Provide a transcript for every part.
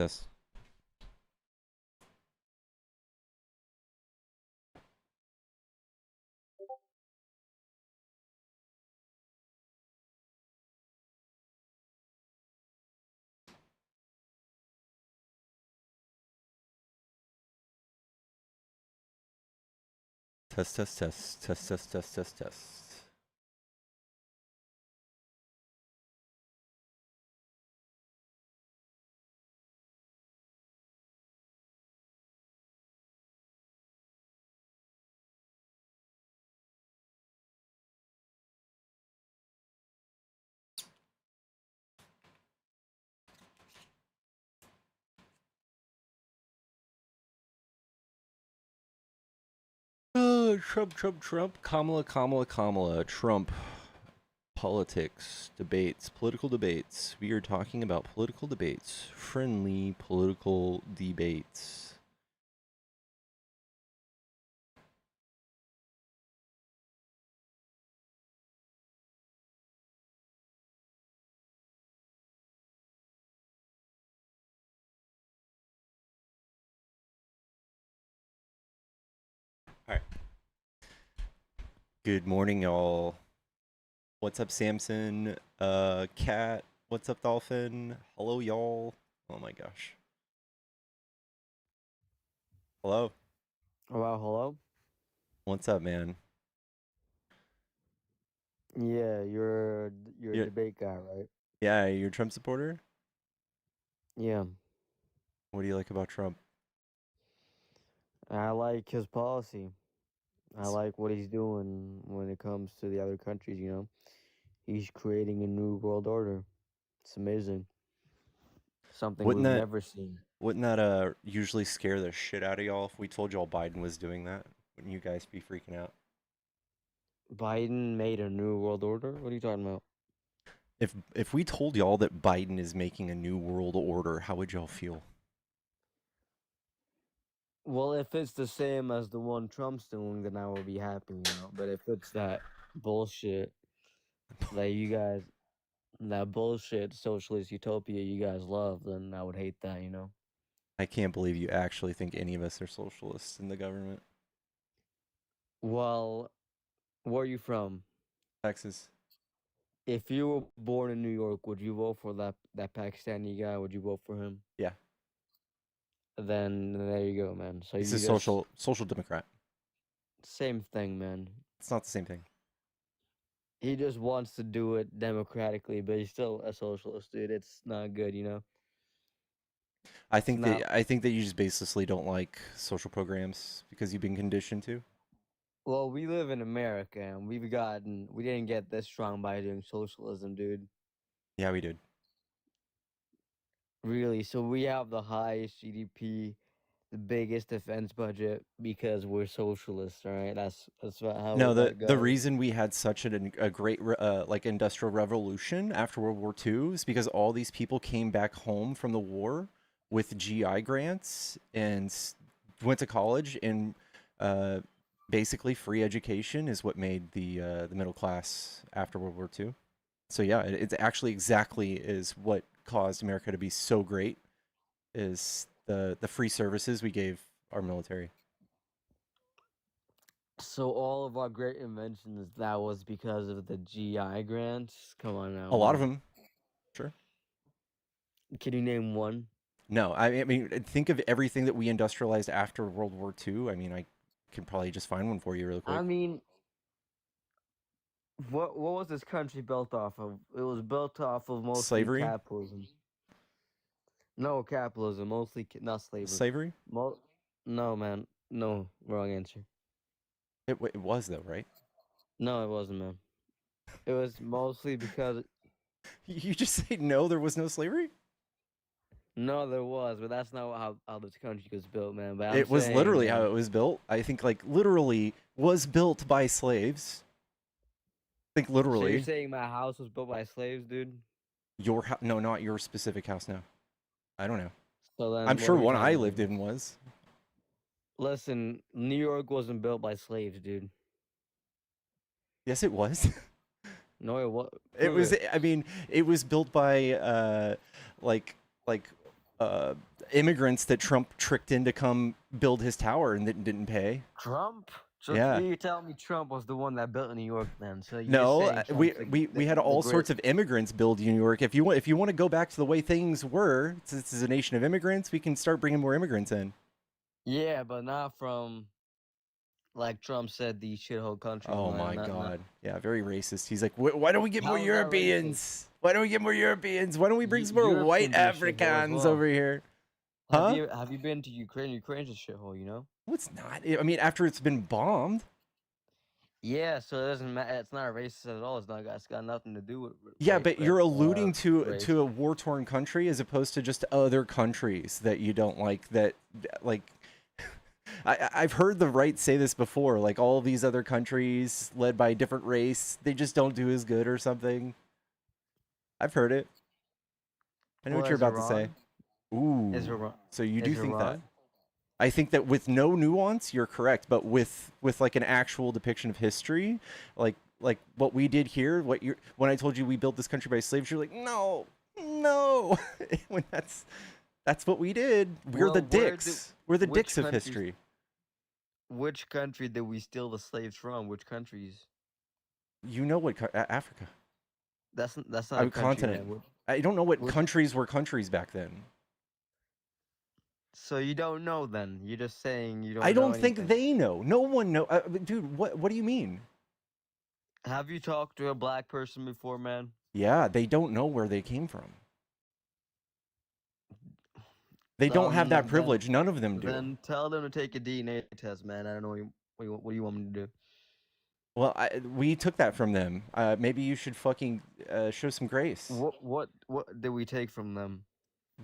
Yes. Test, test, test, test, test, test, test, test. Trump, Trump, Trump, Kamala, Kamala, Kamala, Trump. Politics, debates, political debates. We are talking about political debates. Friendly political debates. All right. Good morning, y'all. What's up, Samson? Cat. What's up, Dolphin? Hello, y'all. Oh my gosh. Hello. Well, hello. What's up, man? Yeah, you're a Yeah, debate guy, right? yeah, you're a Trump supporter? Yeah, What do you like about Trump? I like his policy. I like what he's doing when it comes to the other countries. He's creating a new world order. It's amazing. Something Wouldn't we've that never seen. wouldn't that usually scare the shit out of y'all if we told y'all Biden was doing that? Wouldn't you guys be freaking out? Biden made a new world order. What are you talking about? If we told y'all that Biden is making a new world order, how would y'all feel? Well, if it's the same as the one Trump's doing, then I will be happy. But if it's that bullshit that you guys, that bullshit socialist utopia you guys love, then I would hate that. I can't believe you actually think any of us are socialists in the government. Well, where are you from? Texas. If you were born in New York, would you vote for that Pakistani guy? Would you vote for him? Yeah. Then there you go, man. So He's a you just social democrat. same thing, man. It's not the same thing. He just wants to do it democratically, but he's still a socialist, dude. It's not good. It's not. I think that you just basically don't like social programs because you've been conditioned to. Well, we live in America, and we didn't get this strong by doing socialism, dude. Yeah, we did. Really. So we have the highest GDP, the biggest defense budget because we're socialists, all right? That's how No, that the goes. reason we had such a great like industrial revolution after World War II is because all these people came back home from the war with GI grants and went to college, and uh, basically free education is what made the middle class after World War II. So yeah, it's actually exactly is what caused America to be so great is the free services we gave our military. So all of our great inventions, that was because of the GI grants. Come on now, A lot of man. them, sure. Can you name one? No, I mean, think of everything that we industrialized after World War II. I mean, I can probably just find one for you real I quick. mean, what was this country built off of? It was built off of mostly Slavery, capitalism. No capitalism, mostly not slavery. slavery. Mo- no, man. No, wrong answer. It was though, right? No, it wasn't, man. It was mostly because You just say no, there was no slavery. no, there was, but that's not how this country was built, man. But I'm It was saying, literally how man. it was built. I think like literally was built by slaves. I think So you're literally saying my house was built by slaves, dude? your house. No, not your specific house. No, I don't know. So I'm then, what sure are we one talking I about? lived in was. Listen, New York wasn't built by slaves, dude. Yes, it was. No, it was. It Prove was. it. I mean, it was built by like like immigrants that Trump tricked in to come build his tower and didn't pay. Trump. So Yeah. you tell me Trump was the one that built New York then? So you're No, saying we Trump's we had the all great. sorts of immigrants build New York. If you want to go back to the way things were, since this is a nation of immigrants, we can start bringing more immigrants in. Yeah, but not from like Trump said these shithole countries. Oh No, my not. God. Yeah, very racist. He's like, why don't we get more How is that racist? Europeans? Why don't we get more Europeans? Why don't we bring some more Europe white can be a shithole as Africans well. over here? Huh? Have you been to Ukraine? Ukraine's a shithole, you know. No, it's not. I mean, after it's been bombed. Yeah, so it doesn't matter. It's not racist at all. It's got nothing to do with Yeah, but you're alluding race. to a war-torn country as opposed to just other countries that you don't like. That like, I've heard the right say this before. Like all these other countries led by a different race, they just don't do as good or something. I've heard it. I know Well, what you're is about to say. Iran? Is Ooh, Iran? so you do Is think that? Iran? I think that with no nuance, you're correct, but with like an actual depiction of history, like what we did here, what you when I told you we built this country by slaves, you're like, no, no, when that's what we did. We're Well, the dicks. We're the which dicks of countries? history. Which country did we steal the slaves from? Which countries? You know what Africa, That's not a a country, continent. man. I don't know what Which, countries were countries back then. so you don't know then? You're just saying you I don't know don't think anything. they know. No one know. Dude, what do you mean? Have you talked to a black person before, man? Yeah, they don't know where they came from. They don't have that Then privilege. None of them do. then tell them to take a DNA test, man. I don't know what do you want me to do? Well, we took that from them. Maybe you should fucking show some grace. What did we take from them?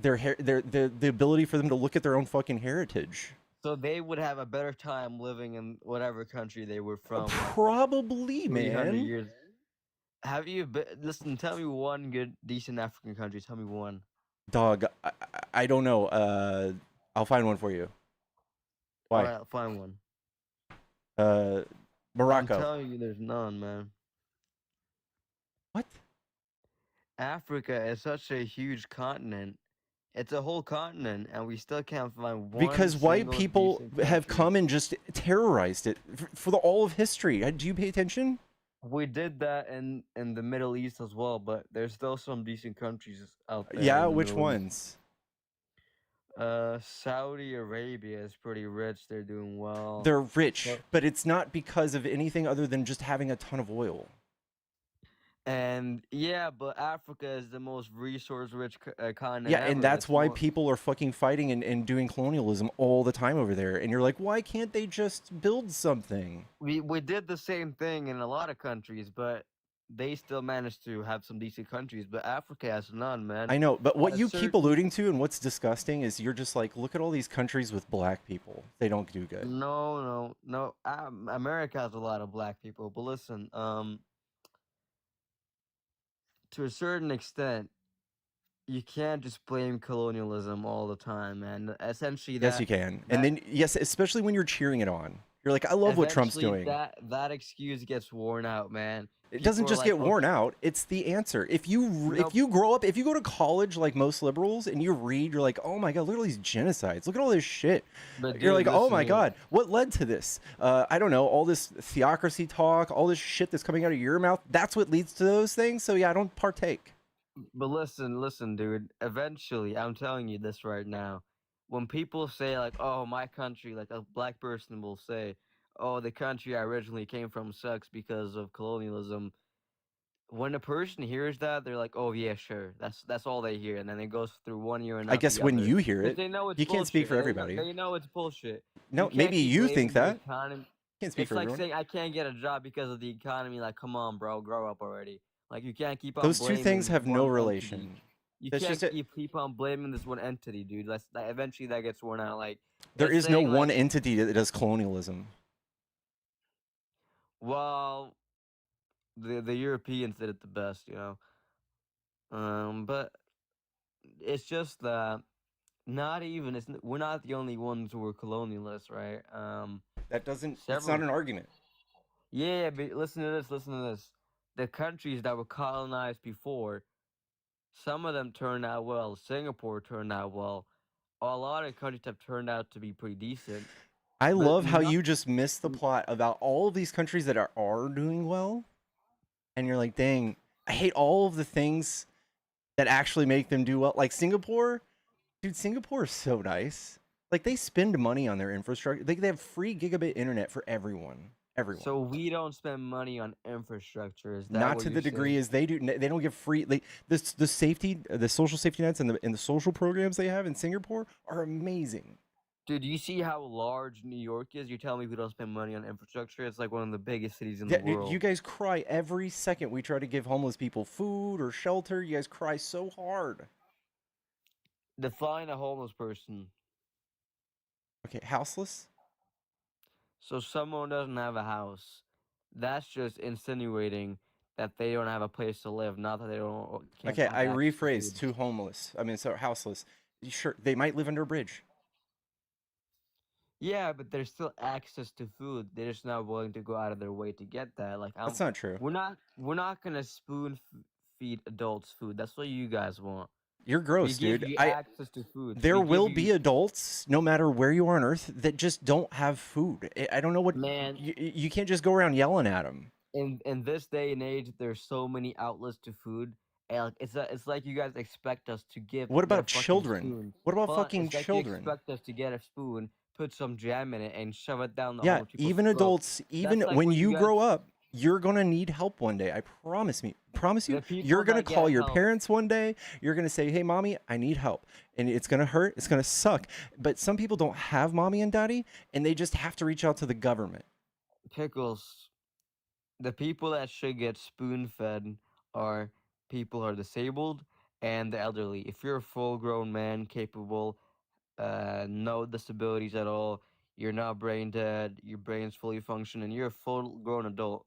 The ability for them to look at their own fucking heritage. So they would have a better time living in whatever country they were from, like Probably, 300 man. years. Have you been? Listen, tell me one good, decent African country. Tell me one. Dog, I don't know. I'll find one for you. All Why? right, find one. Uh, I'm Morocco. telling you, there's none, man. What? Africa is such a huge continent. It's a whole continent, and we still can't find one Because white single people decent have country. come and just terrorized it for the all of history. Do you pay attention? We did that in the Middle East as well, but there's still some decent countries out there Yeah, in the which Middle East. ones? Saudi Arabia is pretty rich. They're doing well. They're rich, But but it's not because of anything other than just having a ton of oil. and yeah, but Africa is the most resource-rich continent Yeah, and ever. that's It's why more. people are fucking fighting and doing colonialism all the time over there. And you're like, why can't they just build something? We did the same thing in a lot of countries, but they still managed to have some decent countries. But Africa has none, man. I know, but At what a you keep certain alluding to and what's disgusting is you're just like, look at all these countries with black people. They don't do good. no. America has a lot of black people, but listen, to a certain extent, you can't just blame colonialism all the time, man. Essentially, Yes, you can. And that then, yes, especially when you're cheering it on. You're like, I love what Trump's eventually doing. that excuse gets worn out, man. It People doesn't are just like, get worn out. It's the answer. If no, you grow up, if you go to college like most liberals and you read, you're like, oh my god, look at all these genocides. Look at all this shit. but You're dude, like, oh listen, my dude. god, what led to this? I don't know. All this theocracy talk, all this shit that's coming out of your mouth. That's what leads to those things. So yeah, I don't partake. But listen, dude. Eventually, I'm telling you this right now. When people say like, "Oh, my country," like a black person will say, "Oh, the country I originally came from sucks because of colonialism." When a person hears that, they're like, "Oh yeah, sure." That's all they hear, and then it goes through one ear and I out guess the when other you hear because it, they know it's you can't speak bullshit. for everybody. They know it's bullshit. You No, can't maybe keep you think blaming the that. economy. Can't speak It's for like everyone. saying I can't get a job because of the economy. Like, come on, bro, grow up already. Like, you can't keep on Those two things blaming have no one entity. relation. You That's can't just it. keep on blaming this one entity, dude. That eventually that gets worn out. Like, There it's is no saying one like, entity that does colonialism. well, the Europeans did it the best, you know. But it's just that not even we're not the only ones who were colonialists, right? That doesn't. It's not Several. an argument. Yeah, but listen to this. Listen to this. The countries that were colonized before, some of them turned out well. Singapore turned out well. a lot of countries have turned out to be pretty decent, I but love how not. you just missed the plot about all of these countries that are doing well, and you're like, dang, I hate all of the things that actually make them do well. Like Singapore, dude, Singapore is so nice. Like they spend money on their infrastructure. They have free gigabit internet for everyone. Everyone. So we don't spend money on infrastructure. Is that Not what to you're the degree saying? as they do. They don't give free. Like the safety, the social safety nets, and the social programs they have in Singapore are amazing. Dude, you see how large New York is? You're telling me we don't spend money on infrastructure? It's like one of the biggest cities in the Yeah, you world. guys cry every second we try to give homeless people food or shelter. You guys cry so hard. Define a homeless person. Okay, houseless. So someone doesn't have a house. That's just insinuating that they don't have a place to live, not that they don't can't Okay, have I access to rephrase food. to homeless. I mean, so houseless. Sure, they might live under a bridge. Yeah, but there's still access to food. They're just not willing to go out of their way to get that. Like That's not true. we're not gonna feed adults food. That's what you guys want. You're We gross, give dude. you I access to food. There We give will you be adults, no matter where you are on Earth, that just don't have food. I don't know what man. you can't just go around yelling at them. In this day and age, there's so many outlets to food. And like, it's like you guys expect us to What get a about fucking children? spoon. What about Hold on, fucking it's like you children? expect us to get a spoon, put some jam in it, and shove it down the Yeah, homeless people's even throat. adults, even That's like when what you you guys. grow up, you're gonna need help one day. I promise you. The You're people gonna that call get your help, parents one day. You're gonna say, "Hey, mommy, I need help," and it's gonna hurt. It's gonna suck. But some people don't have mommy and daddy, and they just have to reach out to the government. pickles. The people that should get spoon fed are people who are disabled and the elderly. If you're a full grown man capable, no disabilities at all, you're not brain dead, your brain's fully functioning, you're a full grown adult,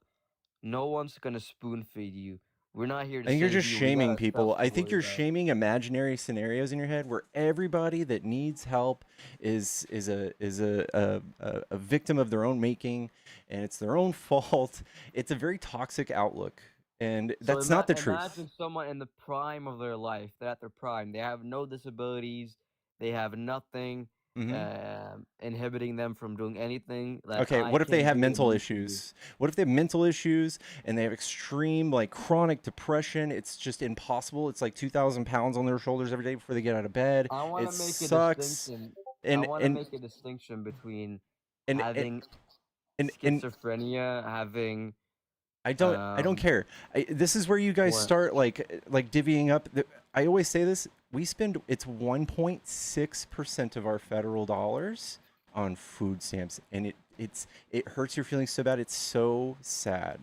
no one's gonna spoon feed you. We're not here to I think you're save just you. We shaming got stuff people. to I think worry you're about. shaming imaginary scenarios in your head where everybody that needs help is a victim of their own making, and it's their own fault. It's a very toxic outlook, and So that's not the truth. imagine someone in the prime of their life. They're at their prime. They have no disabilities. They have nothing Hmm. inhibiting them from doing anything that Okay, I what if they can have do and mental you can do. issues? What if they have mental issues and they have extreme, like chronic depression? It's just impossible. It's like 2,000 pounds on their shoulders every day before they get out of bed. I want It to make a sucks. distinction. I And want to and make a distinction between and and having and schizophrenia, having I don't um care. This is where you guys what? start like divvying up. I always say this. We spend it's 1.6% of our federal dollars on food stamps, and it hurts your feelings so bad. It's so sad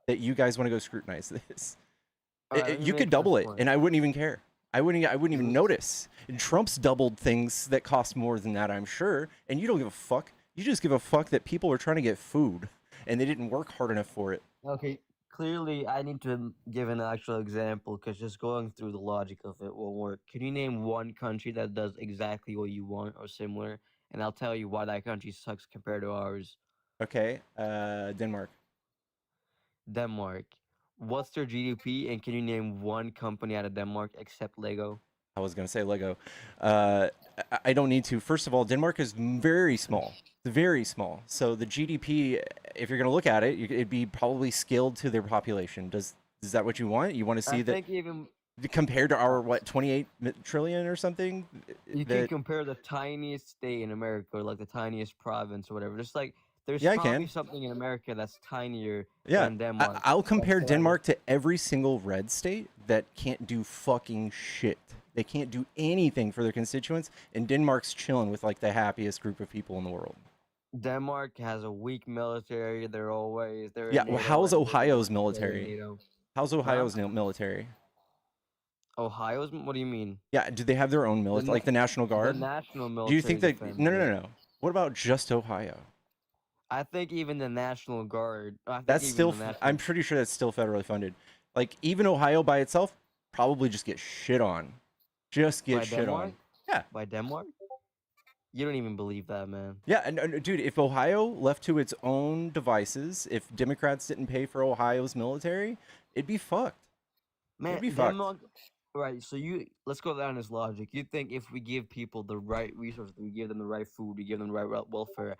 that you guys want to go scrutinize this. All right, let me You could make this double it, point. and I wouldn't even care. I wouldn't even L- notice. And Trump's doubled things that cost more than that, I'm sure, and you don't give a fuck. You just give a fuck that people are trying to get food, and they didn't work hard enough for it. Okay, clearly I need to give an actual example because just going through the logic of it won't work. Can you name one country that does exactly what you want or similar? And I'll tell you why that country sucks compared to ours. Okay, Denmark. Denmark. What's their GDP? And can you name one company out of Denmark except Lego? I was gonna say Lego. Uh, I don't need to. First of all, Denmark is very small, very small. So the GDP, if you're gonna look at it, it'd be probably scaled to their population. Is that what you want? You want to I see that think even compared to uh, our what 28 trillion or something? you can That compare the tiniest state in America, or like the tiniest province or whatever. Just like there's yeah, I probably can. something in America that's tinier Yeah, than Denmark. I'll That's compare why Denmark to every single red state that can't do fucking shit. They can't do anything for their constituents, and Denmark's chilling with like the happiest group of people in the world. Denmark has a weak military. They're Yeah, in well, NATO how's and they Ohio's want to stay in military? NATO. How's Huh? Ohio's military? Ohio's? What do you mean? Yeah, do they have their own The military, na- like the National the Guard? national Do you think military that? defends No, no, it. no, no. What about just Ohio? I think even the National Guard. I think That's even still. the I'm national. pretty sure that's still federally funded. Like even Ohio by itself probably just get shit on. Just get By shit Denmark? on. Yeah, By Denmark? You don't even believe that, man. yeah, and dude, if Ohio left to its own devices, if Democrats didn't pay for Ohio's military, it'd be fucked. It'd Man, be fucked. Denmark. Right. So let's go down this logic. You think if we give people the right resources, we give them the right food, we give them the right welfare,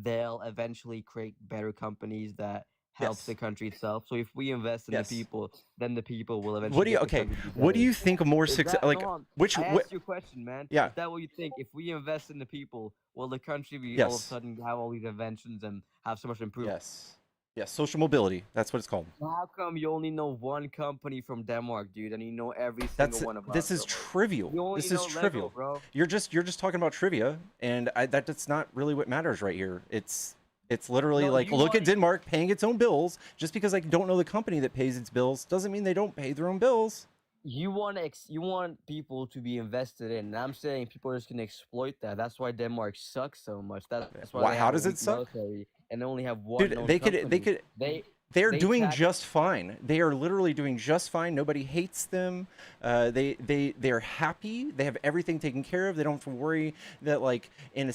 they'll eventually create better companies that helps the Yes. country itself. So if we invest in the Yes. people, then the people will What eventually do you get the okay? country to be What do better. you think a more Is success that no? like I what asked you a question, man. yeah. Is that what you think? If we invest in the people, will the country be all of a Yes. sudden have all these inventions and have so much improvement? Yes. Yes, social mobility. That's what it's called. How come you only know one company from Denmark, dude, and you know every single one This about is them? trivial. You only This is know Lego, trivial. bro. You're just talking about trivia, and that's not really what matters right here. It's literally No, like you look at want Denmark paying its own bills. Just because I don't know the company that pays its bills doesn't mean they don't pay their own bills. you want people to be invested in. And I'm saying people are just gonna exploit that. That's why Denmark sucks so much. That's why Why? they How have a does it weak suck? military and they only have one Dude, known they company. could They they're they doing tax just fine. They are literally doing just fine. Nobody hates them. They're happy. They have everything taken care of. They don't have to worry that like in a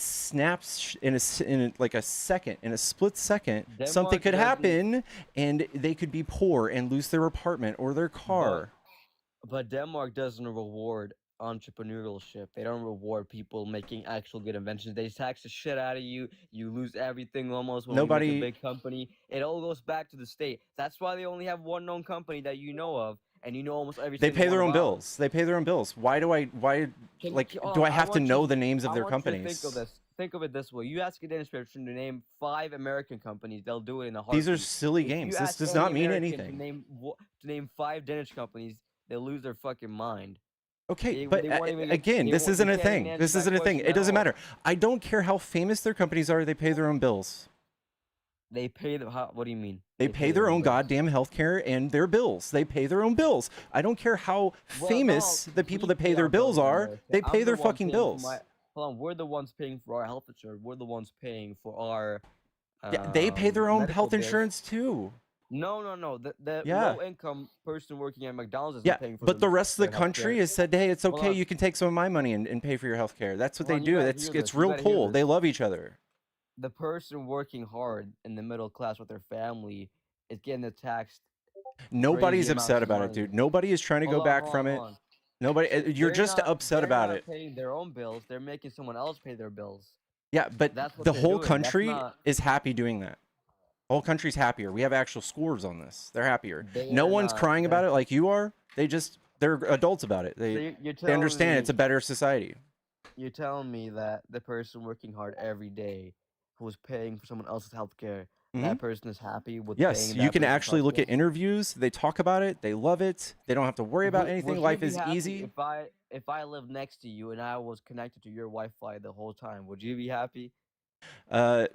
like a second, in a split second, something Denmark could doesn't, happen and they could be poor and lose their apartment or their but car. Denmark doesn't reward entrepreneurship. They don't reward people making actual good inventions. They tax the shit out of you. You lose everything almost when we make a Nobody big company. It all goes back to the state. That's why they only have one known company that you know of, and you know almost every they single pay one their own about them. bills. They pay their own bills. Why like do I I have to want you know the names of I their want you to think of companies? this. Think of it this way. You ask a Danish person to name 5 American companies, they'll do it in a These are heartbeat. silly If you games. This ask does any not mean American anything. to name 5 Danish companies, they'll lose their fucking mind. Okay, They but won't even get again, this they isn't a can't even thing. answer This that isn't a thing. question It at doesn't all. matter. I don't care how famous their companies are. They pay their own bills. They pay the what do you mean? They pay their own bills? goddamn healthcare and their bills. They pay their own bills. I don't care how Well, no, famous the people we that pay pay their our bills bills in are. America. They pay I'm the their one fucking paying for my. bills. Hold on, we're the ones paying for our health insurance. We're the ones paying for our Yeah, they pay their own medical health bills. insurance too. No. The Yeah. low income person working at McDonald's isn't Yeah, paying for but the rest of the their health care. country has said, hey, it's Hold okay. on, You can take some of my money and pay for your health care. That's what hold they on. You do. gotta It's hear it's this. You real gotta hear cool. They this. love each other. The person working hard in the middle class with their family is getting taxed crazy Nobody's amounts upset of about it, money. dude. Nobody is trying to go back from Hold it. on. Nobody. So You're just upset they're about not it. paying their own bills. They're making someone else pay their bills. Yeah, but That's what the they're whole doing. That's country not. is happy doing that. The whole country's happier. We have actual scores on this. They're happier. They No are one's not. crying about it like you are. They're adults about it. So They understand it's a better society. you're telling me that the person working hard every day, who's paying for someone else's healthcare, Hmm. that person is happy with Yes, paying you that can person's actually look at healthcare. interviews. They talk about it. They love it. They don't have to worry about anything. Would you Life be is happy easy. if I lived next to you and I was connected to your Wi-Fi the whole time? Would you be happy? Uh,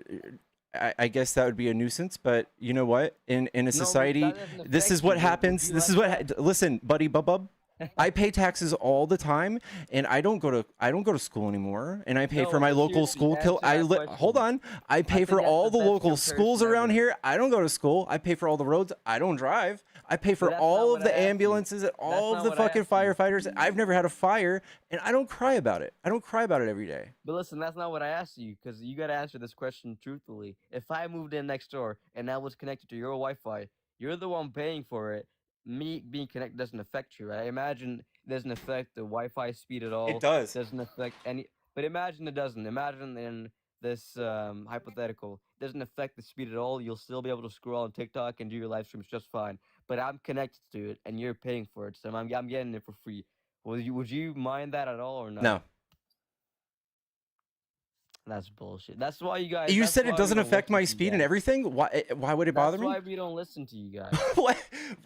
I guess that would be a nuisance, but you know what? In a No, but society, that doesn't this is affect you. what Would happens. you This is like what. that? Listen, buddy, bub. I pay taxes all the time, and I don't go to school anymore. And I pay for No, my but local seriously, school. answer that Hold question. on. I I pay think for that's all the the best local schools comparison around ever. here. I don't go to school. I pay for all the roads. I don't drive. I pay But for that's not all of what I the asked you. ambulances and That's all of not the what I fucking asked you. firefighters. I've never had a fire, and I don't cry about it. I don't cry about it every day. But listen, that's not what I asked you because you got to answer this question truthfully. If I moved in next door and I was connected to your Wi-Fi, you're the one paying for it. Me being connected doesn't affect you, right? Imagine it doesn't affect the Wi-Fi speed at It all. does. Doesn't affect any. But imagine it doesn't. Imagine in this hypothetical, it doesn't affect the speed at all. You'll still be able to scroll on TikTok and do your live streams just fine. But I'm connected to it, and you're paying for it, so I'm getting it for free. Would you mind that at all or no? No. That's bullshit. That's why you guys. You That's said it why we doesn't don't affect listen my to you speed and guys. everything. Why would it bother That's me? why we don't listen to you guys. What?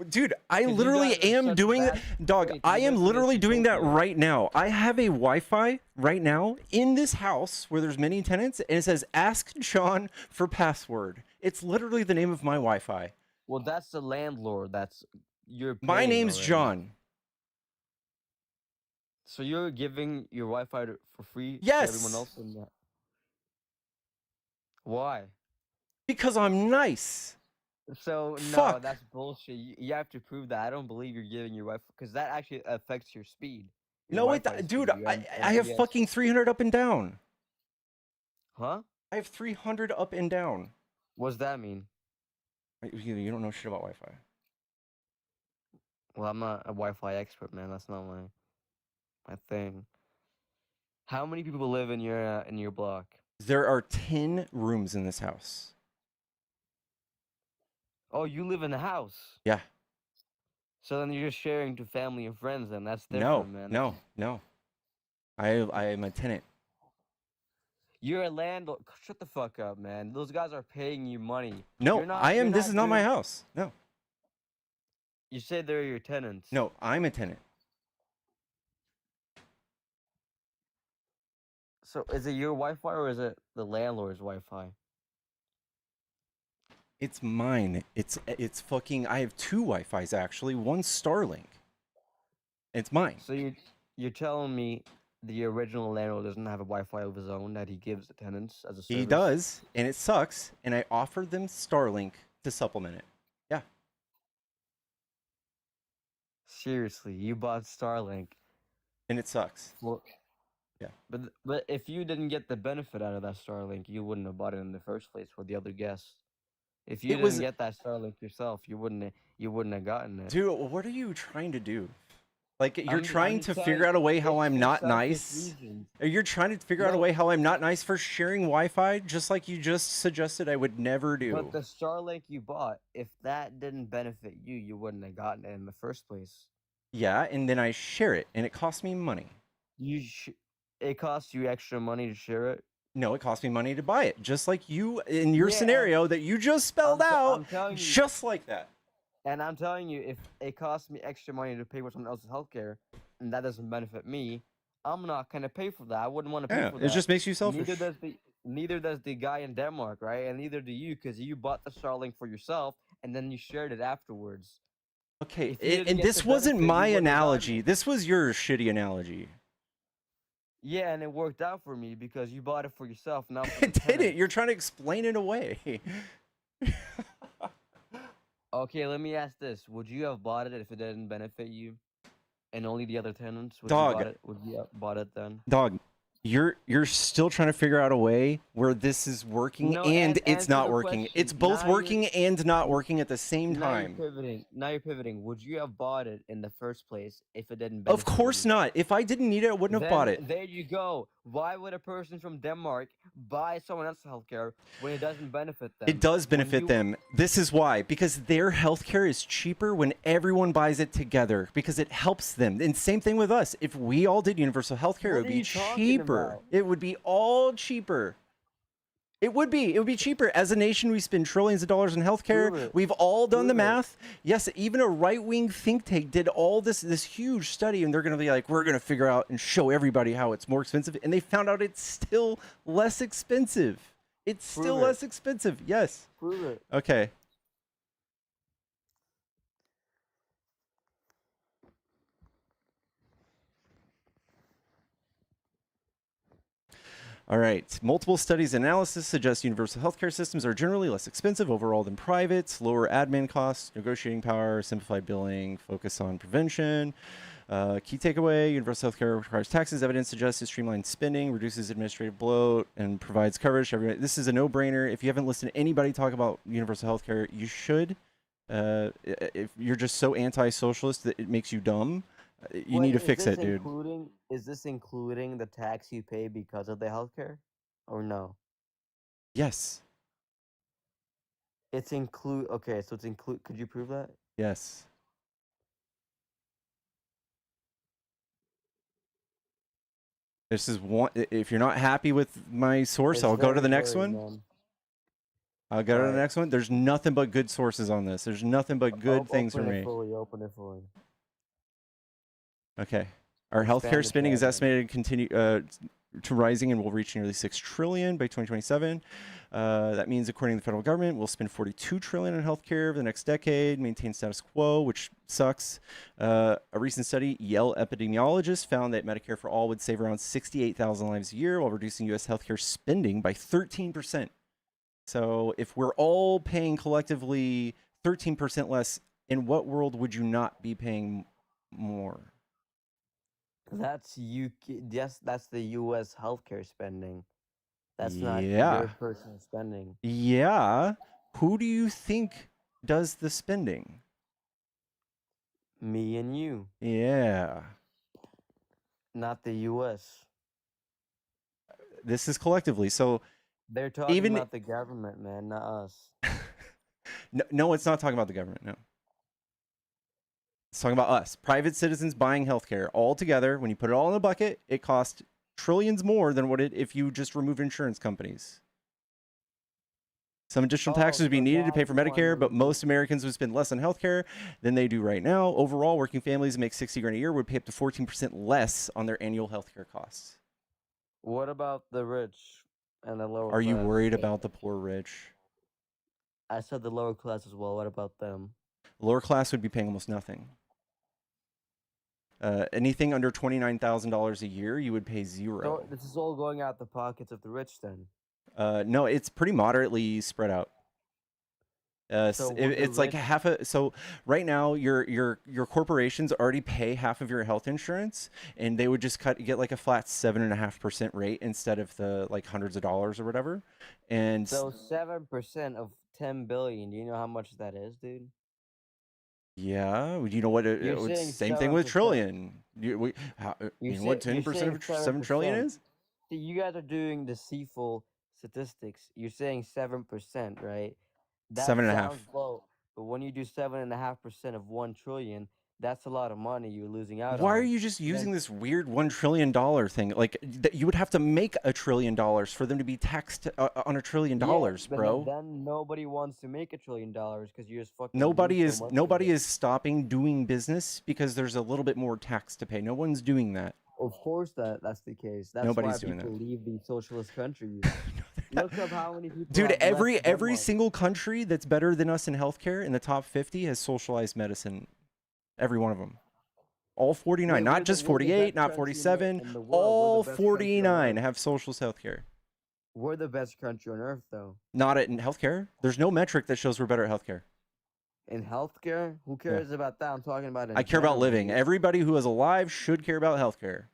Dude, I 'Cause you literally guys are am such doing that. bad. Dog, Wait, I you am live in literally this doing that utopia. right now. I have a Wi-Fi right now in this house where there's many tenants, and it says "Ask John for password." It's literally the name of my Wi-Fi. Well, that's the landlord. That's you're My paying name's already. John. So you're giving your Wi-Fi for free to everyone Yes, else in that. Why? because I'm nice. So no, Fuck. that's bullshit. You have to prove that. I don't believe you're giving your Wi-Fi because that actually affects your speed, your No, Wi-Fi dude, speed, your I have MPS. fucking 300 up and down. Huh? I have 300 up and down. What's that mean? You don't know shit about Wi-Fi. Well, I'm not a Wi-Fi expert, man. That's not my thing. How many people live in your block? There are 10 rooms in this house. Oh, you live in a house. Yeah. So then you're just sharing to family and friends. Then that's No, different, man. no, no. I am a tenant. You're a landlord. Shut the fuck up, man. Those guys are paying you money. No, You're not. I You're am. This is not not my doing. house. No, You say they're your tenants. no, I'm a tenant. So is it your Wi-Fi or is it the landlord's Wi-Fi? It's mine. It's fucking. I have two Wi-Fi's actually. One's Starlink. It's mine. So you're telling me the original landlord doesn't have a Wi-Fi of his own that he gives the tenants as a He service? does, and it sucks. And I offered them Starlink to supplement it. Yeah. Seriously, you bought Starlink. And it sucks. Well, Yeah. but if you didn't get the benefit out of that Starlink, you wouldn't have bought it in the first place with the other guests. If you It didn't was, get that Starlink yourself, you wouldn't have gotten it. dude. What are you trying to do? Like you're I'm trying just to telling figure out a way how it's I'm for not selfish nice. reasons. You're trying to figure out a No, way how I'm not nice for sharing Wi-Fi, just like you just suggested I would never but do. the Starlink you bought, if that didn't benefit you, you wouldn't have gotten it in the first place. Yeah, and then I share it, and it costs me money. It costs you extra money to share it. No, it costs me money to buy it, just like you in your Yeah, scenario that you just spelled out, I'm telling you, just like that. and I'm telling you, if it costs me extra money to pay for someone else's healthcare, and that doesn't benefit me, I'm not gonna pay for that. I wouldn't want to pay Yeah, for it that. just makes you Neither selfish. does the guy in Denmark, right? And neither do you, because you bought the Starlink for yourself and then you shared it afterwards. Okay, If you didn't and get the this wasn't benefit, my you wouldn't have gotten analogy. it. This was your shitty analogy. Yeah, and it worked out for me because you bought it for yourself, not for the It didn't. tenant. You're trying to explain it away. Okay, let me ask this: would you have bought it if it didn't benefit you, and only the other tenants? Would you Dog, bought it? Would you have bought it then? dog, you're still trying to figure out a way where this is working No, and and it's answer not the working. It's question. both working and not working at the same Now you're time. pivoting. Now you're pivoting. Would you have bought it in the first place if it didn't Of benefit course you? not. If I didn't need it, I wouldn't have bought Then it. there you go. Why would a person from Denmark buy someone else's healthcare when it doesn't benefit It them? does When benefit you them. This is why. Because their healthcare is cheaper when everyone buys it together. Because it helps them. And same thing with us. If we all did universal healthcare, it what would are be you talking cheaper. about? It would be all cheaper. It would be. It would be cheaper. As a nation, we spend trillions of dollars in healthcare. Prove it. We've all done the Prove it. math. Yes, even a right-wing think tank did all this huge study, and they're going to be like, we're going to figure out and show everybody how it's more expensive. And they found out it's still less expensive. It's still Prove it. less expensive. Yes. Prove it. Okay. All right. Multiple studies and analysis suggest universal healthcare systems are generally less expensive overall than privates, lower admin costs, negotiating power, simplified billing, focus on prevention. Key takeaway, universal healthcare requires taxes. Evidence suggests it streamlines spending, reduces administrative bloat, and provides coverage to everyone. This is a no-brainer. If you haven't listened to anybody talk about universal healthcare, you should. If you're just so anti-socialist that it makes you dumb, you need to fix it, dude. Is this including the tax you pay because of the healthcare, or no? Yes. It's include. Okay, so it's include. Could you prove that? Yes. This is one. If you're not happy with my source, It's I'll go to very the next blurry, one. man. I'll go to the Alright. next one. There's nothing but good sources on this. There's nothing but good things for Open me. it fully. Open it fully. Okay. Our Expand healthcare the spending is tab, man. estimated to continue to rising and will reach nearly $6 trillion by 2027. That means, according to the federal government, we'll spend $42 trillion on healthcare over the next decade, maintain status quo, which sucks. A recent study, Yale epidemiologists found that Medicare for All would save around 68,000 lives a year while reducing U.S. healthcare spending by 13%. So if we're all paying collectively 13% less, in what world would you not be paying more? That's UK. Yes, that's the U.S. healthcare spending. That's not Yeah. your personal spending. Yeah. Who do you think does the spending? Me and you, Yeah. not the U.S. This is collectively. So They're talking even about the government, man, not us. no, it's not talking about the government. No. It's talking about us, private citizens buying healthcare all together. When you put it all in a bucket, it costs trillions more than what it if you just remove insurance companies. Some additional Oh, taxes would be so needed to now pay for you want to Medicare, but remove. most Americans would spend less on healthcare than they do right now. Overall, working families that make 60 grand a year would pay up to 14% less on their annual healthcare costs. What about the rich and the lower Are you class? worried about the poor rich? I said the lower class as well. What about them? Lower class would be paying almost nothing. Anything under $29,000 a year, you would pay So zero. this is all going out the pockets of the rich then. No, it's pretty moderately spread out. So would the It's like rich? half a so right now your corporations already pay half of your health insurance, and they would just get like a flat 7.5% rate instead of the like hundreds of dollars or whatever. And So 7% of 10 billion. Do you know how much that is, dude? yeah, you know what? You're It's saying same thing with 7%. trillion. You know what You're 10% saying of 7 trillion 7%. is? See, you guys are doing deceitful statistics. You're saying 7%, right? That Seven and a sounds half. low, but when you do 7.5% of 1 trillion, that's a lot of money you're losing out Why are on. you just And using then this weird $1 trillion thing? Like you would have to make $1 trillion for them to be taxed on yeah, $1 trillion, but bro. then nobody wants to make $1 trillion because you just fucking lose Nobody so is much of nobody it. is stopping doing business because there's a little bit more tax to pay. No one's doing that. Of course that's the case. That's why Nobody's doing that. people leave these socialist countries. No, they're not. Look up how many people Dude, have left every Denmark. single country that's better than us in healthcare in the top 50 has socialized medicine. Every one of them. All 49, Wait, not just we're the 48, best not country 47. in the world. We're the All best country on 49 earth. have socialist healthcare. We're the best country on earth, though. Not in healthcare. There's no metric that shows we're better at healthcare. In healthcare, who Yeah. cares about that? I'm talking about I in care about general, living. dude. Everybody who is alive should care about healthcare.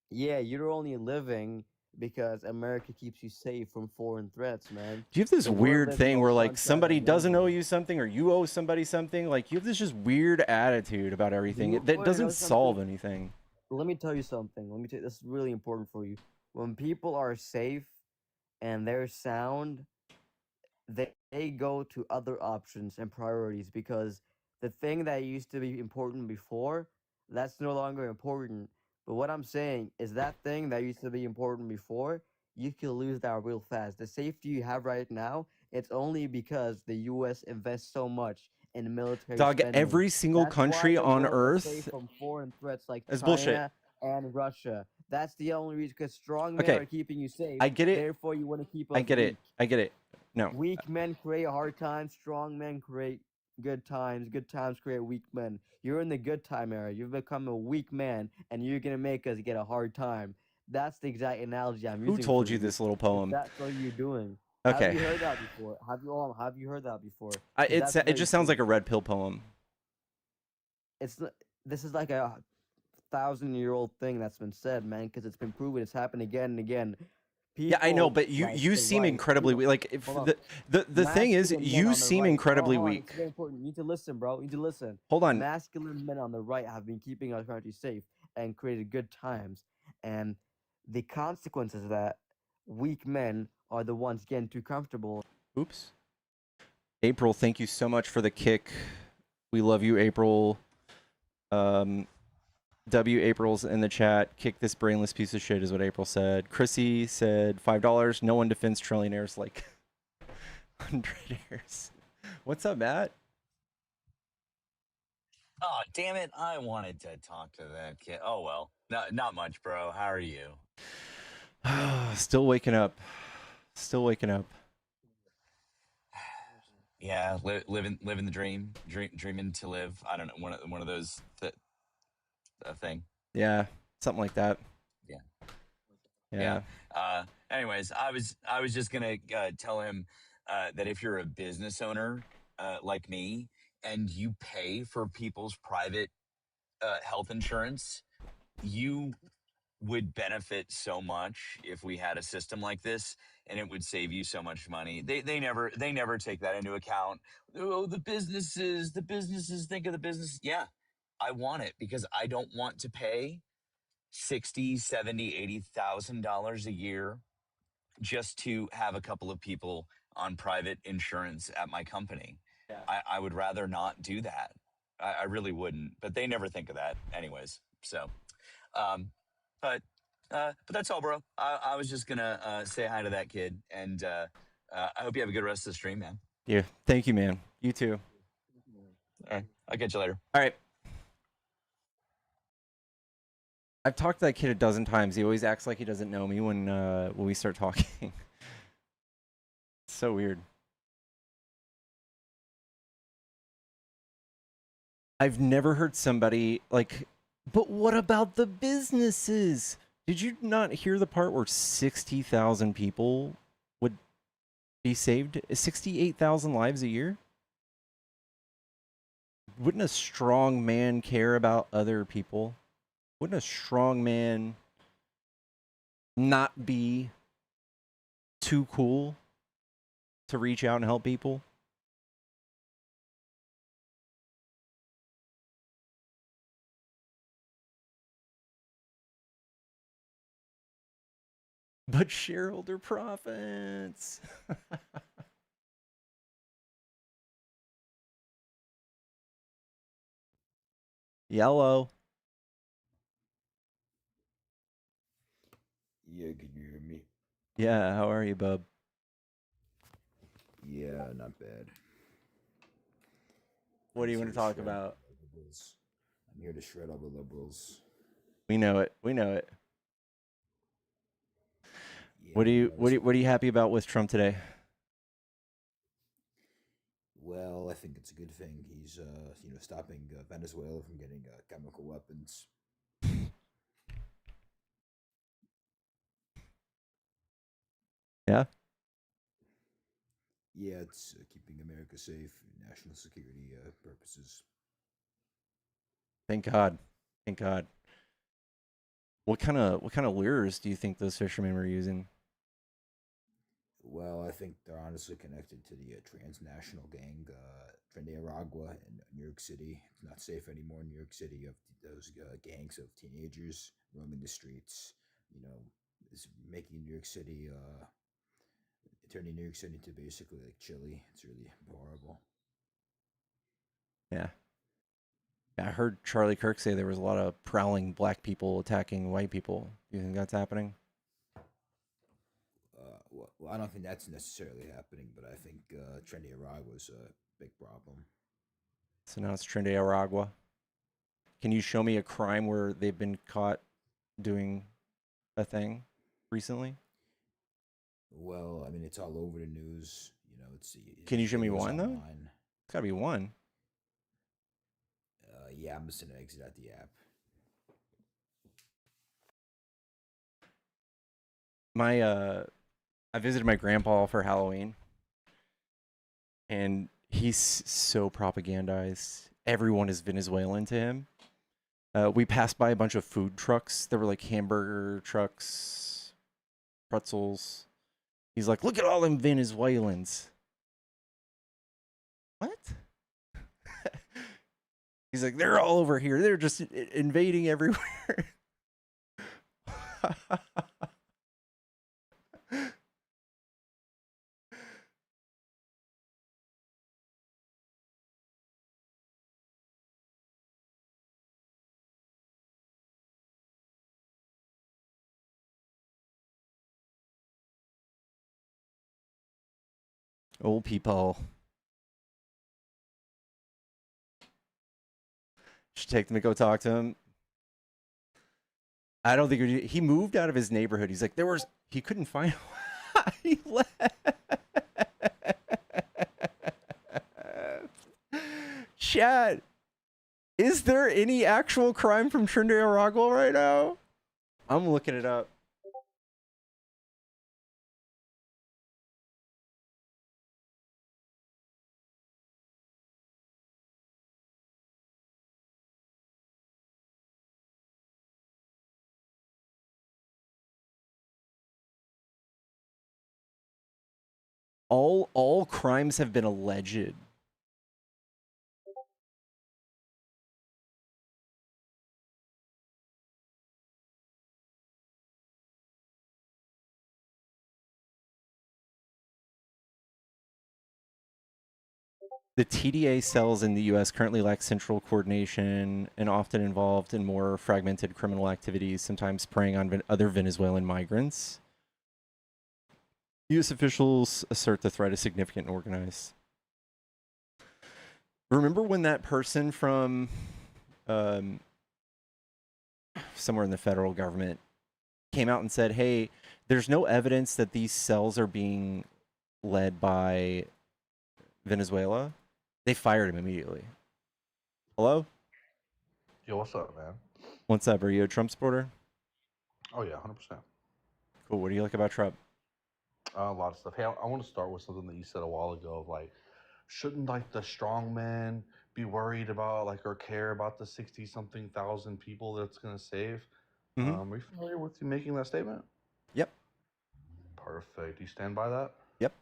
Yeah, you're only living because America keeps you safe from foreign threats, man. Do you have this But we're weird living thing on where like sunshine somebody and doesn't owe rainbows. you something or you owe somebody something? Like you have this just weird attitude about Do everything. you That want to know doesn't solve something? anything. Let me tell you something. This is really important for you. When people are safe and they're sound, they go to other options and priorities because the thing that used to be important before, that's no longer important. But what I'm saying is that thing that used to be important before, you can lose that real fast. The safety you have right now, it's only because the US invests so much in military Dog, spending. every single That's why country the on world is safe earth from foreign threats like is bullshit. China and Russia. That's the only reason because strong men Okay, are keeping you safe. I get it. Therefore, you want to keep I us get it. weak. I get it. No. Weak men create hard times. Strong men create good times. Good times create weak men. You're in the good time era. You've become a weak man, and you're gonna make us get a hard time. That's the exact analogy I'm Who using told for you you. this little Because poem? that's what you're doing. Have Okay. you heard that before? Have you heard that before? Because It's that's it very just sounds like true. a red pill poem. This is like a 1,000-year-old thing that's been said, man. Because it's been proven. It's happened again and again. Yeah, I know, People but like you the seem right. incredibly People, weak. Like if hold on. the thing is, Masculine men you on the seem right. incredibly Hold on, it's weak. very important. You need to listen, bro. You need to listen. Hold on. Masculine men on the right have been keeping our country safe and created good times. And the consequences of that, weak men are the ones getting too comfortable. Oops. April, thank you so much for the kick. We love you, April. W April's in the chat. Kick this brainless piece of shit is what April said. Chrissy said $5. No one defends trillionaires like hundredaires. What's up, Matt? Oh, damn it. I wanted to talk to that kid. Oh, well. Not much, bro. How are you? Still waking up. Still waking up. Yeah, living the dreaming to live. I don't know, one of those thing. Yeah, something like that. Yeah. Yeah. Anyways, I was just gonna tell him that if you're a business owner like me and you pay for people's private health insurance, you would benefit so much if we had a system like this, and it would save you so much money. They never take that into account. Oh, the businesses think of the business. Yeah, I want it because I don't want to pay 60, 70, $80,000 a year just to have a couple of people on private insurance at my company. Yeah. I would rather not do that. I really wouldn't, but they never think of that anyways. So, um, but that's all, bro. I was just gonna say hi to that kid, and I hope you have a good rest of the stream, man. Yeah. Thank you, man. You too. All right, I'll catch you later. All right. I've talked to that kid a dozen times. He always acts like he doesn't know me when we start talking. It's so weird. I've never heard somebody like, but what about the businesses? Did you not hear the part where 60,000 people would be saved? 68,000 lives a year? Wouldn't a strong man care about other people? Wouldn't a strong man not be too cool to reach out and help people? But shareholder profits. Yellow. Yeah, can you hear me? Yeah, how are you, bub? Yeah, not bad. What do you I'm want to here talk shred about? all the liberals. I'm here to shred all the liberals. We know it. We know it. Yeah, What do you that's what are you happy about with Trump today? Well, I think it's a good thing. He's, stopping Venezuela from getting chemical weapons. Yeah. Yeah, it's keeping America safe, national security purposes. Thank God. Thank God. What kind of lures do you think those fishermen were using? Well, I think they're honestly connected to the transnational gang, Tren Aragua in New York City. It's not safe anymore in New York City. You have those gangs of teenagers roaming the streets. You know, it's making New York City, turning New York City to basically like Chile. It's really horrible. Yeah. I heard Charlie Kirk say there was a lot of prowling black people attacking white people. Do you think that's happening? Well, I don't think that's necessarily happening, but I think Tren Aragua was a big problem. So now it's Trinidad Aragua. Can you show me a crime where they've been caught doing a thing recently? Well, I mean, it's all over the news. Can you show me videos one though? online. It's gotta be one. Yeah, I'm just gonna exit out the app. My I visited my grandpa for Halloween, and he's so propagandized. Everyone is Venezuelan to him. We passed by a bunch of food trucks. There were like hamburger trucks, pretzels. He's like, look at all them Venezuelans. What? He's like, they're all over here. They're just invading everywhere. Old people. Should take them to go talk to him. I don't think he moved out of his neighborhood. He's like, he couldn't find he left. Chad, is there any actual crime from Trinidad Aragua right now? I'm looking it up. All crimes have been alleged. The TDA cells in the U.S. currently lack central coordination and often involved in more fragmented criminal activities, sometimes preying on other Venezuelan migrants. U.S. officials assert the threat is significant and organized. Remember when that person from somewhere in the federal government came out and said, hey, there's no evidence that these cells are being led by Venezuela? They fired him immediately. Hello? Yo, what's up, man? What's up? Are you a Trump supporter? Oh yeah, 100%. Cool. What do you like about Trump? A lot of stuff. Hey, I want to start with something that you said a while ago. Of like, shouldn't like the strong man be worried about like or care about the 60-something thousand people that's gonna save? Mm-hmm. Are you familiar with you making that statement? Yep. Perfect. You stand by that? Yep.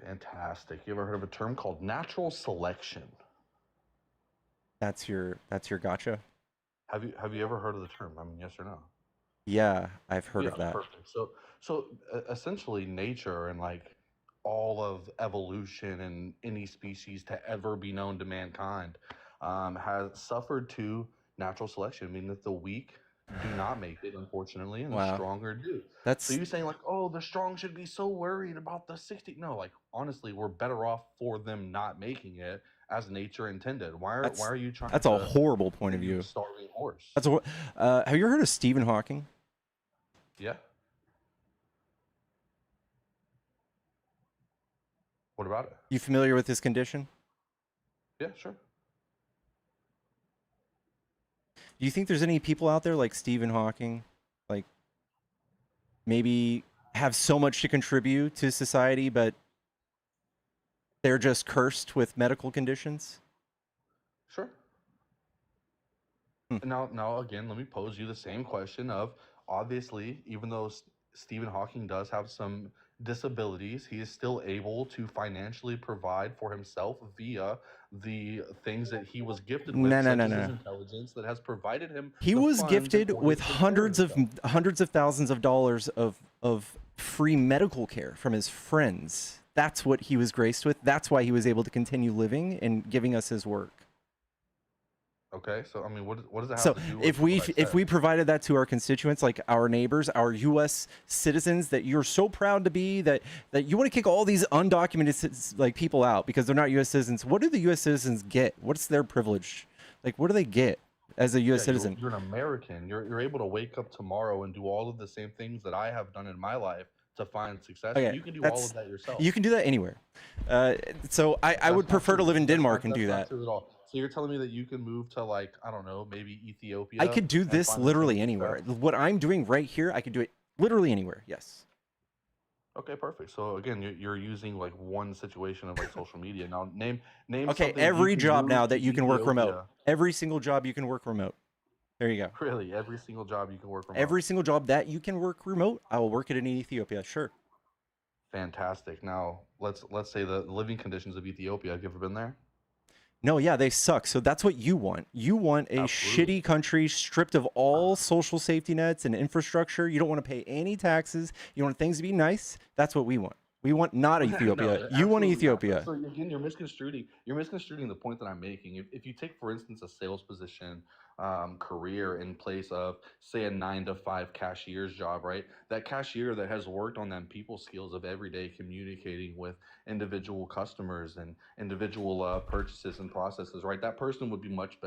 Fantastic. You ever heard of a term called natural selection? That's your gotcha. Have you ever heard of the term? I mean, yes or no? Yeah, I've heard Yeah, of that. perfect. So essentially, nature and like all of evolution and any species to ever be known to mankind has suffered to natural selection, meaning that the weak do not make it, unfortunately, and the Wow. stronger do. So That's you saying like, oh, the strong should be so worried about the 60? No, like honestly, we're better off for them not making it as nature intended. Why are you trying that's to a horrible point of feed the view. starving horse? That's a have you ever heard of Stephen Hawking? Yeah. What about it? You familiar with his condition? Yeah, sure. Do you think there's any people out there like Stephen Hawking, like maybe have so much to contribute to society, but they're just cursed with medical conditions? Sure. Hmm. Now again, let me pose you the same question of obviously, even though Stephen Hawking does have some disabilities, he is still able to financially provide for himself via the things that he was gifted with, No, no, such no, as his no. intelligence that has provided him He the was funds in gifted order with to take care of himself. hundreds of thousands of dollars of free medical care from his friends. That's what he was graced with. That's why he was able to continue living and giving us his work. Okay, so I mean, what does that have So to do if with what I if said? we provided that to our constituents, like our neighbors, our U.S. citizens, that you're so proud to be, that you want to kick all these undocumented like people out because they're not U.S. citizens. What do the U.S. citizens get? What's their privilege? Like, what do they get as a U.S. Yeah, citizen? you're an American. You're able to wake up tomorrow and do all of the same things that I have done in my life to find success. Okay, You can do all of that yourself. you can do that anywhere. So I That's would not prefer to true. live in That's Denmark not, and that's do not that. true at all. So you're telling me that you can move to like, I don't know, maybe Ethiopia? I could do and this find the literally same anywhere. success? What I'm doing right here, I could do it literally anywhere. Yes. Okay, perfect. So again, you're using like one situation of like social media. Now name Okay, something every you can job move now to that you can work remote. Ethiopia. Every single job you can work remote. There you go. Really, every single job you can work remote. Every single job that you can work remote, I will work it in Ethiopia. Sure. Fantastic. Now let's say the living conditions of Ethiopia. Have you ever been there? No, yeah, they suck. So that's what you want. You want a Absolutely. shitty country stripped of all social safety nets and infrastructure. You don't want to pay any taxes. You want things to be nice. That's what we want. We want not Ethiopia. No, You want absolutely not. Ethiopia. So again, you're misconstruing the point that I'm making. If you take, for instance, a sales position career in place of, say, a 9 to 5 cashier's job, right? That cashier that has worked on them people skills of every day communicating with individual customers and individual purchases and processes, right? That person would be much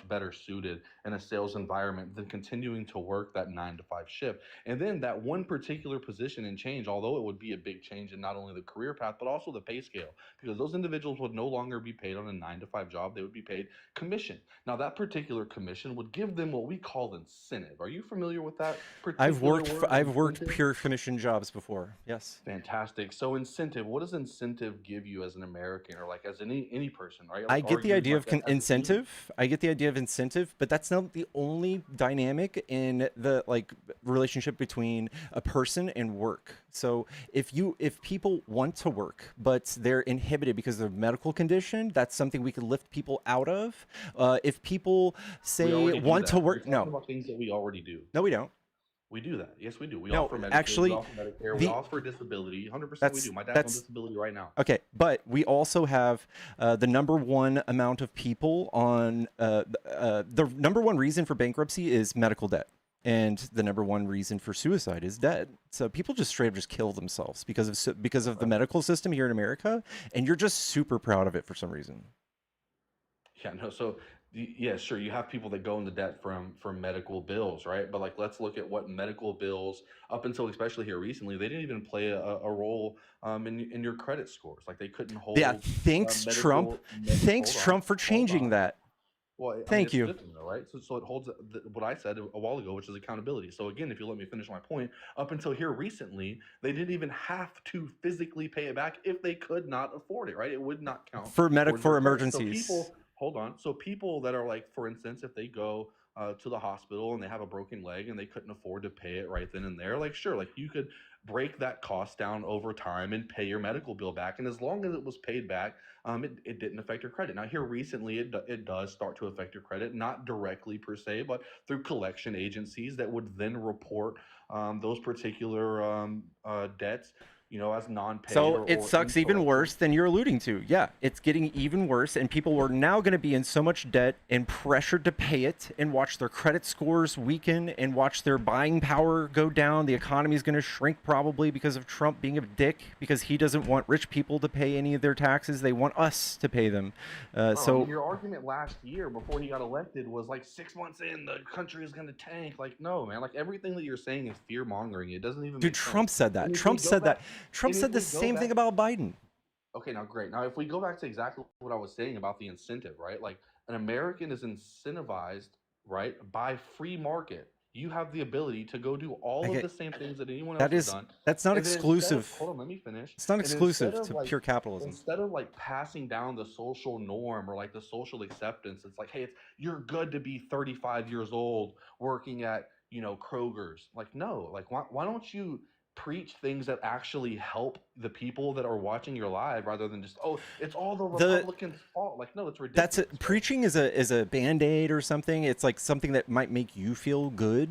better suited in a sales environment than continuing to work that 9 to 5 shift. And then that one particular position and change, although it would be a big change in not only the career path, but also the pay scale, because those individuals would no longer be paid on a 9 to 5 job. They would be paid commission. Now, that particular commission would give them what we call incentive. Are you familiar with that particular word? I've worked incentive? pure commission jobs before. Yes. Fantastic. So incentive, what does incentive give you as an American or like as any person, right? I Like, get the argue idea like of as a human. incentive. I get the idea of incentive, but that's not the only dynamic in the like relationship between a person and work. So if people want to work but they're inhibited because of a medical condition, that's something we could lift people out of. If people We say already do want to that. work, You're talking no, about things that we already do. no, we don't. We do that. Yes, we do. We No, offer Medicaid, actually, we offer Medicare, we the offer disability. 100% we that's do. My dad's on that's disability right now. okay, but we also have the number one amount of people on the number one reason for bankruptcy is medical debt, and the number one reason for suicide is debt. So people just straight up just kill themselves because of the medical system here in America, and you're just super proud of it for some reason. Yeah, no. So, yeah, sure. You have people that go into debt from medical bills, right? But like, let's look at what medical bills up until especially here recently, they didn't even play a role in your credit scores. Like they couldn't Yeah, hold thanks Trump. Thanks hold on, Trump for hold changing on. that. Well, I mean, Thank it's you. good to know, right? So it holds what I said a while ago, which is accountability. So again, if you let me finish my point, up until here recently, they didn't even have to physically pay it back if they could not afford it, right? It would not count For towards their credit. So emergencies. people, hold on. So people that are like, for instance, if they go to the hospital and they have a broken leg and they couldn't afford to pay it right then and there, like sure, like you could break that cost down over time and pay your medical bill back. And as long as it was paid back, it didn't affect your credit. Now here recently, it does start to affect your credit, not directly per se, but through collection agencies that would then report those particular debts, as non-paid. So it sucks even worse than you're alluding to. Yeah, it's getting even worse, and people are now going to be in so much debt and pressured to pay it, and watch their credit scores weaken, and watch their buying power go down. The economy is going to shrink probably because of Trump being a dick, because he doesn't want rich people to pay any of their taxes. They want us to pay them. So your argument last year before he got elected was like 6 months in, the country is going to tank. Like, no, man. Like everything that you're saying is fear mongering. It doesn't even. Dude, make Trump sense. said that. Trump said that. Trump said the same thing about Biden. Okay, now great. Now, if we go back to exactly what I was saying about the incentive, right? Like an American is incentivized, right, by free market. You have the ability to go do all of the same things that anyone else has done. That's not exclusive. Hold on, let me finish. It's not exclusive to pure capitalism. Instead of like passing down the social norm or like the social acceptance, it's like, hey, you're good to be 35 years old working at Kroger's. Like, no, like why don't you preach things that actually help the people that are watching your live rather than just, oh, it's all the Republicans' fault. Like, no, it's ridiculous. That's it. Preaching is a band-aid or something. It's like something that might make you feel good,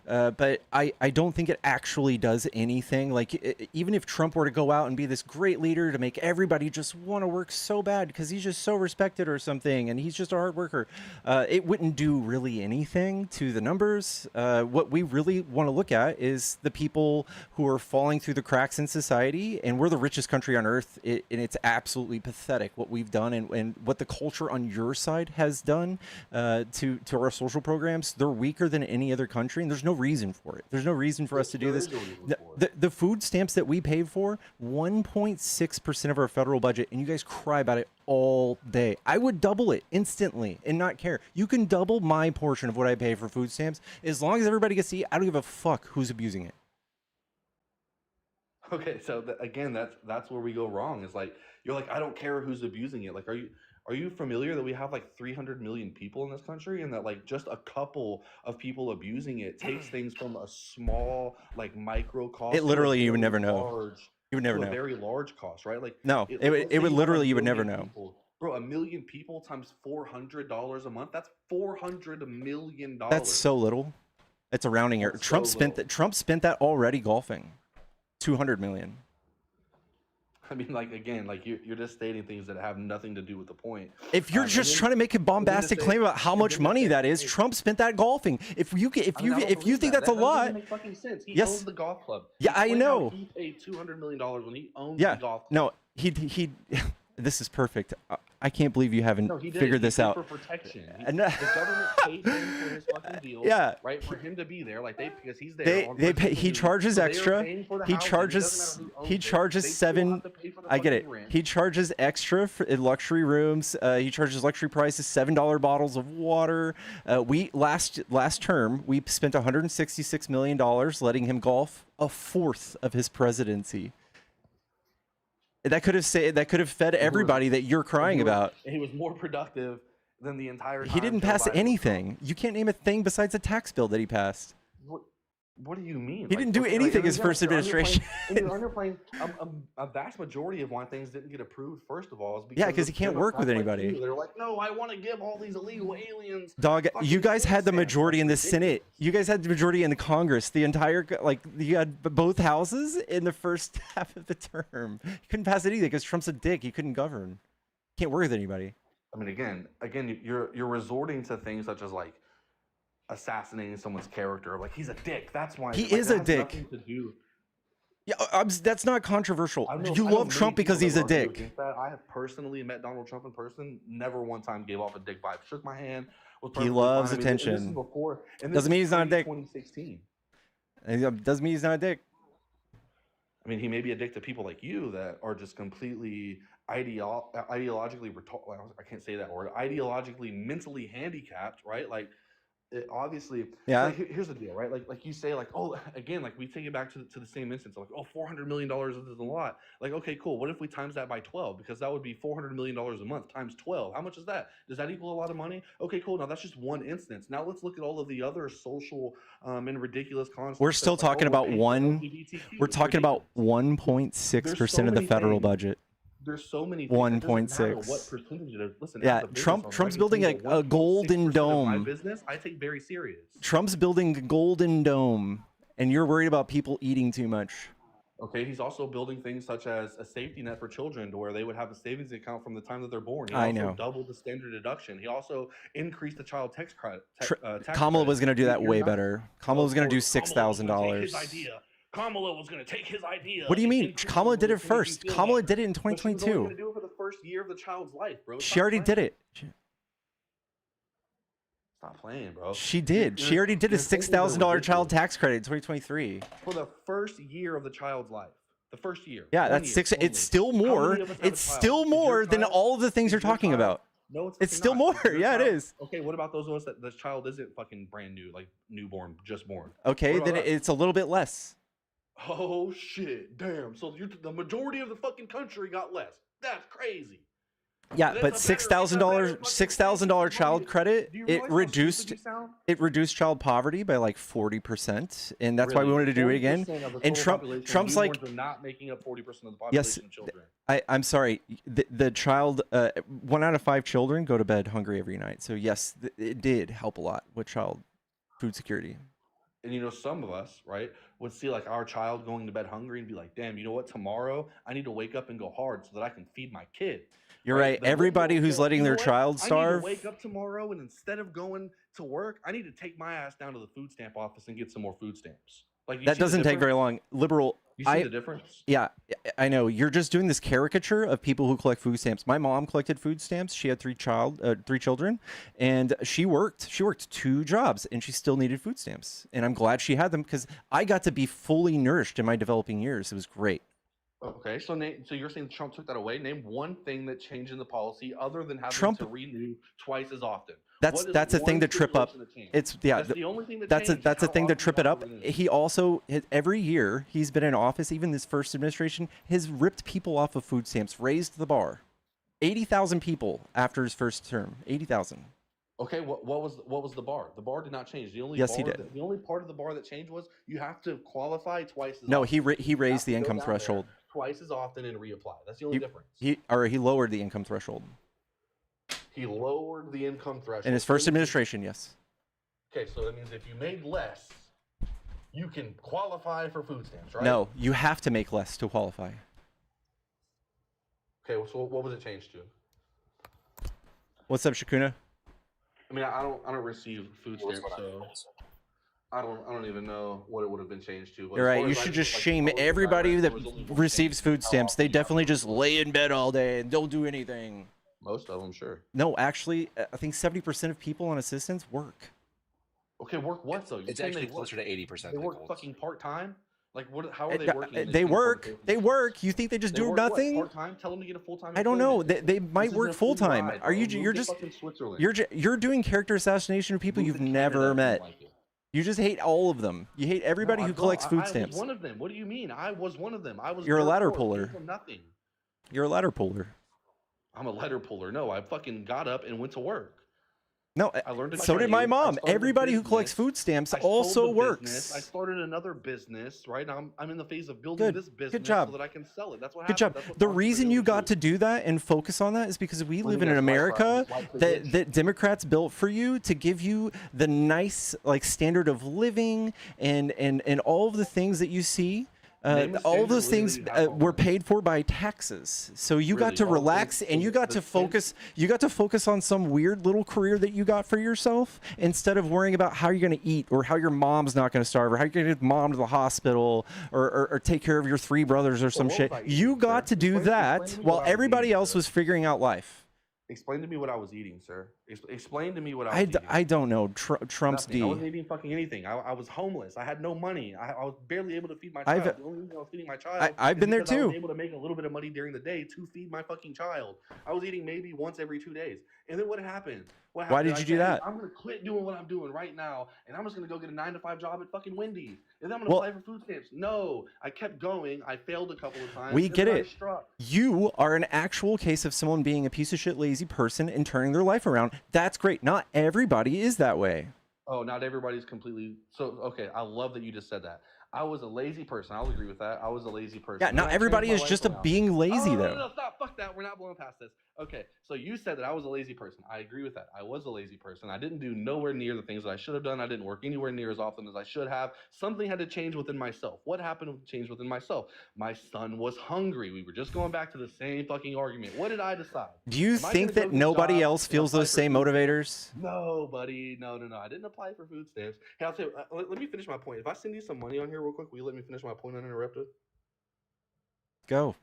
but I don't think it actually does anything. Like even if Trump were to go out and be this great leader to make everybody just want to work so bad because he's just so respected or something, and he's just a hard worker, it wouldn't do really anything to the numbers. What we really want to look at is the people who are falling through the cracks in society, and we're the richest country on earth, and it's absolutely pathetic what we've done and what the culture on your side has done to our social programs. They're weaker than any other country, and there's no reason for it. There's no reason for us to do this. The food stamps that we paid for, 1.6% of our federal budget, and you guys cry about it all day. I would double it instantly and not care. You can double my portion of what I pay for food stamps as long as everybody gets to eat. I don't give a fuck who's abusing it. Okay, so again, that's where we go wrong. Is like you're like, I don't care who's abusing it. Like, are you familiar that we have like 300 million people in this country, and that like just a couple of people abusing it takes things from a small like micro cost. It literally you would never know. You would never know. A very large cost, right? Like no, it would literally you would never know. Bro, 1 million people times $400 a month. That's $400 million. That's so little. It's a rounding error. Trump spent that already golfing. 200 million. I mean, like again, like you're just stating things that have nothing to do with the point. If you're just trying to make a bombastic claim about how much money that is, Trump spent that golfing. If you think that's a lot, doesn't make fucking sense. He yes, owns the golf club. Yeah, I know. He paid $200 million when he owns the golf club. No, he. This is perfect. I can't believe you haven't figured this out. For protection. The government paid him for his fucking deal. Yeah. Right, for him to be there, like because he's there. They pay. He charges extra. He charges. He charges seven. I get it. He charges extra for luxury rooms. He charges luxury prices. $7 bottles of water. We last term we spent $166 million letting him golf a fourth of his presidency. That could have fed everybody that you're crying about. He was more productive than the entire time. He didn't pass anything. You can't name a thing besides a tax bill that he passed. What do you mean? He didn't do anything his first administration. And you're underplaying a vast majority of why things didn't get approved. First of all, is because Yeah, because he can't work with Democrats like anybody. you. They're like, no, I want to give all these illegal aliens. Dog, you guys had the food stamps." majority in the That's Senate. ridiculous. You guys had the majority in the Congress. The entire, like, you had both houses in the first half of the term. You couldn't pass it either because Trump's a dick. He couldn't govern. Can't work with anybody. I mean, again, you're resorting to things such as like assassinating someone's character. Like he's a dick. That's why He like, is that a has dick. nothing to do. Yeah, that's not controversial. I know- You I know love many Trump because people he's that a would argue dick. against that. I have personally met Donald Trump in person. Never one time gave off a dick vibe. Shook my hand. Was He perfectly loves fine. I mean, and attention. This is before. And Doesn't mean he's not a dick. 2016. Doesn't mean he's not a dick. I mean, he may be a dick to people like you that are just completely ideologically I can't say that word. Ideologically, mentally handicapped, right? Like, obviously, Yeah. Like, here's the deal, right? Like you say, like, oh, again, like we take it back to the same instance, like, oh, $400 million is a lot. Like, okay, cool. What if we times that by 12? Because that would be $400 million a month times 12. How much is that? Does that equal a lot of money? Okay, cool. Now that's just one instance. Now let's look at all of the other social and ridiculous concepts. We're still that's like, talking oh, about paying for one. LGBTQ. We're It's talking about ridiculous. 1.6% of the many federal things. budget. There's so many things. It doesn't matter 1.6. what percentage it is. Listen, Yeah, as a business Trump's owner, I can building tell you a that 1.6% golden of dome. My business, I take very serious. Trump's building a golden dome, and you're worried about people eating too much. Okay, he's also building things such as a safety net for children, to where they would have a savings account from the time that they're born. He I also know. doubled the standard deduction. He also increased the child tax credit. Kamala was going to do that You're way not- better. Kamala was going to do Kamala was gonna take his $6,000. idea. Kamala was going to take his idea. What do you and mean? increase Kamala the did it rules to make you first. feel Kamala better. did it in But she was only 2022. gonna do it for the first year of the child's life, bro. She Stop already did playing. it. Stop playing, bro. She did. She already did a you're thinking they're $6,000 child ridiculous. tax credit in 2023. For the first year of the child's life. The first year. Yeah, 1 that's year six. only. It's still How more. many of us have a It's child? still Is your more than child- all of the things you're is your talking child- about. No, it's It's fucking still not. more. Your Yeah, it child- is. Okay, what about those of us that the child isn't fucking brand new, like newborn, just born? Okay, What then about that? it's a little bit less. Oh shit, damn. So the majority of the fucking country got less. That's crazy. Yeah, That's but a better- $6,000 fucking $6,000 thing. child credit, Do you it realize how reduced stupid you sound? it reduced child poverty by like 40%, and that's why we Really? wanted to do it again. 40% of the And total population of Trump's like, newborns are not making up 40% of the Yes, population of children. I'm sorry, the child, 1 out of 5 children go to bed hungry every night. So yes, it did help a lot with child food security. And you know, some of us, right, would see like our child going to bed hungry and be like, damn, you know what? Tomorrow I need to wake up and go hard so that I can feed my kid. You're right. The Everybody liberal who's said, letting "You know their what? child I need starve. to wake up tomorrow and instead of going to work, I need to take my ass down to the food stamp office and get some more food stamps. Like you That see the doesn't take very difference? long. Liberal. You see I the difference? Yeah, I know. You're just doing this caricature of people who collect food stamps. My mom collected food stamps. She had 3 children, and she worked 2 jobs, and she still needed food stamps. And I'm glad she had them because I got to be fully nourished in my developing years. It was great. Okay, so so you're saying Trump took that away? Name one thing that changed in the policy other than having Trump- to renew twice as often. That's What is a thing one to trip up. situation that changed? It's That's the only thing that that's a changed, that's a how thing to often trip you it have up. to renew. He also every year he's been in office, even this first administration, has ripped people off of food stamps, raised the bar. 80,000 people after his first term. 80,000. Okay, what was the bar? The bar did not change. The only Yes, bar he did. The only part of the bar that changed was you have to qualify twice as No, often. he You have raised to the go income down there threshold. twice as often and reapply. That's the only difference. He lowered the income threshold He lowered the income threshold. in his first administration. Yes. Okay, so that means if you made less, you can qualify for food stamps, right? No, you have to make less to qualify. Okay, so what was it changed to? What's up, Shakuna? I mean, I don't receive food stamps, so I don't even know what it would have been changed to. But You're as right. far You as I should know, just like, shame the public everybody environment, that there was only one receives change. food How stamps. often They you have definitely to just do it. lay in bed all day and don't do anything. Most of them, sure. No, actually, I think 70% of people on assistance work. Okay, work what though? You're It's saying actually they closer work, to 80%. They work fucking part time. Like what? How are they working? in this They uniform work. business? They work. You think they just They do work nothing? Part time. Tell them to get a full time. I don't know. They might work full time. Are you? You're just. You're doing character assassination of people you've never met. You just hate all of them. You hate everybody who collects food stamps. I was one of them. What do you mean? I was one of them. I was. You're a dirt ladder poor, puller. came from nothing. You're a ladder puller. I'm a letter puller. No, I fucking got up and went to work. No, I learned to so did my trade. I mom. started a Everybody who collects business. food stamps I sold also the business. I works. started another business. Right now, I'm in the phase of building this Good business job. so that I can sell it. That's what Good happens. job. That's what The reason you entrepreneurs got do. to do that and focus on that is because we Let live me in an guess, America white that privilege. Democrats built for you to give you the nice like standard of living and all of the things that you see. Name a All standard those of living that things you have were already. paid for by taxes. So you got Really? to All the things. relax So and you got the to 10 focus. You got to focus on some weird little career that you got for yourself instead of worrying about how you're going to eat or how your mom's not going to starve or how you're going to get mom to the hospital or take care of your 3 brothers or So some what shit. was I You eating, got sir? to do Explain that to me while what I was everybody eating, else sir. was figuring out life. Explain to me what I was eating, sir. Explain to me what I was eating. I don't know. Trump's Nothing. I D. wasn't eating fucking anything. I was homeless. I had no money. I was barely able to feed my I've child. The only reason I was feeding my child I've is been there because I was too. able to make a little bit of money during the day to feed my fucking child. I was eating maybe once every 2 days. And then what happened? What Why happened? did I you do said, hey, that? I'm gonna quit doing what I'm doing right now, and I'm just gonna go get a 9 to 5 job at fucking Wendy's, and then I'm gonna Well, apply for food stamps. No, I kept going. I failed a couple of times, we and get then I it. struck. You are an actual case of someone being a piece of shit lazy person and turning their life around. That's great. Not everybody is that way. Oh, not everybody's completely so okay. I love that you just said that. I was a lazy person. I'll agree with that. I was a lazy person. Yeah, And not I changed everybody my is life just a around. being lazy Oh, though. no, stop. Fuck that. We're not blowing past this. Okay, so you said that I was a lazy person. I agree with that. I was a lazy person. I didn't do nowhere near the things that I should have done. I didn't work anywhere near as often as I should have. Something had to change within myself. What happened to change within myself? My son was hungry. We were just going back to the same fucking argument. What did I decide? Do you Am I think gonna go that get a nobody job else and feels apply those for same food stamps? motivators? No, buddy. No. I didn't apply for food stamps. Hey, I'll tell you, let me finish my point. If I send you some money on here real quick, will you let me finish my point uninterrupted? Go.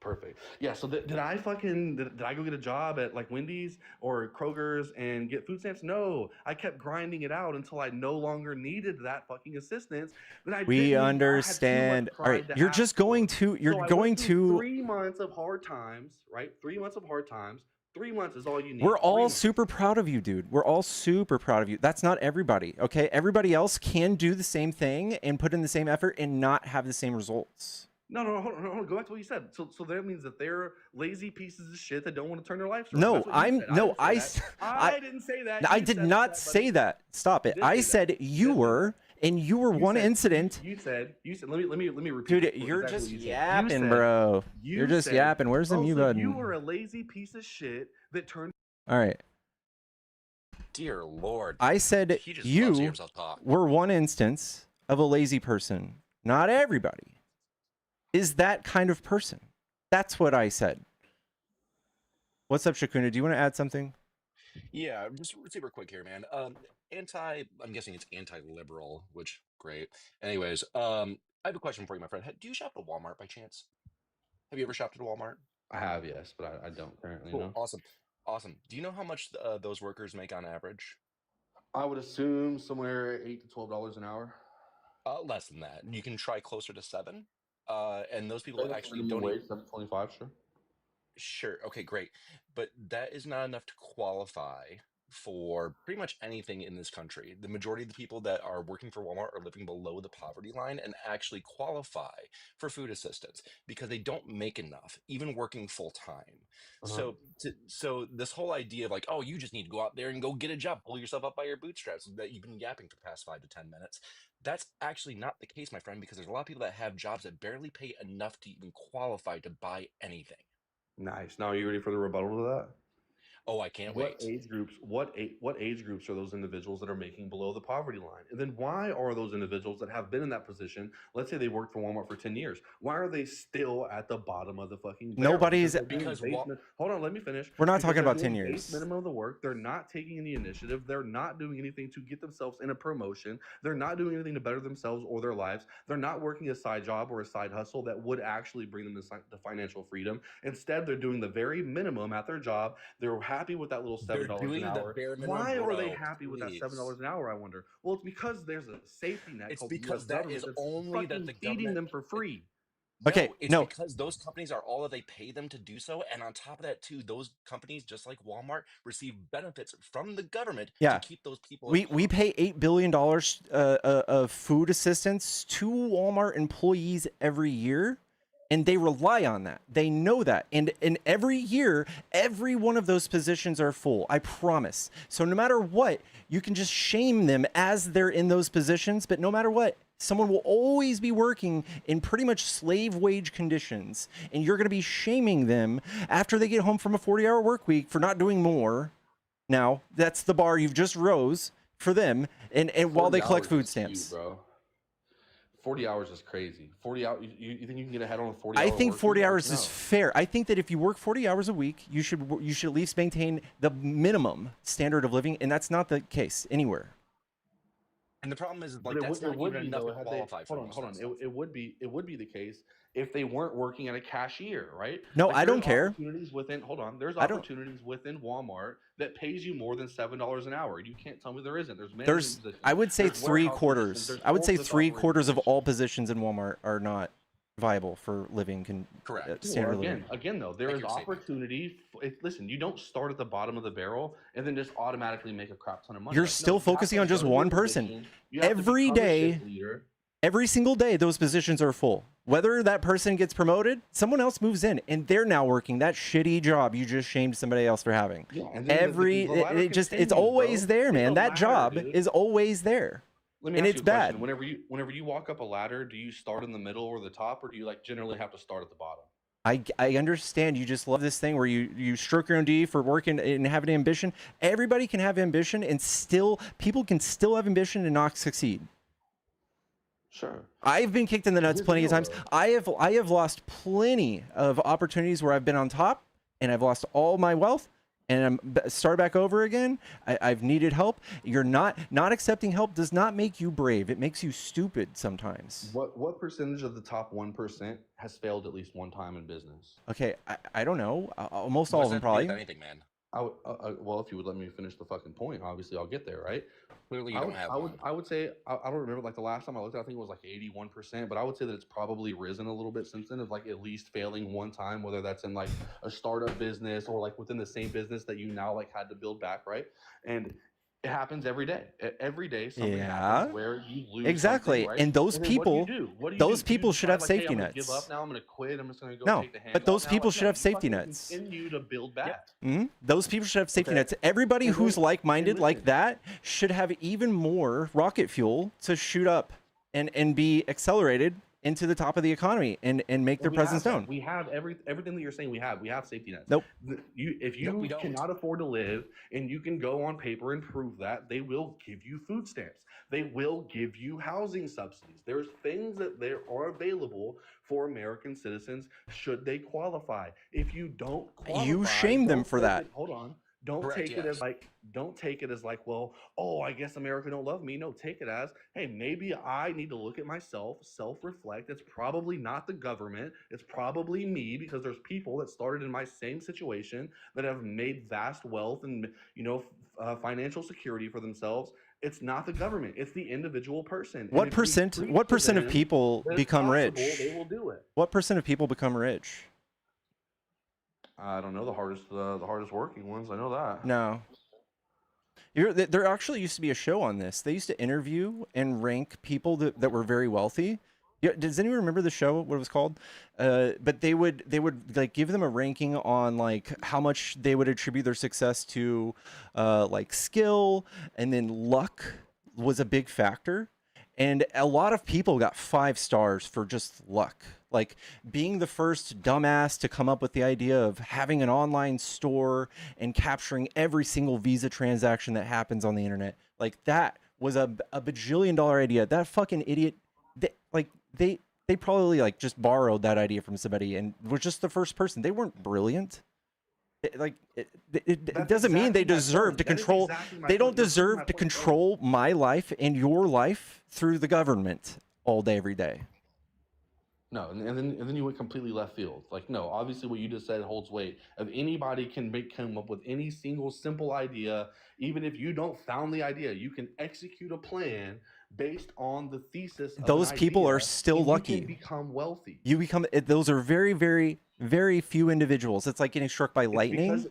Perfect. Yeah. So did I fucking did I go get a job at like Wendy's or Kroger's and get food stamps? No. I kept grinding it out until I no longer needed that fucking assistance. Then I We didn't. I had too understand. much All right, pride to you're ask just for. going to So I went through to 3 months of hard times, right? 3 months of hard times. 3 months is all you need. We're 3 all months. super proud of you, dude. We're all super proud of you. That's not everybody, okay? Everybody else can do the same thing and put in the same effort and not have the same results. No, hold on. Go back to what you said. So that means that they're lazy pieces of shit that don't want to turn their lives around. No, That's what you said. I didn't say that. I You did said not that, say buddy. that. Stop it. did I say said that. you did say were, and you were one said- incident. You said. Let me repeat. Dude, what you're exactly just what you said. You yapping, said- bro. you You're just said, yapping. Where's the "Oh, mute so button? You were a lazy piece of shit that turned. All right. Dear Lord. I said He just loves to hear you himself talk. were one instance of a lazy person. Not everybody is that kind of person. That's what I said. What's up, Shakuna? Do you want to add something? Yeah, just super quick here, man. I'm guessing it's anti-liberal, which great. Anyways, I have a question for you, my friend. Do you shop at Walmart by chance? Have you ever shopped at Walmart? I have, yes, but I don't currently. Cool. No. Awesome. Do you know how much those workers make on average? I would assume somewhere $8 to $12 an hour. Less than that. You can try closer to 7. And those people That's actually minimum don't wage, 7.25, sure. Sure. Okay, great. But that is not enough to qualify for pretty much anything in this country. The majority of the people that are working for Walmart are living below the poverty line and actually qualify for food assistance because they don't make enough, even working full time. So this whole idea of like, oh, you just need to go out there and go get a job, pull yourself up by your bootstraps that you've been yapping for the past 5 to 10 minutes. That's actually not the case, my friend, because there's a lot of people that have jobs that barely pay enough to even qualify to buy anything. Nice. Now, are you ready for the rebuttal to that? Oh, I can't What wait. age groups? What age groups are those individuals that are making below the poverty line? And then why are those individuals that have been in that position? Let's say they worked for Walmart for 10 years. Why are they still at the bottom of the fucking barrel? Nobody's- Because hold on, let me finish. We're not Because talking they're about doing 10 base years. minimum of the work. They're not taking any initiative. They're not doing anything to get themselves in a promotion. They're not doing anything to better themselves or their lives. They're not working a side job or a side hustle that would actually bring them to financial freedom. Instead, they're doing the very minimum at their job. They're happy with that little $7 doing an the hour. bare minimum, Why are they bro, happy with that please. $7 an hour? I wonder. Well, it's because there's a safety net. It's called because US that government is that's only that fucking the feeding government- them for free. Okay, it's no. because those companies are all that they pay them to do so, and on top of that too, those companies, just like Walmart, receive benefits from the government Yeah. to keep those people. We pay $8 billion of food assistance to Walmart employees every year. And they rely on that. They know that. And every year, every one of those positions are full. I promise. So no matter what, you can just shame them as they're in those positions. But no matter what, someone will always be working in pretty much slave wage conditions. And you're going to be shaming them after they get home from a 40-hour work week for not doing more. Now, that's the bar you've just rose for them. And while they 40 collect hours food is huge, stamps. bro. 40 hours is crazy. 40 hours. You think you can get ahead on a 40-hour I think work 40 week? hours No. is fair. I think that if you work 40 hours a week, you should at least maintain the minimum standard of living, and that's not the case anywhere. And the problem is, But like, that's not would even be enough though to had they qualify for hold on, most hold of on. the stuff. It would be the case if they weren't working at a cashier, right? No, Like, I don't there's care. Opportunities within hold on. There's I don't- opportunities within Walmart that pays you more than $7 an hour. You can't tell me there isn't. There's management There's, positions, I would say there's warehouse positions, 3/4. there's I would say forklift operator 3/4 of all positions. positions in Walmart are not viable for living Correct. standard Well, living. again, though, there Like is your statement. opportunity. Listen, you don't start at the bottom of the barrel and then just automatically make a crap ton of money. You're Like, no, still you have focusing to on just go to your one person. position, you have to Every become a day, shift leader. every single day, those positions are full. Whether that person gets promoted, someone else moves in, and they're now working that shitty job you just shamed somebody else for having. Yeah, and then Every, the ladder it just, it's continues, always bro. there, It's man. a That ladder, job dude. is always there. Let me And ask it's you a question. bad. Whenever you walk up a ladder, do you start in the middle or the top, or do you like generally have to start at the bottom? I understand you just love this thing where you stroke your own D for working and having ambition. Everybody can have ambition, and still, people can still have ambition and not succeed. Sure. I've been kicked in the nuts Here's the plenty of deal, times. though. I have lost plenty of opportunities where I've been on top, and I've lost all my wealth, and start back over again. I've needed help. You're not accepting help does not make you brave. It makes you stupid sometimes. What percentage of the top 1% has failed at least one time in business? Okay, I don't know. Almost all What of does them that have to do probably. with anything, man? Well, if you would let me finish the fucking point, obviously I'll get there, right? Clearly, you don't have one. I would say I don't remember, like, the last time I looked, I think it was like 81%, but I would say that it's probably risen a little bit since then, of like at least failing one time, whether that's in like a startup business or like within the same business that you now like had to build back, right? And it happens every day. Every day something Yeah. happens where you lose Exactly. something, right? And those then what do you people, do? What do you those do? Do you people should have decide, like, hey, safety I'm gonna give nets. up now, I'm gonna quit, I'm just gonna go No, take the hand but those off now? people Like, should no, have you safety fucking nets. continue to build back. Those people should have safety Okay. nets. Everybody And who's then- like-minded and like listen. that should have even more rocket fuel to shoot up and be accelerated into the top of the economy and make their We presence have that. known. We have everything that you're saying. We have safety nets. Nope. If Nope, you we don't. cannot afford to live, and you can go on paper and prove that, they will give you food stamps. They will give you housing subsidies. There's things that there are available for American citizens should they qualify. If you don't qualify, You shame them don't for take that. it- hold on. Don't Correct, take it yes. as like, don't take it as like, well, oh, I guess America don't love me. No, take it as, hey, maybe I need to look at myself, self-reflect. It's probably not the government. It's probably me, because there's people that started in my same situation that have made vast wealth and, financial security for themselves. It's not the government. It's the individual person. And What if we percent preach what to percent of them people that it's become possible, rich? They will do it. What percent of people become rich? I don't know the hardest working ones. I know that. No. There actually used to be a show on this. They used to interview and rank people that were very wealthy. Yeah, does anyone remember the show? What it was called? But they would like give them a ranking on like how much they would attribute their success to, like skill, and then luck was a big factor. And a lot of people got 5 stars for just luck. Like being the first dumbass to come up with the idea of having an online store and capturing every single Visa transaction that happens on the internet. Like that was a bajillion-dollar idea. That fucking idiot, they probably like just borrowed that idea from somebody and was just the first person. They weren't brilliant. It doesn't mean they deserve to control. They don't deserve to control my life and your life through the government all day, every day. No, and then you went completely left field. Like, no, obviously what you just said holds weight. If anybody can come up with any single simple idea, even if you don't found the idea, you can execute a plan based on the thesis of Those an people idea, are still and lucky. You can become wealthy. Those are very, very, very few individuals. It's like getting struck by lightning.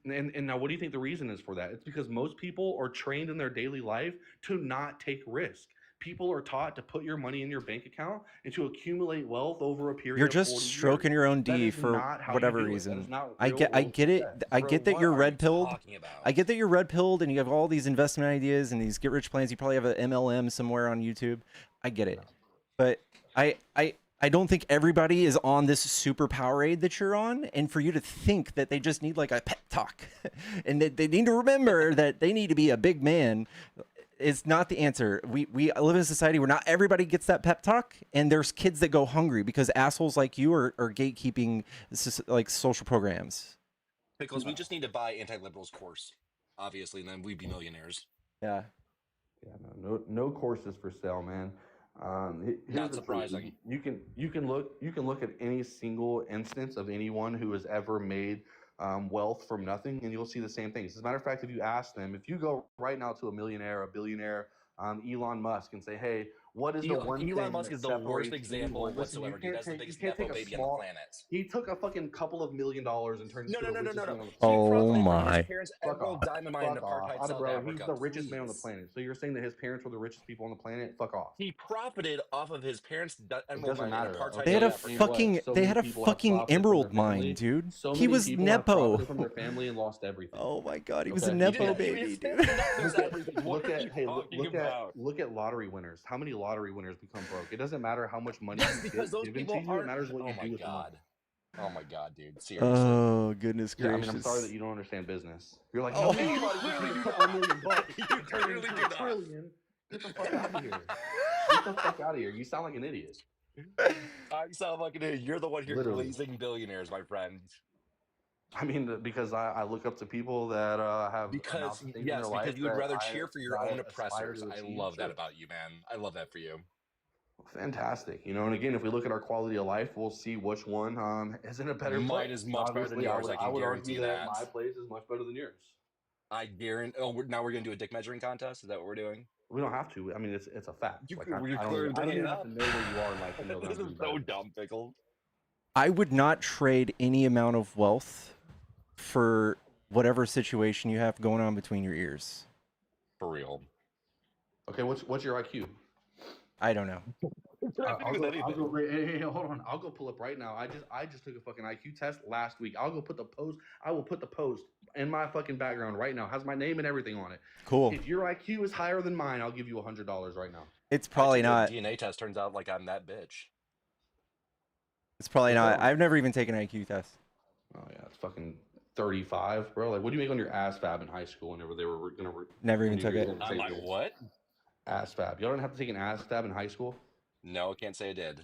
And now what do you think the reason is for that? It's because most people are trained in their daily life to not take risk. people are taught to put your money in your bank account and to accumulate wealth over a period You're of just 40 years. stroking your own That D is for not how you whatever do it. That reason. is not I real get world it. success. I Bro, get that what you're are you red pilled. talking about? I get that you're red pilled and you have all these investment ideas and these get rich plans. You probably have an MLM somewhere on YouTube. I get it. But I don't think everybody is on this super Powerade that you're on, and for you to think that they just need like a pep talk and that they need to remember that they need to be a big man is not the answer. We live in a society where not everybody gets that pep talk, and there's kids that go hungry because assholes like you are gatekeeping like social programs. Pickles, we just need to buy anti-liberals course, obviously, and then we'd be millionaires. Yeah. Yeah, no courses for sale, man. Here's Not the surprising. truth. You can look at any single instance of anyone who has ever made wealth from nothing, and you'll see the same things. As a matter of fact, if you ask them, if you go right now to a millionaire, a billionaire, Elon Musk, and say, "Hey, what is the one Elon thing Musk that is the worst separates example anyone?" Listen, whatsoever, dude. That's the you biggest can't nepo take a baby on the small. planet. He took a fucking couple of $1 million and turned No, into no, the no, no, richest no, man no. on the planet. He Oh profited from his my. parents' Fuck Emerald off. Diamond Mine in Fuck off. apartheid South Bro, he's Africa. the richest man on the Please. planet. So you're saying that his parents were the richest people on the planet? Fuck off. He profited off of his parents' It Emerald doesn't Mine in matter. apartheid They had South a Africa. fucking So they many had a people have fucking profited from their emerald mine, family. dude. So He many was people have profited from nepo. their family and lost everything. Oh my god, he was a Okay. nepo His baby, dude. family did not lose everything. What Look are at you hey talking about? look at lottery winners. How many lottery winners become broke? It doesn't matter how much money Yes, you because get those given people to you. It aren't. matters what Oh you my do with the money. god. Oh my god, dude. Seriously. Oh goodness Yeah, I gracious. mean, I'm sorry that you don't understand business. You're like, Oh. no, You anybody clearly can do get a couple not. million bucks You and turn it clearly into do a not. trillion. Get the fuck out of here. Get the fuck out of here. You sound like an idiot. I sound like an idiot. You're the one here Literally. glazing billionaires, my friend. I mean, because I look up to people that have Because amounts of things in their yes, life because you would that rather cheer for your own aspire oppressors. to I achieve. love that Sure. about you, man. I love that for you. Fantastic. You know, and again, if we look at our quality of life, we'll see which one is in a better place. Mine is much better than Obviously, yours. I I can would guarantee argue that that. my place is much better than yours. I guarantee. Oh, now we're gonna do a dick measuring contest. Is that what we're doing? We don't have to. I mean, it's a fact. You're I don't clearly even bringing it have up. to know where you are in life to know that This I'm is doing so better. dumb, Pickle. I would not trade any amount of wealth for whatever situation you have going on between your ears. For real. Okay, what's your IQ? I don't know. I'll go. Hey, hold on. I'll go pull up right now. I just took a fucking IQ test last week. I'll go put the post. I will put the post in my fucking background right now. Has my name and everything on it. Cool. If your IQ is higher than mine, I'll give you $100 right now. It's probably I took not. a DNA test. Turns out like I'm that bitch. It's probably What's not. wrong? I've never even taken an IQ test. Oh yeah, it's fucking 35, bro. Like, what do you make on your ASVAB in high school? Whenever they were gonna Never even when you took were it. gonna I'm take like, this. what? ASVAB. Y'all don't have to take an ASVAB in high school. No, can't say I did.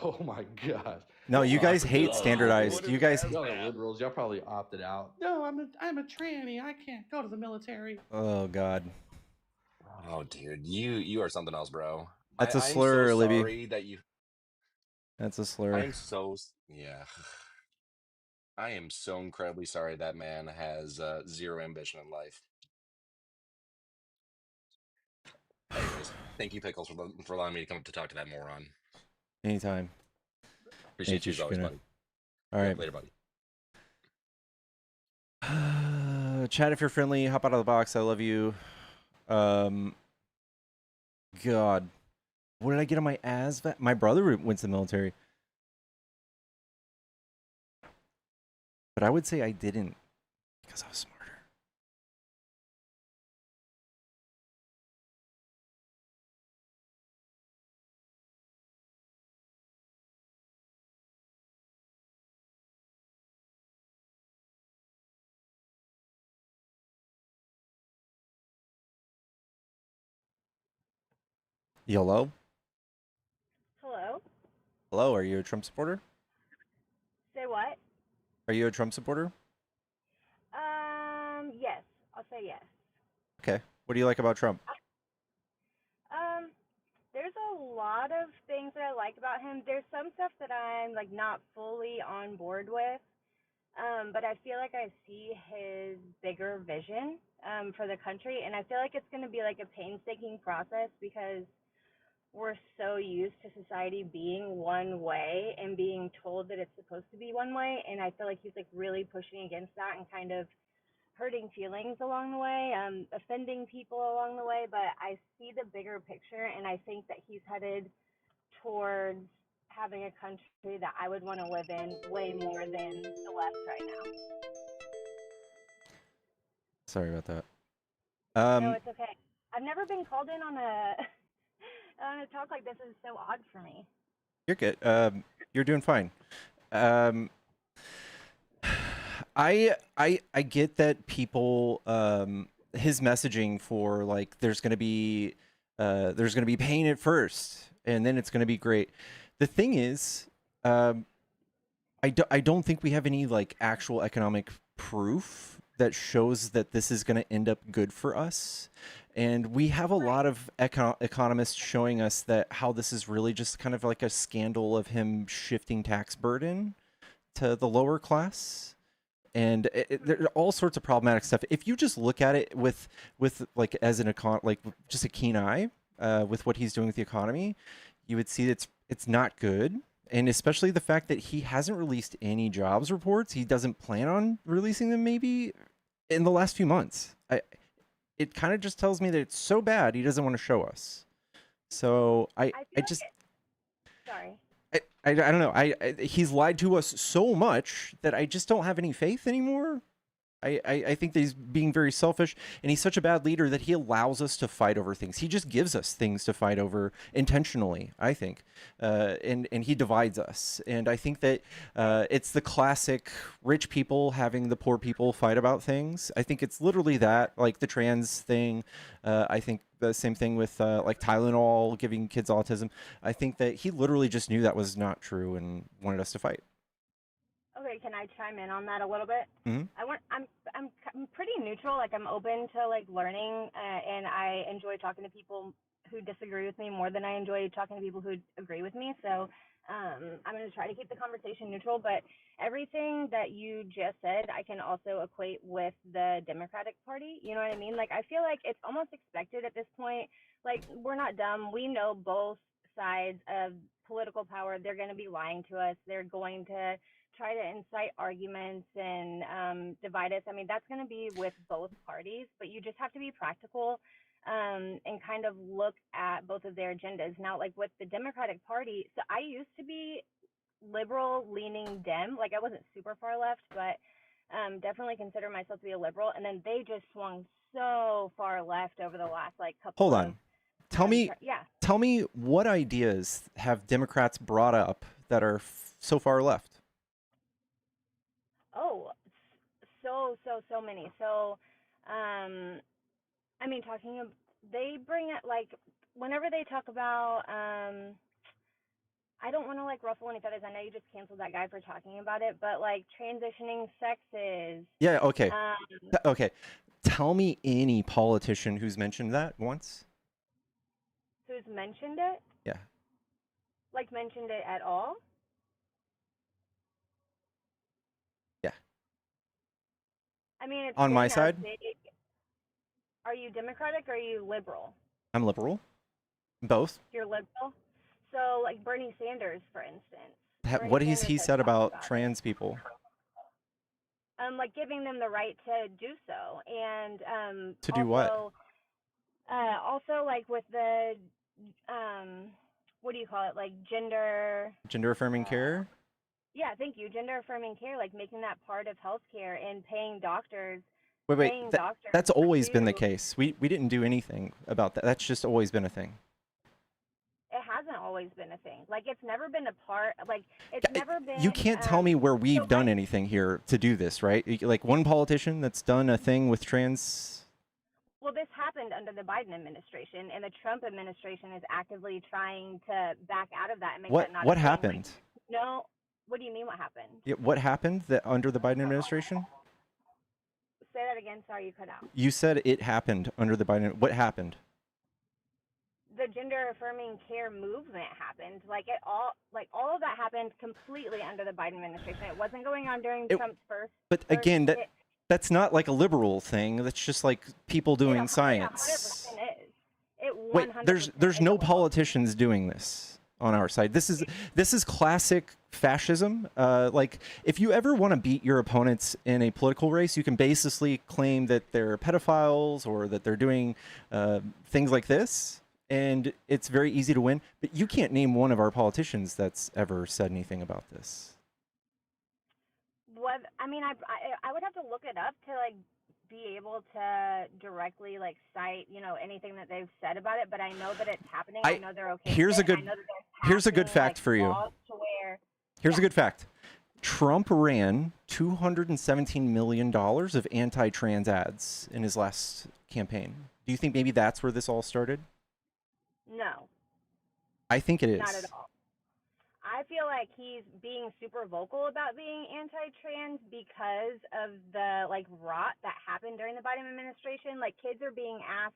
Oh my god. No, you guys hate Oh, standardized. what You is guys. that? Y'all are liberals. Y'all probably opted out. No, I'm a tranny. I can't go to the military. Oh god. Oh, dude, you are something else, bro. That's a I'm slur, so Libby. sorry that you. That's a slur. I'm so yeah. I am so incredibly sorry that man has zero ambition in life. Anyways, thank you, Pickles, for allowing me to come up to talk to that moron. Anytime. Appreciate you as always, buddy. All right. Yeah, later, buddy. Chat if you're friendly. Hop out of the box. I love you. God. What did I get on my ASVAB? My brother went to the military. But I would say I didn't because I was smarter. Hello? Hello? Hello, are you a Trump supporter? Say what? Are you a Trump supporter? Yes. I'll say yes. Okay. What do you like about Trump? There's a lot of things that I like about him. There's some stuff that I'm like not fully on board with. But I feel like I see his bigger vision for the country, and I feel like it's going to be like a painstaking process because we're so used to society being one way and being told that it's supposed to be one way, and I feel like he's like really pushing against that and kind of hurting feelings along the way, offending people along the way, but I see the bigger picture, and I think that he's headed towards having a country that I would want to live in way more than the left right now. Sorry about that. No, it's okay. I've never been called in on a on a talk like this. Is so odd for me. You're good. You're doing fine. I get that people his messaging for like there's gonna be pain at first and then it's gonna be great. The thing is, I don't think we have any like actual economic proof that shows that this is gonna end up good for us. And we have a lot of economists showing us that how this is really just kind of like a scandal of him shifting tax burden to the lower class. And there are all sorts of problematic stuff. If you just look at it with like as an like just a keen eye with what he's doing with the economy, you would see that it's not good. And especially the fact that he hasn't released any jobs reports. He doesn't plan on releasing them maybe in the last few months. It kind of just tells me that it's so bad he doesn't want to show us. So I just sorry. I don't know. He's lied to us so much that I just don't have any faith anymore. I think that he's being very selfish, and he's such a bad leader that he allows us to fight over things. He just gives us things to fight over intentionally, I think, and he divides us. And I think that it's the classic rich people having the poor people fight about things. I think it's literally that, like the trans thing. I think the same thing with like Tylenol giving kids autism. I think that he literally just knew that was not true and wanted us to fight. Okay, can I chime in on that a little bit? Mm-hmm. I'm pretty neutral. Like I'm open to like learning, and I enjoy talking to people who disagree with me more than I enjoy talking to people who agree with me. So I'm going to try to keep the conversation neutral. But everything that you just said, I can also equate with the Democratic Party. You know what I mean? Like I feel like it's almost expected at this point. Like we're not dumb. We know both sides of political power. They're going to be lying to us. They're going to try to incite arguments and divide us. I mean, that's going to be with both parties, but you just have to be practical and kind of look at both of their agendas. Now, like with the Democratic Party, so I used to be liberal leaning Dem. Like I wasn't super far left, but definitely consider myself to be a liberal. And then they just swung so far left over the last like couple Hold of on. Tell me what ideas have Democrats brought up that are so far left? Oh, so many. So, I mean, they bring it like whenever they talk about, I don't want to like ruffle any feathers. I know you just canceled that guy for talking about it, but like transitioning sexes. Yeah. Okay. Okay. Tell me any politician who's mentioned that once. Who's mentioned it? Yeah. Like mentioned it at all? Yeah. I mean, it's on my side. Are you Democratic or are you liberal? I'm liberal. Both. You're liberal? So, like Bernie Sanders, for instance. What has he said about trans people? Like giving them the right to do so, and to do what? Also, like with the what do you call it? Like gender affirming care. Yeah, thank you. Gender affirming care, like making that part of healthcare and paying doctors. Wait, that's always been the case. We didn't do anything about that. That's just always been a thing. It hasn't always been a thing. Like it's never been a part. Like it's never been. You can't tell me where we've done anything here to do this, right? Like one politician that's done a thing with trans. Well, this happened under the Biden administration, and the Trump administration is actively trying to back out of that and make that not. What happened? No. What do you mean? What happened? Yeah, what happened that under the Biden administration? Say that again. Sorry, you cut out. You said it happened under the Biden. What happened? The gender affirming care movement happened. Like all of that happened completely under the Biden administration. It wasn't going on during Trump's first. But again, that's not like a liberal thing. That's just like people doing science. 100% is. It 100% Wait, there's no politicians doing this. on our side. This is classic fascism. Like, if you ever want to beat your opponents in a political race, you can basically claim that they're pedophiles or that they're doing things like this, and it's very easy to win. But you can't name one of our politicians that's ever said anything about this. What I mean, I would have to look it up to like be able to directly like cite, you know, anything that they've said about it, but I know that it's happening. I know they're okay. Here's a with it. good I know that here's a good passing, fact like, for you. laws to where, Here's a good fact. Trump ran $217 million of anti-trans ads in his last campaign. Do you think maybe that's where this all started? no, I think it is. not at all. I feel like he's being super vocal about being anti-trans because of the like rot that happened during the Biden administration. Like, kids are being asked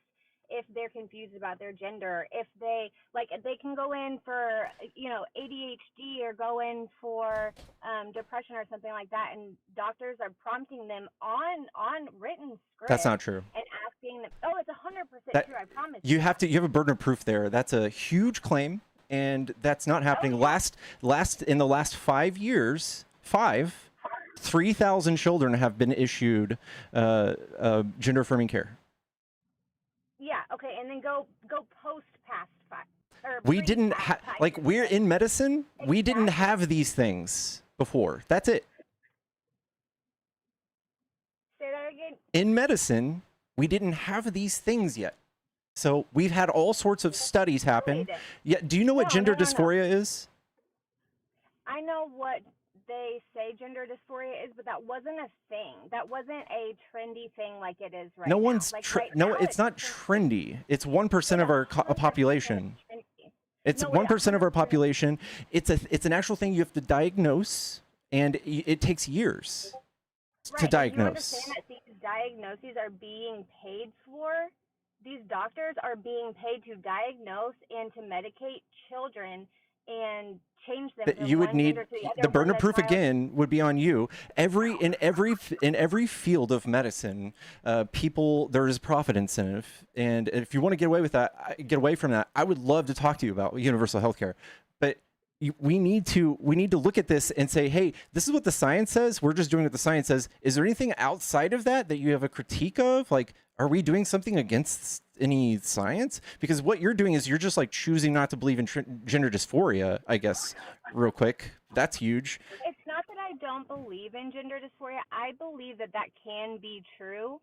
if they're confused about their gender, if they like they can go in for, you know, ADHD or go in for depression or something like that, and doctors are prompting them on written script. That's not true. And asking them, oh, it's 100% That- true. I promise. You have a burden of proof there. That's a huge claim, and that's not happening. Last in the last 5 years, 3,000 children have been issued gender affirming care. Yeah. Okay. And then go post past 5. Or We pre didn't past 5 like years. we're in medicine. We didn't have these things before. That's it. Say that again. In medicine, we didn't have these things yet. So we've had all sorts of studies happen. Yeah. Do you know what gender dysphoria is? I know what they say gender dysphoria is, but that wasn't a thing. That wasn't a trendy thing like it is right No now. one's Like, it's not trendy. It's 1% of our population. It's 1% of our population. It's an actual thing you have to diagnose, and it takes years to diagnose. You understand that these diagnoses are being paid for? These doctors are being paid to diagnose and to medicate children and change them. That you would need the burden of proof again would be on you. In every field of medicine, there is profit incentive, and if you want to get away from that, I would love to talk to you about universal healthcare. But we need to look at this and say, hey, this is what the science says. We're just doing what the science says. Is there anything outside of that you have a critique of? Like, are we doing something against any science? Because what you're doing is you're just like choosing not to believe in gender dysphoria, I guess, real quick. That's huge. It's not that I don't believe in gender dysphoria. I believe that can be true,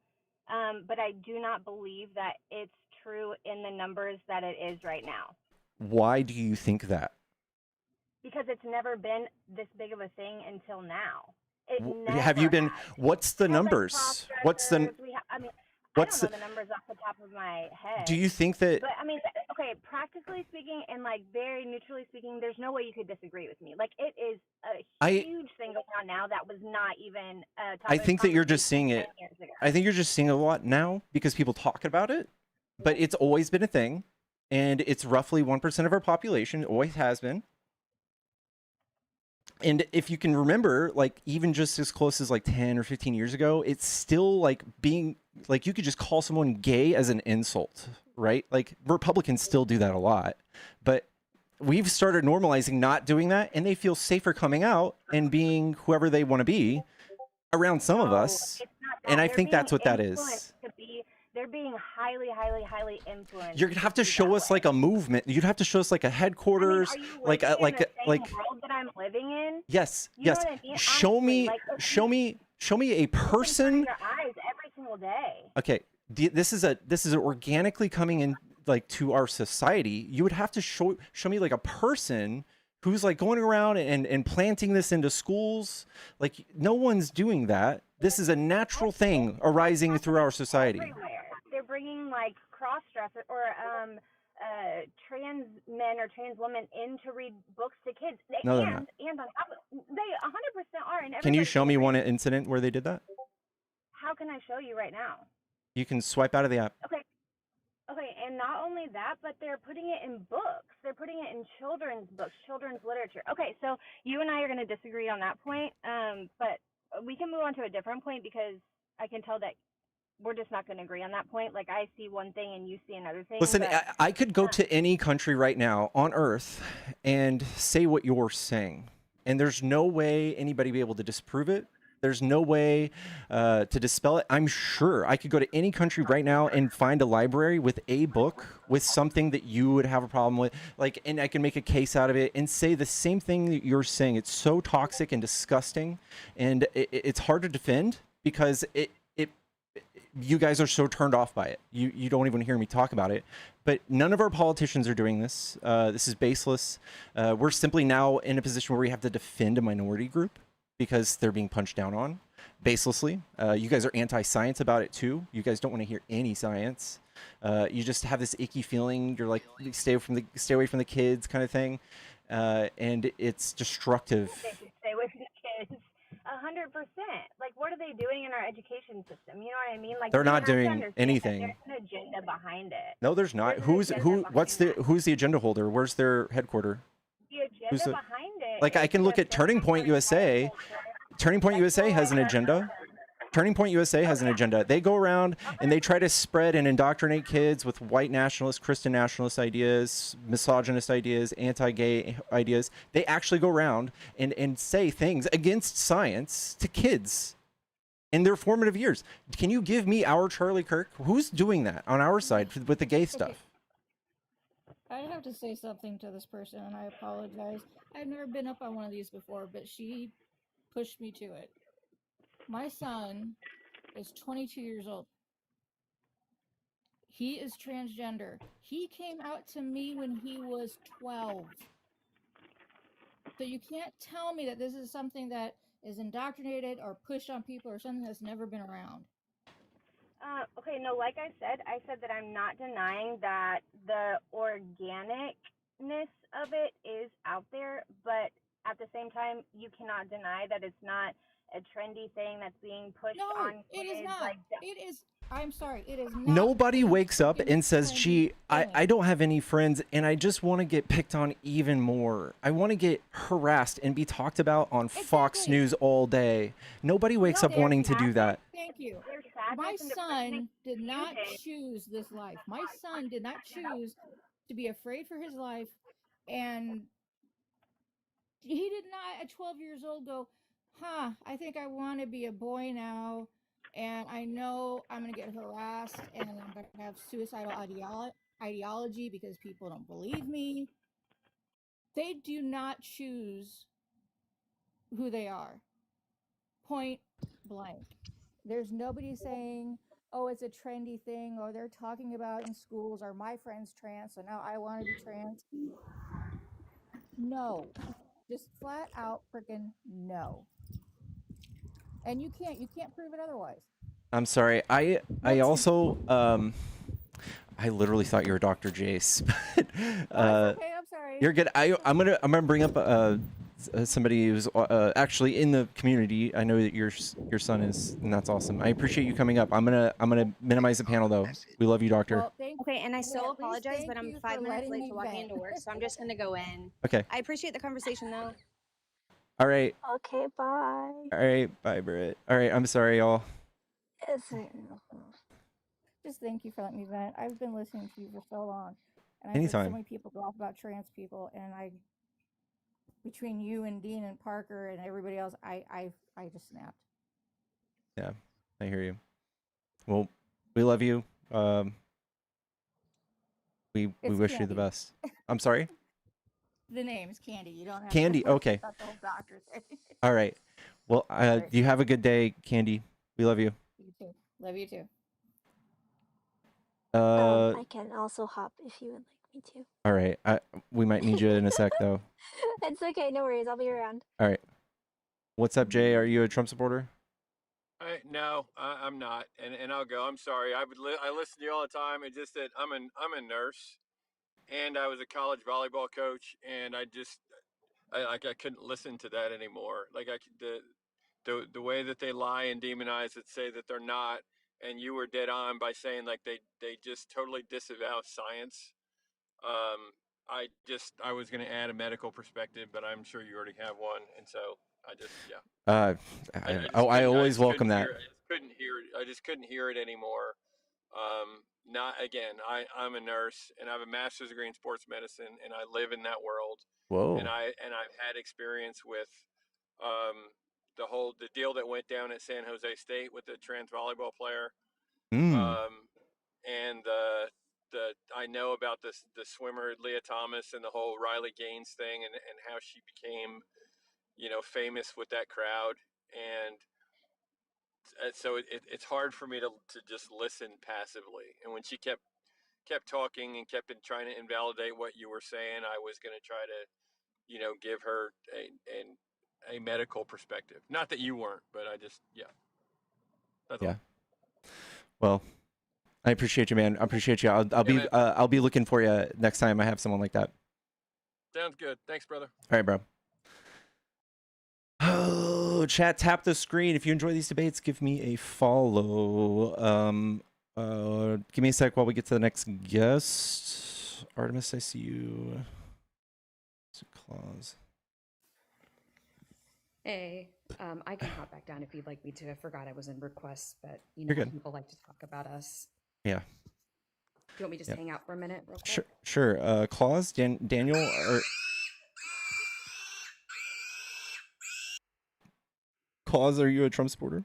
but I do not believe that it's true in the numbers that it is right now. Why do you think that? Because it's never been this big of a thing until now. Have you been? What's the numbers? What's the? I don't know the numbers off the top of my head. Do you think that? But I mean, okay, practically speaking and like very neutrally speaking, there's no way you could disagree with me. Like, it is a huge thing going on now that was not even. I think that you're just seeing it. I think you're just seeing a lot now because people talk about it, but it's always been a thing, and it's roughly 1% of our population. It always has been. And if you can remember, like, even just as close as like 10 or 15 years ago, it's still like being like, you could just call someone gay as an insult, right? Like, Republicans still do that a lot, but we've started normalizing not doing that, and they feel safer coming out and being whoever they want to be around some of us. And I think that's what that is. They're being highly, highly, highly influenced. You're gonna have to show us like a movement. You'd have to show us like a headquarters, like the same world that I'm living in. Yes, you yes. Know what I mean? Show me, show me a person. Your eyes every single day. Okay, this is organically coming in like to our society. You would have to show me like a person who's like going around and planting this into schools. Like, no one's doing that. This is a natural thing arising through our society. Everywhere. They're bringing like cross-dressers or trans men or trans women in to read books to kids. No, they're not. And on top of, they 100% are. And can you show me one incident where they did that? How can I show you right now? You can swipe out of the app. Okay, and not only that, but they're putting it in books. They're putting it in children's books, children's literature. Okay, so you and I are going to disagree on that point, but we can move on to a different point because I can tell that we're just not going to agree on that point. Like I see one thing and you see another thing. Listen, but I could go to any country right now on Earth and say what you're saying, and there's no way anybody be able to disprove it. There's no way to dispel it. I'm sure I could go to any country right now and find a library with a book with something that you would have a problem with, like, and I can make a case out of it and say the same thing that you're saying. It's so toxic and disgusting, and it's hard to defend because you guys are so turned off by it. You don't even hear me talk about it. But none of our politicians are doing this. This is baseless. We're simply now in a position where we have to defend a minority group because they're being punched down on baselessly. You guys are anti-science about it too. You guys don't want to hear any science. You just have this icky feeling. You're like, stay away from the kids kind of thing. And it's destructive. They should stay away from the kids. 100%. Like, what are they doing in our education system? You know what I mean? Like, They're you not have to doing understand that anything. there's an agenda behind it. No, there's not. There's an agenda What's behind who's the agenda holder? Where's their headquarter? The Who's agenda the, behind it. like I is can look to at Turning Point focus on USA. culture. Turning Point Like, USA has an agenda. Turning Point USA has an agenda. They go around and they try to spread and indoctrinate kids with white nationalist, Christian nationalist ideas, misogynist ideas, anti-gay ideas. They actually go around and say things against science to kids in their formative years. Can you give me our Charlie Kirk? Who's doing that on our side with the gay stuff? I have to say something to this person, and I apologize. I've never been up on one of these before, but she pushed me to it. My son is 22 years old. He is transgender. He came out to me when he was 12. So you can't tell me that this is something that is indoctrinated or pushed on people or something that's never been around. Okay, no, like I said that I'm not denying that the organicness of it is out there, but at the same time, you cannot deny that it's not a trendy thing that's being pushed on kids. It is not. Like, it is. I'm sorry. It is not. Nobody wakes up and says, gee, I don't have any friends and I just want to get picked on even more. I want to get harassed and be talked about on Fox News all day. Nobody wakes up wanting to do that. Thank you. My son did not choose this life. My son did not choose to be afraid for his life. And he did not, at 12 years old, go, I think I want to be a boy now. And I know I'm going to get harassed and I'm going to have suicidal ideology because people don't believe me. They do not choose who they are. Point blank. There's nobody saying, oh, it's a trendy thing, or they're talking about in schools, or my friend's trans, so now I want to be trans. No. Just flat out freaking no. And you can't prove it otherwise. I'm sorry. I also I literally thought you were Dr. Jace. But, okay, I'm sorry. You're good. I'm gonna bring up somebody who's actually in the community. I know that your son is, and that's awesome. I appreciate you coming up. I'm gonna minimize the panel though. We love you, doctor. Well, okay, and I so apologize, but I'm you 5 for minutes letting late me for walking vent. into work, so I'm just gonna go in. Okay. I appreciate the conversation though. All right. Okay, bye. All right. Bye, Britt. All right. I'm sorry, y'all. Just thank you for letting me vent. I've been listening to you for so long, and I've Anytime. heard so many people go off about trans people, and between you and Dean and Parker and everybody else, I just snapped. Yeah, I hear you. Well, we love you. We wish you the best. I'm sorry? The name's Candy. You don't have Candy, to okay. That's the whole doctor thing. All right. Well, you have a good day, Candy. We love you. You too. Love you too. I can also hop if you would like me to. All right. We might need you in a sec, though. It's okay, no worries. I'll be around. All right. What's up, Jay? Are you a Trump supporter? No, I'm not, and I'll go. I'm sorry. I listen to you all the time. It's just that I'm a nurse, and I was a college volleyball coach, and I couldn't listen to that anymore. Like the way that they lie and demonize it, say that they're not, and you were dead on by saying like they just totally disavow science. I was going to add a medical perspective, but I'm sure you already have one, and so I just I always welcome that. couldn't hear it. I just couldn't hear it anymore. Not again. I'm a nurse and I have a master's degree in sports medicine, and I live in that world. Whoa. I've had experience with the deal that went down at San Jose State with the trans volleyball player. Mm. And I know about the swimmer Leah Thomas and the whole Riley Gaines thing, and how she became, famous with that crowd. And so it's hard for me to just listen passively. And when she kept talking and kept trying to invalidate what you were saying, I was going to try to, give her a medical perspective. Not that you weren't, but I just, that's all. Well, I appreciate you, man. I appreciate you. I'll be looking for you next time I have someone like that. Sounds good. Thanks, brother. All right, bro. Oh, chat, tap the screen. If you enjoy these debates, give me a follow. Give me a sec while we get to the next guest. Artemis, I see you. It's a clause. Hey, I can hop back down if you'd like me to. I forgot I was in requests, but You're good. people like to talk about us. Yeah. Do you want me to just hang out for a minute real quick? Sure. Clause, Daniel, or... Clause, are you a Trump supporter?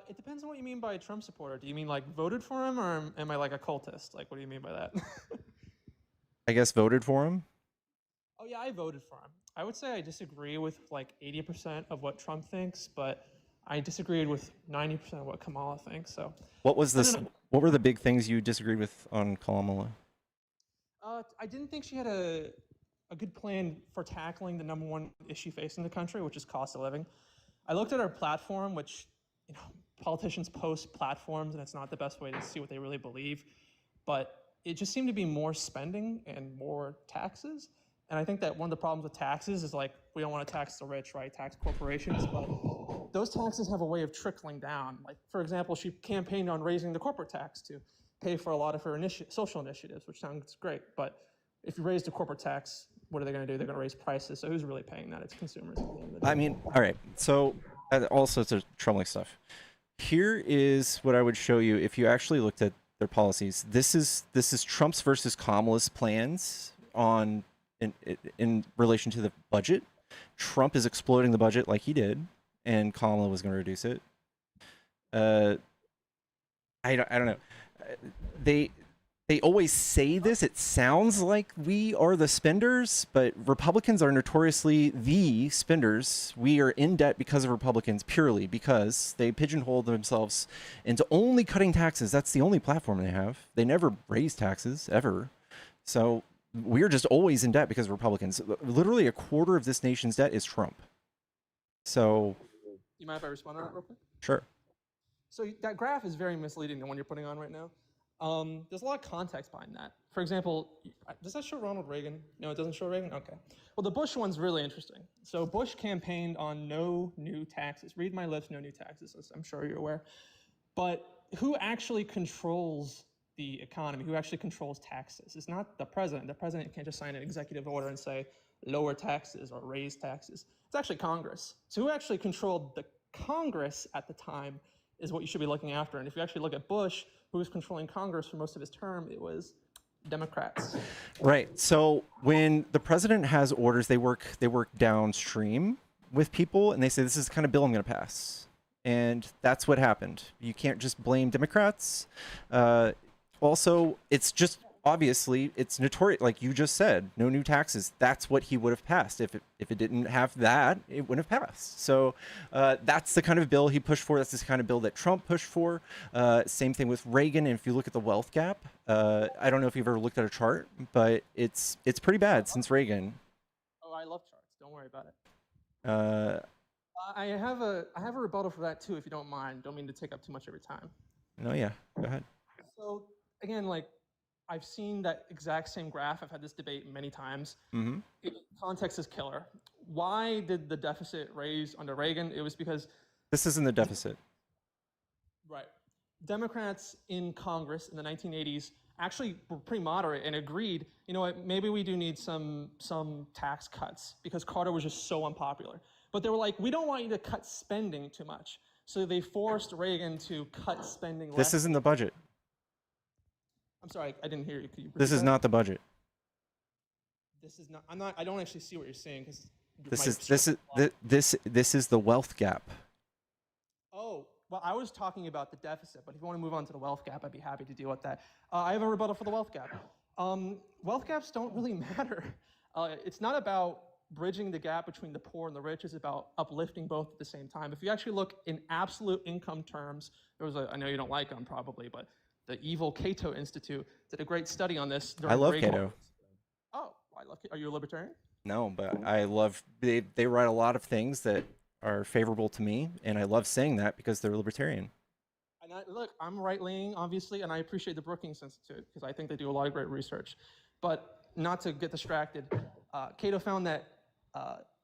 It depends on what you mean by a Trump supporter. Do you mean like voted for him, or am I like a cultist? Like, what do you mean by that? I guess voted for him. Oh yeah, I voted for him. I would say I disagree with like 80% of what Trump thinks, but I disagreed with 90% of what Kamala thinks. So What was this? What were the big things you disagreed with on Kamala? I didn't think she had a good plan for tackling the #1 issue facing the country, which is cost of living. I looked at her platform, which, politicians post platforms, and it's not the best way to see what they really believe. But it just seemed to be more spending and more taxes. And I think that one of the problems with taxes is like, we don't want to tax the rich, right? Tax corporations, but those taxes have a way of trickling down. Like, for example, she campaigned on raising the corporate tax to pay for a lot of her social initiatives, which sounds great. But if you raise the corporate tax, what are they going to do? They're going to raise prices. So who's really paying that? It's consumers. I mean, all right. So all sorts of troubling stuff. Here is what I would show you if you actually looked at their policies. This is Trump's versus Kamala's plans on in relation to the budget. Trump is exploding the budget like he did, and Kamala was going to reduce it. I don't know. They always say this. It sounds like we are the spenders, but Republicans are notoriously the spenders. We are in debt because of Republicans, purely because they pigeonhole themselves into only cutting taxes. That's the only platform they have. They never raise taxes, ever. So we're just always in debt because of Republicans. Literally a quarter of this nation's debt is Trump. So... You mind if I respond to that real quick? Sure. So that graph is very misleading, the one you're putting on right now. There's a lot of context behind that. For example, does that show Ronald Reagan? No, it doesn't show Reagan? Okay. Well, the Bush one's really interesting. So Bush campaigned on no new taxes. Read my lips, no new taxes, as I'm sure you're aware. But who actually controls the economy? Who actually controls taxes? It's not the president. The president can't just sign an executive order and say, lower taxes or raise taxes. It's actually Congress. So who actually controlled the Congress at the time is what you should be looking after. And if you actually look at Bush, who was controlling Congress for most of his term, it was Democrats. Right. So when the president has orders, they work downstream with people, and they say, this is the kind of bill I'm going to pass. And that's what happened. You can't just blame Democrats. Also, it's just, obviously, it's notorious, like you just said, no new taxes. That's what he would have passed. If it didn't have that, it wouldn't have passed. So that's the kind of bill he pushed for. That's the kind of bill that Trump pushed for. Same thing with Reagan. And if you look at the wealth gap, I don't know if you've ever looked at a chart, but it's pretty bad since Reagan. Oh, I love charts. Don't worry about it. I have a rebuttal for that too, if you don't mind. Don't mean to take up too much of your time. No, yeah, go ahead. So again, like, I've seen that exact same graph. I've had this debate many times. Mm-hmm. Context is killer. Why did the deficit raise under Reagan? It was because... This isn't the deficit. Right. Democrats in Congress in the 1980s actually were pretty moderate and agreed, you know what, maybe we do need some tax cuts because Carter was just so unpopular. But they were like, we don't want you to cut spending too much. So they forced Reagan to cut spending less. This isn't the budget. I'm sorry, I didn't hear you. Could you This repeat is that? not the budget. This is not. I'm not. I don't actually see what you're saying because. This is the wealth gap. Oh, well, I was talking about the deficit, but if you want to move on to the wealth gap, I'd be happy to deal with that. I have a rebuttal for the wealth gap. Wealth gaps don't really matter. It's not about bridging the gap between the poor and the rich. It's about uplifting both at the same time. If you actually look in absolute income terms, there was I know you don't like them probably, but the evil Cato Institute did a great study on this. I love Cato. Oh, I love Cato. Are you a libertarian? No, but I love they write a lot of things that are favorable to me, and I love saying that because they're libertarian. And look, I'm right-leaning, obviously, and I appreciate the Brookings Institute because I think they do a lot of great research. But not to get distracted, Cato found that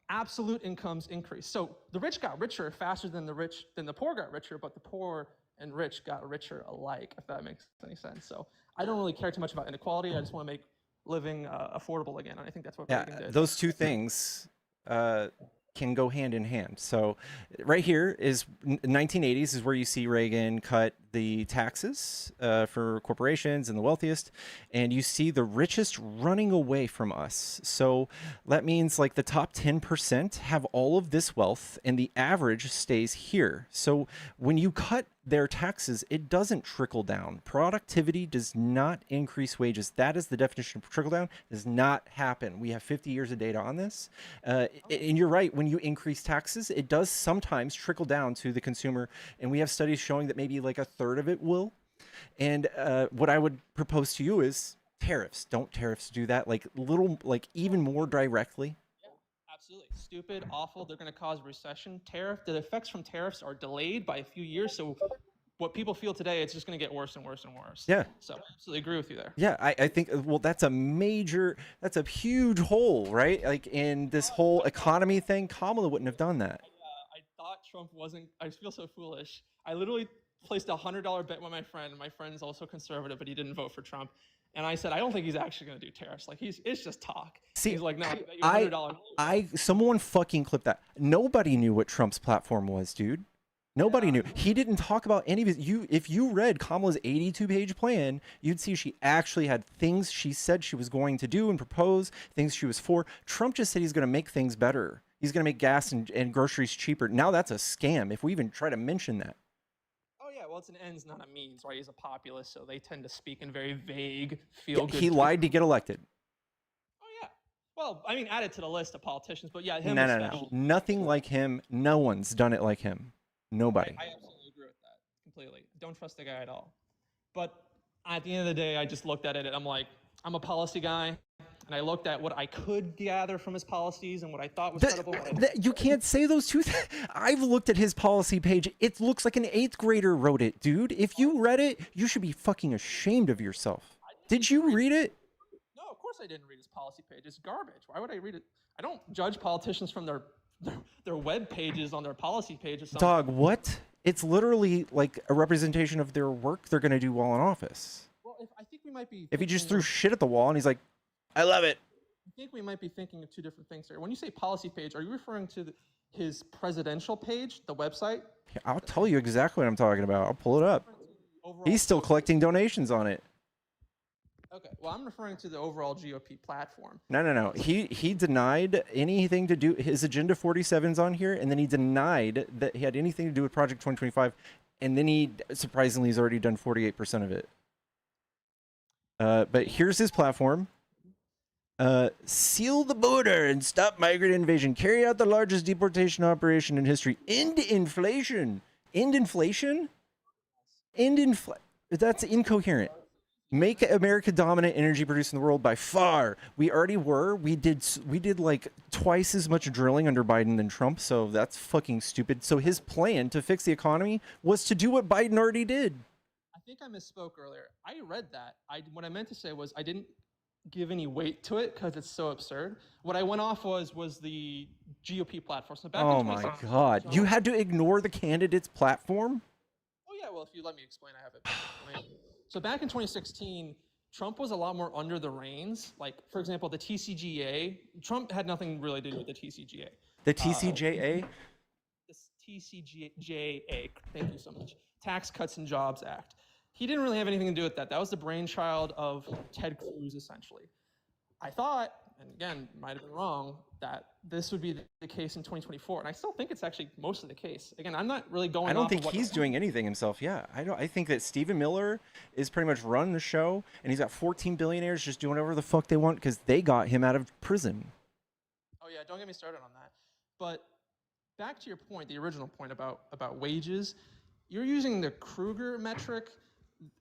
absolute incomes increase. So the rich got richer faster than the poor got richer, but the poor and rich got richer alike, if that makes any sense. So I don't really care too much about inequality. I just want to make living affordable again, and I think that's what Reagan did. Those two things can go hand in hand. So right here is 1980s is where you see Reagan cut the taxes for corporations and the wealthiest, and you see the richest running away from us. So that means like the top 10% have all of this wealth and the average stays here. So when you cut their taxes, it doesn't trickle down. Productivity does not increase wages. That is the definition of trickle down. It does not happen. We have 50 years of data on this. And you're right, when you increase taxes, it does sometimes trickle down to the consumer. And we have studies showing that maybe like a third of it will. And what I would propose to you is tariffs. Don't tariffs do that? Like even more directly? Absolutely. Stupid, awful. They're going to cause recession. The effects from tariffs are delayed by a few years. So what people feel today, it's just going to get worse and worse and worse. Yeah. So I absolutely agree with you there. Yeah, I think, well, that's a huge hole, right? Like in this whole economy thing, Kamala wouldn't have done that. I thought Trump wasn't, I feel so foolish. I literally placed a $100 bet with my friend. My friend's also conservative, but he didn't vote for Trump. And I said, I don't think he's actually going to do tariffs. Like it's just talk. See, he's like, no, I bet you $100. Someone fucking clipped that. Nobody knew what Trump's platform was, dude. Nobody knew. He didn't talk about any of his. If you read Kamala's 82-page plan, you'd see she actually had things she said she was going to do and propose, things she was for. Trump just said he's going to make things better. He's going to make gas and groceries cheaper. Now that's a scam if we even try to mention that. Well, it's an ends, not a means, right? He's a populist, so they tend to speak in very vague, feel-good. He lied to get elected. Oh, yeah. Well, I mean, add it to the list of politicians, but yeah, him No. Nothing like him. No one's done it like him. Nobody. I absolutely agree with that, completely. Don't trust the guy at all. But at the end of the day, I just looked at it, and I'm like, I'm a policy guy. And I looked at what I could gather from his policies and what I thought was credible. You can't say those two things. I've looked at his policy page. It looks like an 8th grader wrote it, dude. If you read it, you should be fucking ashamed of yourself. Did you read it? No, of course I didn't read his policy page. It's garbage. Why would I read it? I don't judge politicians from their web pages on their policy page or something. Dog, what? It's literally like a representation of their work they're going to do while in office. Well, I think we might be... If he just threw shit at the wall and he's like, I love it. I think we might be thinking of two different things here. When you say policy page, are you referring to his presidential page, the website? I'll tell you exactly what I'm talking about. I'll pull it up. He's still collecting donations on it. Okay, well, I'm referring to the overall GOP platform. No. He denied anything to do, his Agenda 47's on here, and then he denied that he had anything to do with Project 2025, and then he, surprisingly, has already done 48% of it. But here's his platform. Seal the border and stop migrant invasion. Carry out the largest deportation operation in history. End inflation. End inflation? That's incoherent. Make America dominant energy producer in the world by far. We already were. We did like twice as much drilling under Biden than Trump, so that's fucking stupid. So his plan to fix the economy was to do what Biden already did. I think I misspoke earlier. I read that. What I meant to say was I didn't give any weight to it because it's so absurd. What I went off was the GOP platform. So back oh my God. You had to ignore the candidate's platform? Oh yeah, well, if you let me explain, I have it. So back in 2016, Trump was a lot more under the reins. Like, for example, the TCGA. Trump had nothing really to do with the TCGA. The TCJA? The TCJA. Thank you so much. Tax Cuts and Jobs Act. He didn't really have anything to do with that. That was the brainchild of Ted Cruz, essentially. I thought, and again, might have been wrong, that this would be the case in 2024, and I still think it's actually mostly the case. Again, I'm not really going. I don't off think of what he's doing anything himself. Yeah, I think that Stephen Miller is pretty much running the show, and he's got 14 billionaires just doing whatever the fuck they want because they got him out of prison. Oh yeah, don't get me started on that. But back to your point, the original point about wages, you're using the Kruger metric.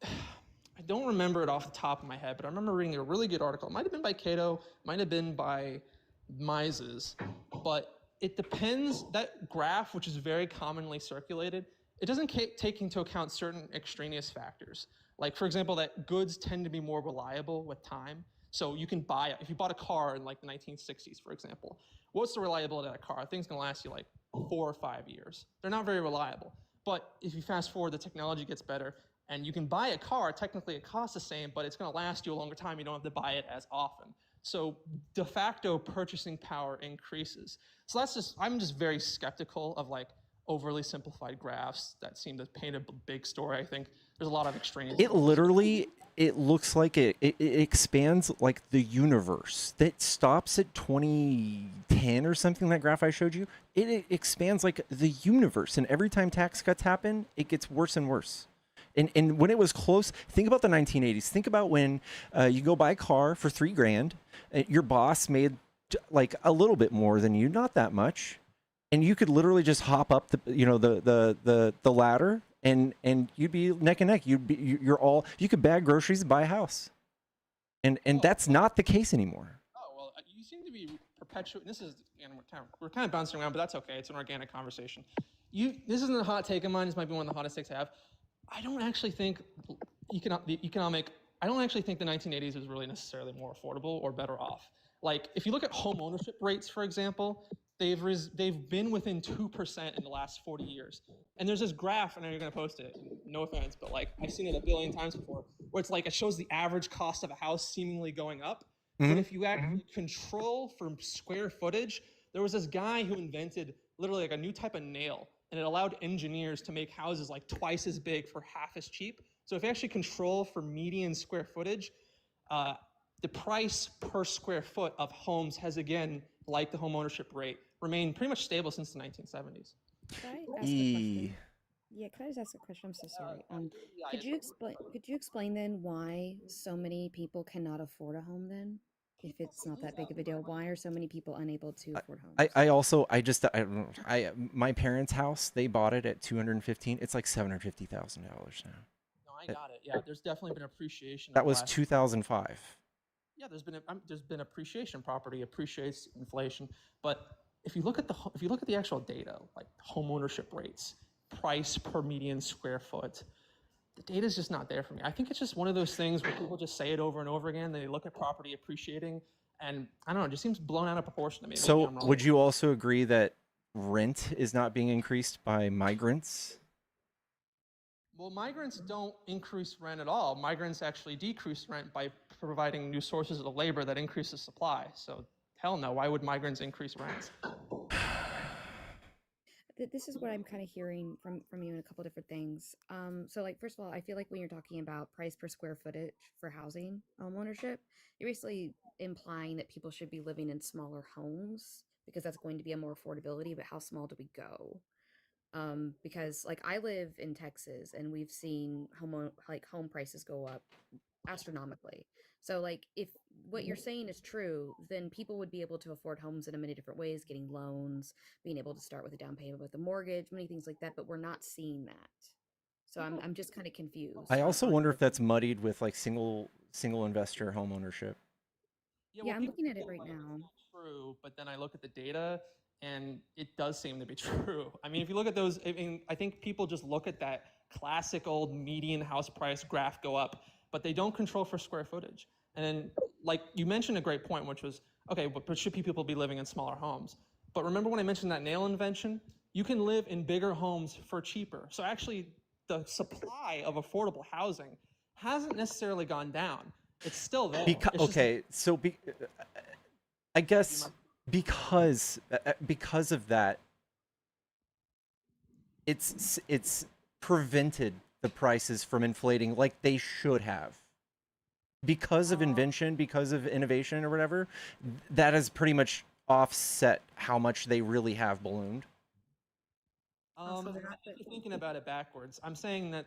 I don't remember it off the top of my head, but I remember reading a really good article. It might have been by Cato, might have been by Mises, but it depends. That graph, which is very commonly circulated, it doesn't take into account certain extraneous factors. Like, for example, that goods tend to be more reliable with time. So you can buy, if you bought a car in like the 1960s, for example, what's the reliability of that car? Thing's gonna last you like 4 or 5 years. They're not very reliable. But if you fast forward, the technology gets better, and you can buy a car, technically it costs the same, but it's gonna last you a longer time. You don't have to buy it as often. So de facto purchasing power increases. So I'm just very skeptical of like overly simplified graphs that seem to paint a big story. I think there's a lot of extremes. It literally, it looks like it expands like the universe. That stops at 2010 or something, that graph I showed you. It expands like the universe, and every time tax cuts happen, it gets worse and worse. And when it was close, think about the 1980s. Think about when you go buy a car for $3,000, your boss made like a little bit more than you, not that much, and you could literally just hop up the ladder, and you'd be neck and neck. You could bag groceries and buy a house, and that's not the case anymore. Oh well, you seem to be perpetuating. This is, and we're kind of bouncing around, but that's okay. It's an organic conversation. This isn't a hot take of mine. This might be one of the hottest takes I have. I don't actually think I don't actually think the 1980s was really necessarily more affordable or better off. Like, if you look at home ownership rates, for example, they've been within 2% in the last 40 years. And there's this graph, I know you're gonna post it, no offense, but like, I've seen it a billion times before, where it's like, it shows the average cost of a house seemingly going up. Mm-hmm. But if you actually control for square footage, there was this guy who invented literally like a new type of nail, and it allowed engineers to make houses like twice as big for half as cheap. So if you actually control for median square footage, the price per square foot of homes has, again, like the home ownership rate, remained pretty much stable since the 1970s. Can I ask a question? Yeah, can I just ask a question? I'm so sorry. Could you explain then why so many people cannot afford a home then? If it's not that big of a deal, why are so many people unable to afford homes? I don't know. My parents' house, they bought it at $215,000. It's like $750,000 now. No, I got it. Yeah, there's definitely been appreciation. That was 2005. Yeah, there's been appreciation. Property appreciates, inflation. But if you look at the actual data, like home ownership rates, price per median square foot, the data is just not there for me. I think it's just one of those things where people just say it over and over again. They look at property appreciating, and I don't know, it just seems blown out of proportion to me. So would you also agree that rent is not being increased by migrants? Well, migrants don't increase rent at all. Migrants actually decrease rent by providing new sources of labor that increases supply. So hell no, why would migrants increase rents? This is what I'm kind of hearing from you in a couple different things. So like, first of all, I feel like when you're talking about price per square footage for housing, home ownership, you're basically implying that people should be living in smaller homes because that's going to be a more affordability, but how small do we go? Because like I live in Texas and we've seen home prices go up astronomically. So like if what you're saying is true, then people would be able to afford homes in many different ways, getting loans, being able to start with a down payment with a mortgage, many things like that, but we're not seeing that. So I'm just kind of confused. I also wonder if that's muddied with like single investor home ownership. Yeah, I'm looking at it right now. True, but then I look at the data and it does seem to be true. I mean, if you look at those, I think people just look at that classic old median house price graph go up, but they don't control for square footage. And then, like you mentioned a great point, which was, okay, but should people be living in smaller homes? But remember when I mentioned that nail invention? You can live in bigger homes for cheaper. So actually, the supply of affordable housing hasn't necessarily gone down. It's still there. I guess because of that, it's prevented the prices from inflating like they should have. Because of invention, because of innovation or whatever, that has pretty much offset how much they really have ballooned. You're thinking about it backwards. I'm saying that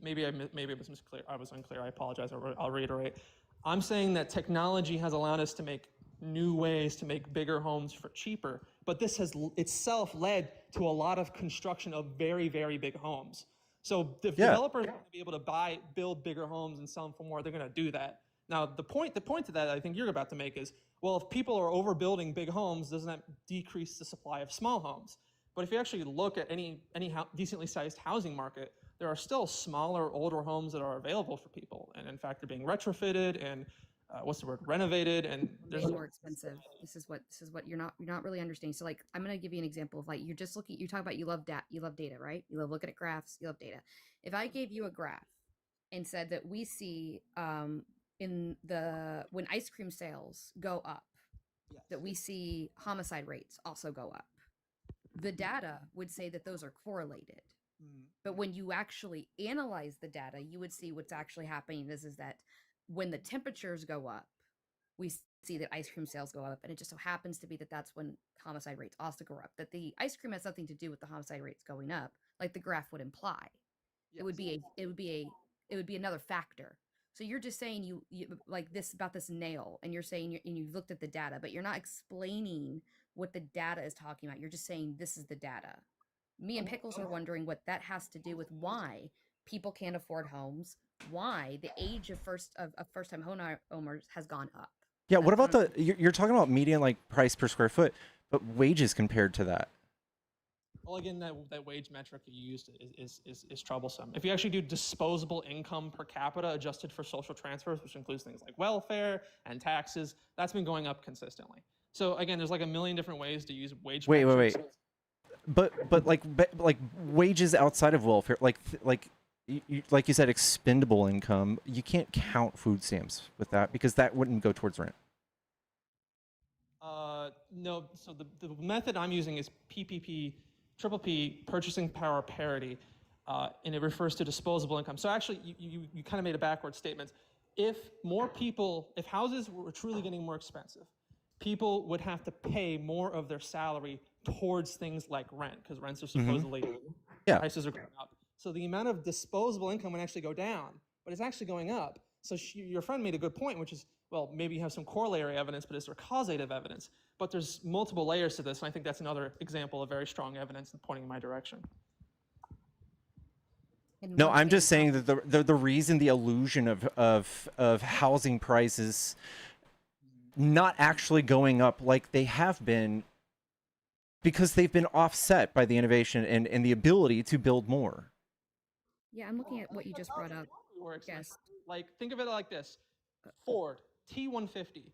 maybe I was misclear. I was unclear. I apologize. I'll reiterate. I'm saying that technology has allowed us to make new ways to make bigger homes for cheaper, but this has itself led to a lot of construction of very, very big homes. So if developers want to be able to build bigger homes and sell them for more, they're going to do that. Now, the point to that I think you're about to make is, well, if people are overbuilding big homes, doesn't that decrease the supply of small homes? But if you actually look at any decently sized housing market, there are still smaller, older homes that are available for people, and in fact, they're being retrofitted and renovated, and way more expensive. This is what you're not really understanding. So like, I'm gonna give you an example of like, you're just looking. You talk about you love data, right? You love looking at graphs. You love data. If I gave you a graph and said that we see when ice cream sales go up, that we see homicide rates also go up, the data would say that those are correlated. But when you actually analyze the data, you would see what's actually happening is that when the temperatures go up, we see that ice cream sales go up, and it just so happens to be that that's when homicide rates also go up. That the ice cream has nothing to do with the homicide rates going up, like the graph would imply. Yes. It would be another factor. So you're just saying you like this about this nail, and you're saying you've looked at the data, but you're not explaining what the data is talking about. You're just saying this is the data. Me and Pickles are wondering what that has to do with why people can't afford homes, why the age of first-time homeowners has gone up. Yeah, what about you're talking about median like price per square foot, but wages compared to that? Well, again, that wage metric you used is troublesome. If you actually do disposable income per capita adjusted for social transfers, which includes things like welfare and taxes, that's been going up consistently. So again, there's like a million different ways to use wage metrics. Wait. But like wages outside of welfare, like you said, expendable income, you can't count food stamps with that because that wouldn't go towards rent. No, so the method I'm using is PPP, purchasing power parity, and it refers to disposable income. So actually, you kind of made a backward statement. If houses were truly getting more expensive, people would have to pay more of their salary towards things like rent, because rents are supposedly, prices are going up. So the amount of disposable income would actually go down, but it's actually going up. So your friend made a good point, which is, well, maybe you have some corollary evidence, but is there causative evidence? But there's multiple layers to this, and I think that's another example of very strong evidence pointing in my direction. No, I'm just saying that the reason the illusion of housing prices not actually going up like they have been, because they've been offset by the innovation and the ability to build more. Yeah, I'm looking at what you just brought up. Yes. Like, think of it like this. Ford, T-150,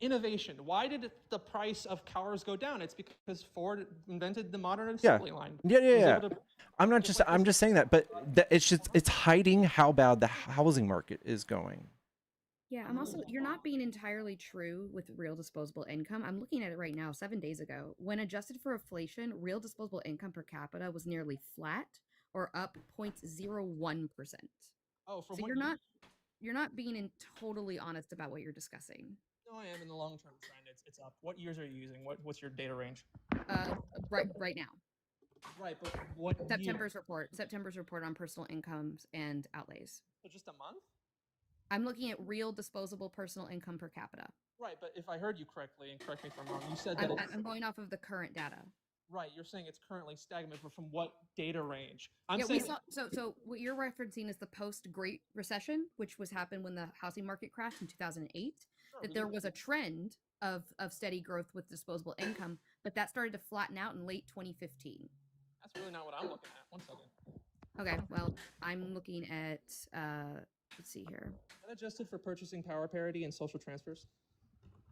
innovation. Why did the price of cars go down? It's because Ford invented the modern assembly line. Yeah. I'm just saying that, but it's hiding how bad the housing market is going. Yeah, you're not being entirely true with real disposable income. I'm looking at it right now, 7 days ago. When adjusted for inflation, real disposable income per capita was nearly flat or up 0.01%. Oh, so you're not being totally honest about what you're discussing. No, I am. In the long-term trend, it's up. What years are you using? What's your data range? Right now. Right, but what September's report on personal incomes and outlays. So just a month? I'm looking at real disposable personal income per capita. Right, but if I heard you correctly, and correct me if I'm wrong, you said that I'm going off of the current data. Right, you're saying it's currently stagnant, but from what data range? So what you're referencing is the post-Great Recession, which happened when the housing market crashed in 2008. That there was a trend of steady growth with disposable income, but that started to flatten out in late 2015. That's really not what I'm looking at. 1 second. Okay, well, I'm looking at, let's see here. Is that adjusted for purchasing power parity and social transfers?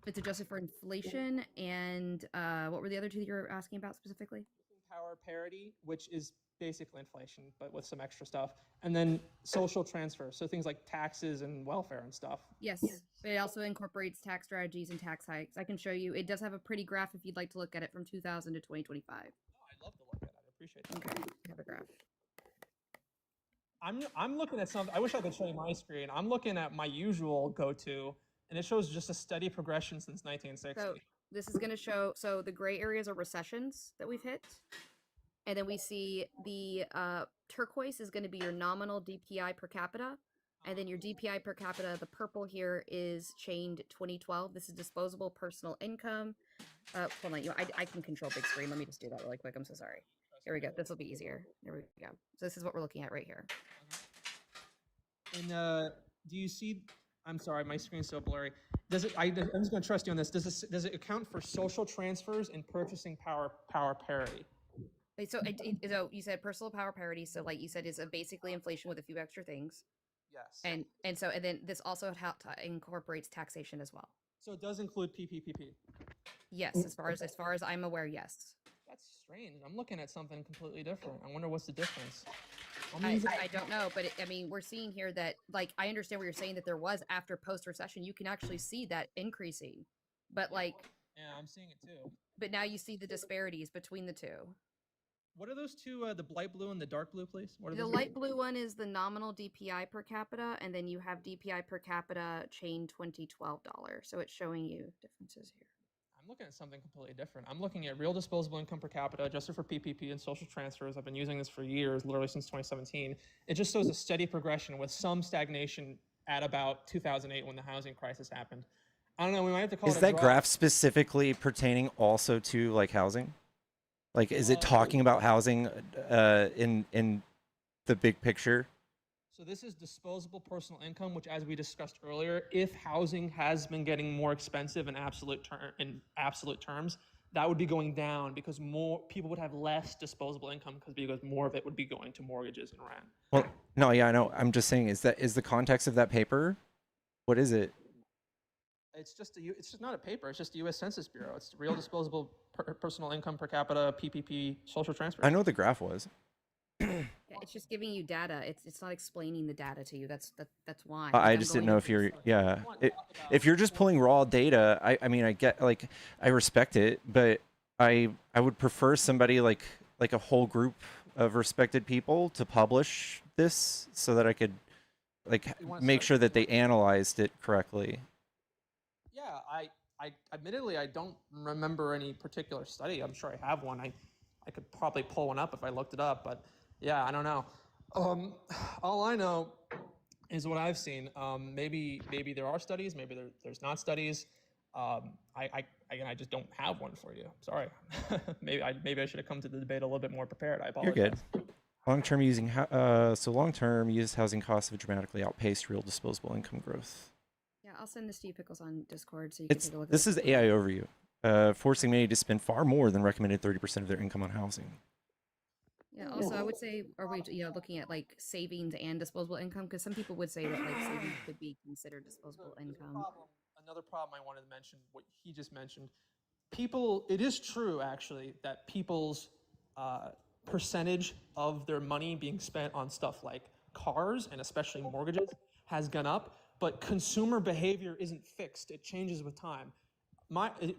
It's adjusted for inflation and what were the other two that you're asking about specifically? Power parity, which is basically inflation, but with some extra stuff. And then social transfers, so things like taxes and welfare and stuff. Yes, but it also incorporates tax strategies and tax hikes. I can show you. It does have a pretty graph if you'd like to look at it from 2000 to 2025. Oh, I'd love to look at it. I appreciate that. Okay, I have a graph. I'm looking at something. I wish I could show you my screen. I'm looking at my usual go-to, and it shows just a steady progression since 1960. So this is going to show. So the gray areas are recessions that we've hit, and then we see the turquoise is going to be your nominal DPI per capita, and then your DPI per capita. The purple here is chained 2012. This is disposable personal income. Hold on, I can control big screen. Let me just do that really quick. I'm so sorry. Here we go. This will be easier. There we go. So this is what we're looking at right here. And do you see? I'm sorry, my screen's so blurry. Does it? I'm just going to trust you on this. Does it account for social transfers and purchasing power parity? So, so you said personal power parity. So, like you said, is basically inflation with a few extra things. Yes. And then this also incorporates taxation as well. So it does include PPPP. Yes, as far as I'm aware, yes. That's strange. I'm looking at something completely different. I wonder what's the difference. I don't know, but I mean, we're seeing here that, like, I understand what you're saying, that there was after post-recession, you can actually see that increasing, but like, yeah, I'm seeing it too. But now you see the disparities between the two. What are those two? The light blue and the dark blue, please. The light blue one is the nominal DPI per capita, and then you have DPI per capita chain $2012. So it's showing you differences here. I'm looking at something completely different. I'm looking at real disposable income per capita adjusted for PPP and social transfers. I've been using this for years, literally since 2017. It just shows a steady progression with some stagnation at about 2008 when the housing crisis happened. I don't know. We might have to call it. Is that graph specifically pertaining also to like housing? Like, is it talking about housing in the big picture? So this is disposable personal income, which, as we discussed earlier, if housing has been getting more expensive in absolute terms, that would be going down because more people would have less disposable income because more of it would be going to mortgages and rent. Well, no, yeah, I know. I'm just saying, is the context of that paper? What is it? It's just not a paper. It's just the U.S. Census Bureau. It's real disposable personal income per capita, PPP, social transfer. I know what the graph was. Yeah, it's just giving you data. It's not explaining the data to you. That's why. I just didn't know if you're if you're just pulling raw data. I mean, I get, like, I respect it, but I would prefer somebody like a whole group of respected people to publish this so that I could make sure that they analyzed it correctly. Yeah, I admittedly I don't remember any particular study. I'm sure I have one. I could probably pull one up if I looked it up, but yeah, I don't know. All I know is what I've seen. Maybe there are studies. Maybe there's not studies. I just don't have one for you. Sorry. maybe I should have come to the debate a little bit more prepared. I apologize. You're good. Long-term long-term used housing costs have dramatically outpaced real disposable income growth. Yeah, I'll send this to you, Pickles, on Discord so you can take a look. This is AI overview. Forcing many to spend far more than recommended 30% of their income on housing. Yeah, also I would say, are we looking at like savings and disposable income? Because some people would say that like savings could be considered disposable income. Another problem I wanted to mention, what he just mentioned, it is true actually that people's percentage of their money being spent on stuff like cars and especially mortgages has gone up, but consumer behavior isn't fixed. It changes with time. I do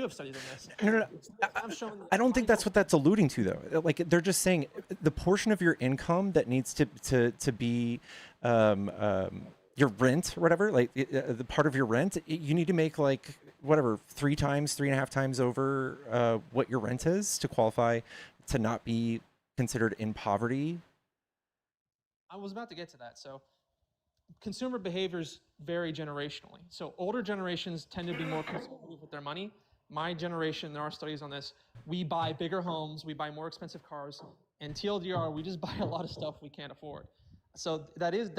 have studies on this. No. I don't think that's what that's alluding to, though. Like, they're just saying the portion of your income that needs to be your rent or whatever, like the part of your rent, you need to make like whatever 3.5 times over what your rent is to qualify to not be considered in poverty. I was about to get to that. So consumer behaviors vary generationally. So older generations tend to be more conservative with their money. My generation, there are studies on this, we buy bigger homes, we buy more expensive cars, and TLDR, we just buy a lot of stuff we can't afford. So that is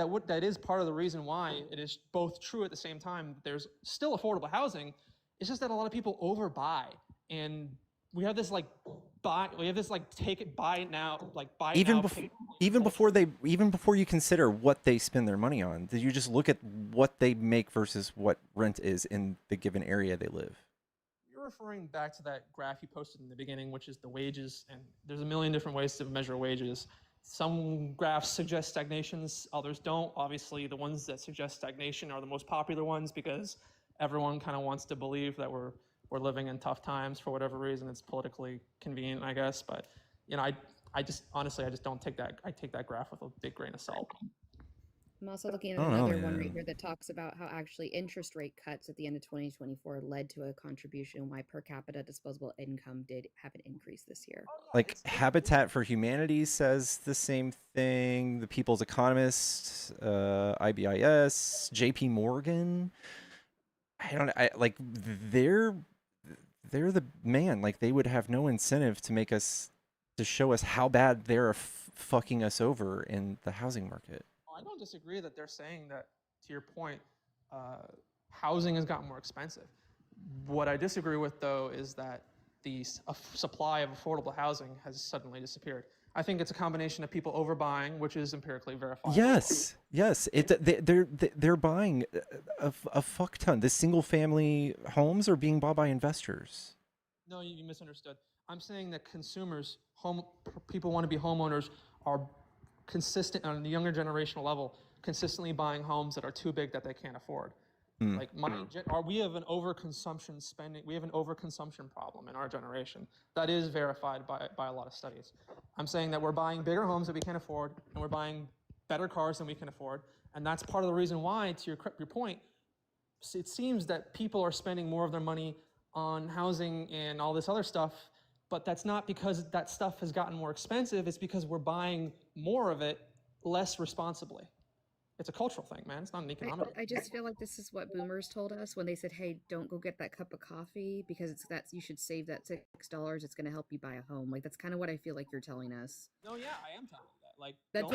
part of the reason why it is both true at the same time. There's still affordable housing. It's just that a lot of people overbuy, and we have this buy even before you consider what they spend their money on, you just look at what they make versus what rent is in the given area they live. You're referring back to that graph you posted in the beginning, which is the wages, and there's a million different ways to measure wages. Some graphs suggest stagnations, others don't. Obviously, the ones that suggest stagnation are the most popular ones because everyone kind of wants to believe that we're living in tough times for whatever reason. It's politically convenient, I guess. But I just don't take that. I take that graph with a big grain of salt. I'm also looking at I don't know, another one right man. here that talks about how actually interest rate cuts at the end of 2024 led to a contribution why per capita disposable income did have an increase this year. Like Habitat for Humanity says the same thing. The People's Economist, IBIS, J.P. Morgan. They're the man. Like they would have no incentive to show us how bad they're fucking us over in the housing market. I don't disagree that they're saying that, to your point, housing has gotten more expensive. What I disagree with, though, is that the supply of affordable housing has suddenly disappeared. I think it's a combination of people overbuying, which is empirically verified. Yes. They're buying a fuck ton. The single family homes are being bought by investors. No, you misunderstood. I'm saying that consumers, people want to be homeowners, are consistent on the younger generational level, consistently buying homes that are too big that they can't afford. Like we have an overconsumption spending. We have an overconsumption problem in our generation that is verified by a lot of studies. I'm saying that we're buying bigger homes that we can't afford, and we're buying better cars than we can afford, and that's part of the reason why, to your point, it seems that people are spending more of their money on housing and all this other stuff. But that's not because that stuff has gotten more expensive. It's because we're buying more of it less responsibly. It's a cultural thing, man. It's not an economic. I just feel like this is what boomers told us when they said, "Hey, don't go get that cup of coffee because you should save that $6. It's going to help you buy a home." Like that's kind of what I feel like you're telling us. No, yeah, I am telling you that. Like that's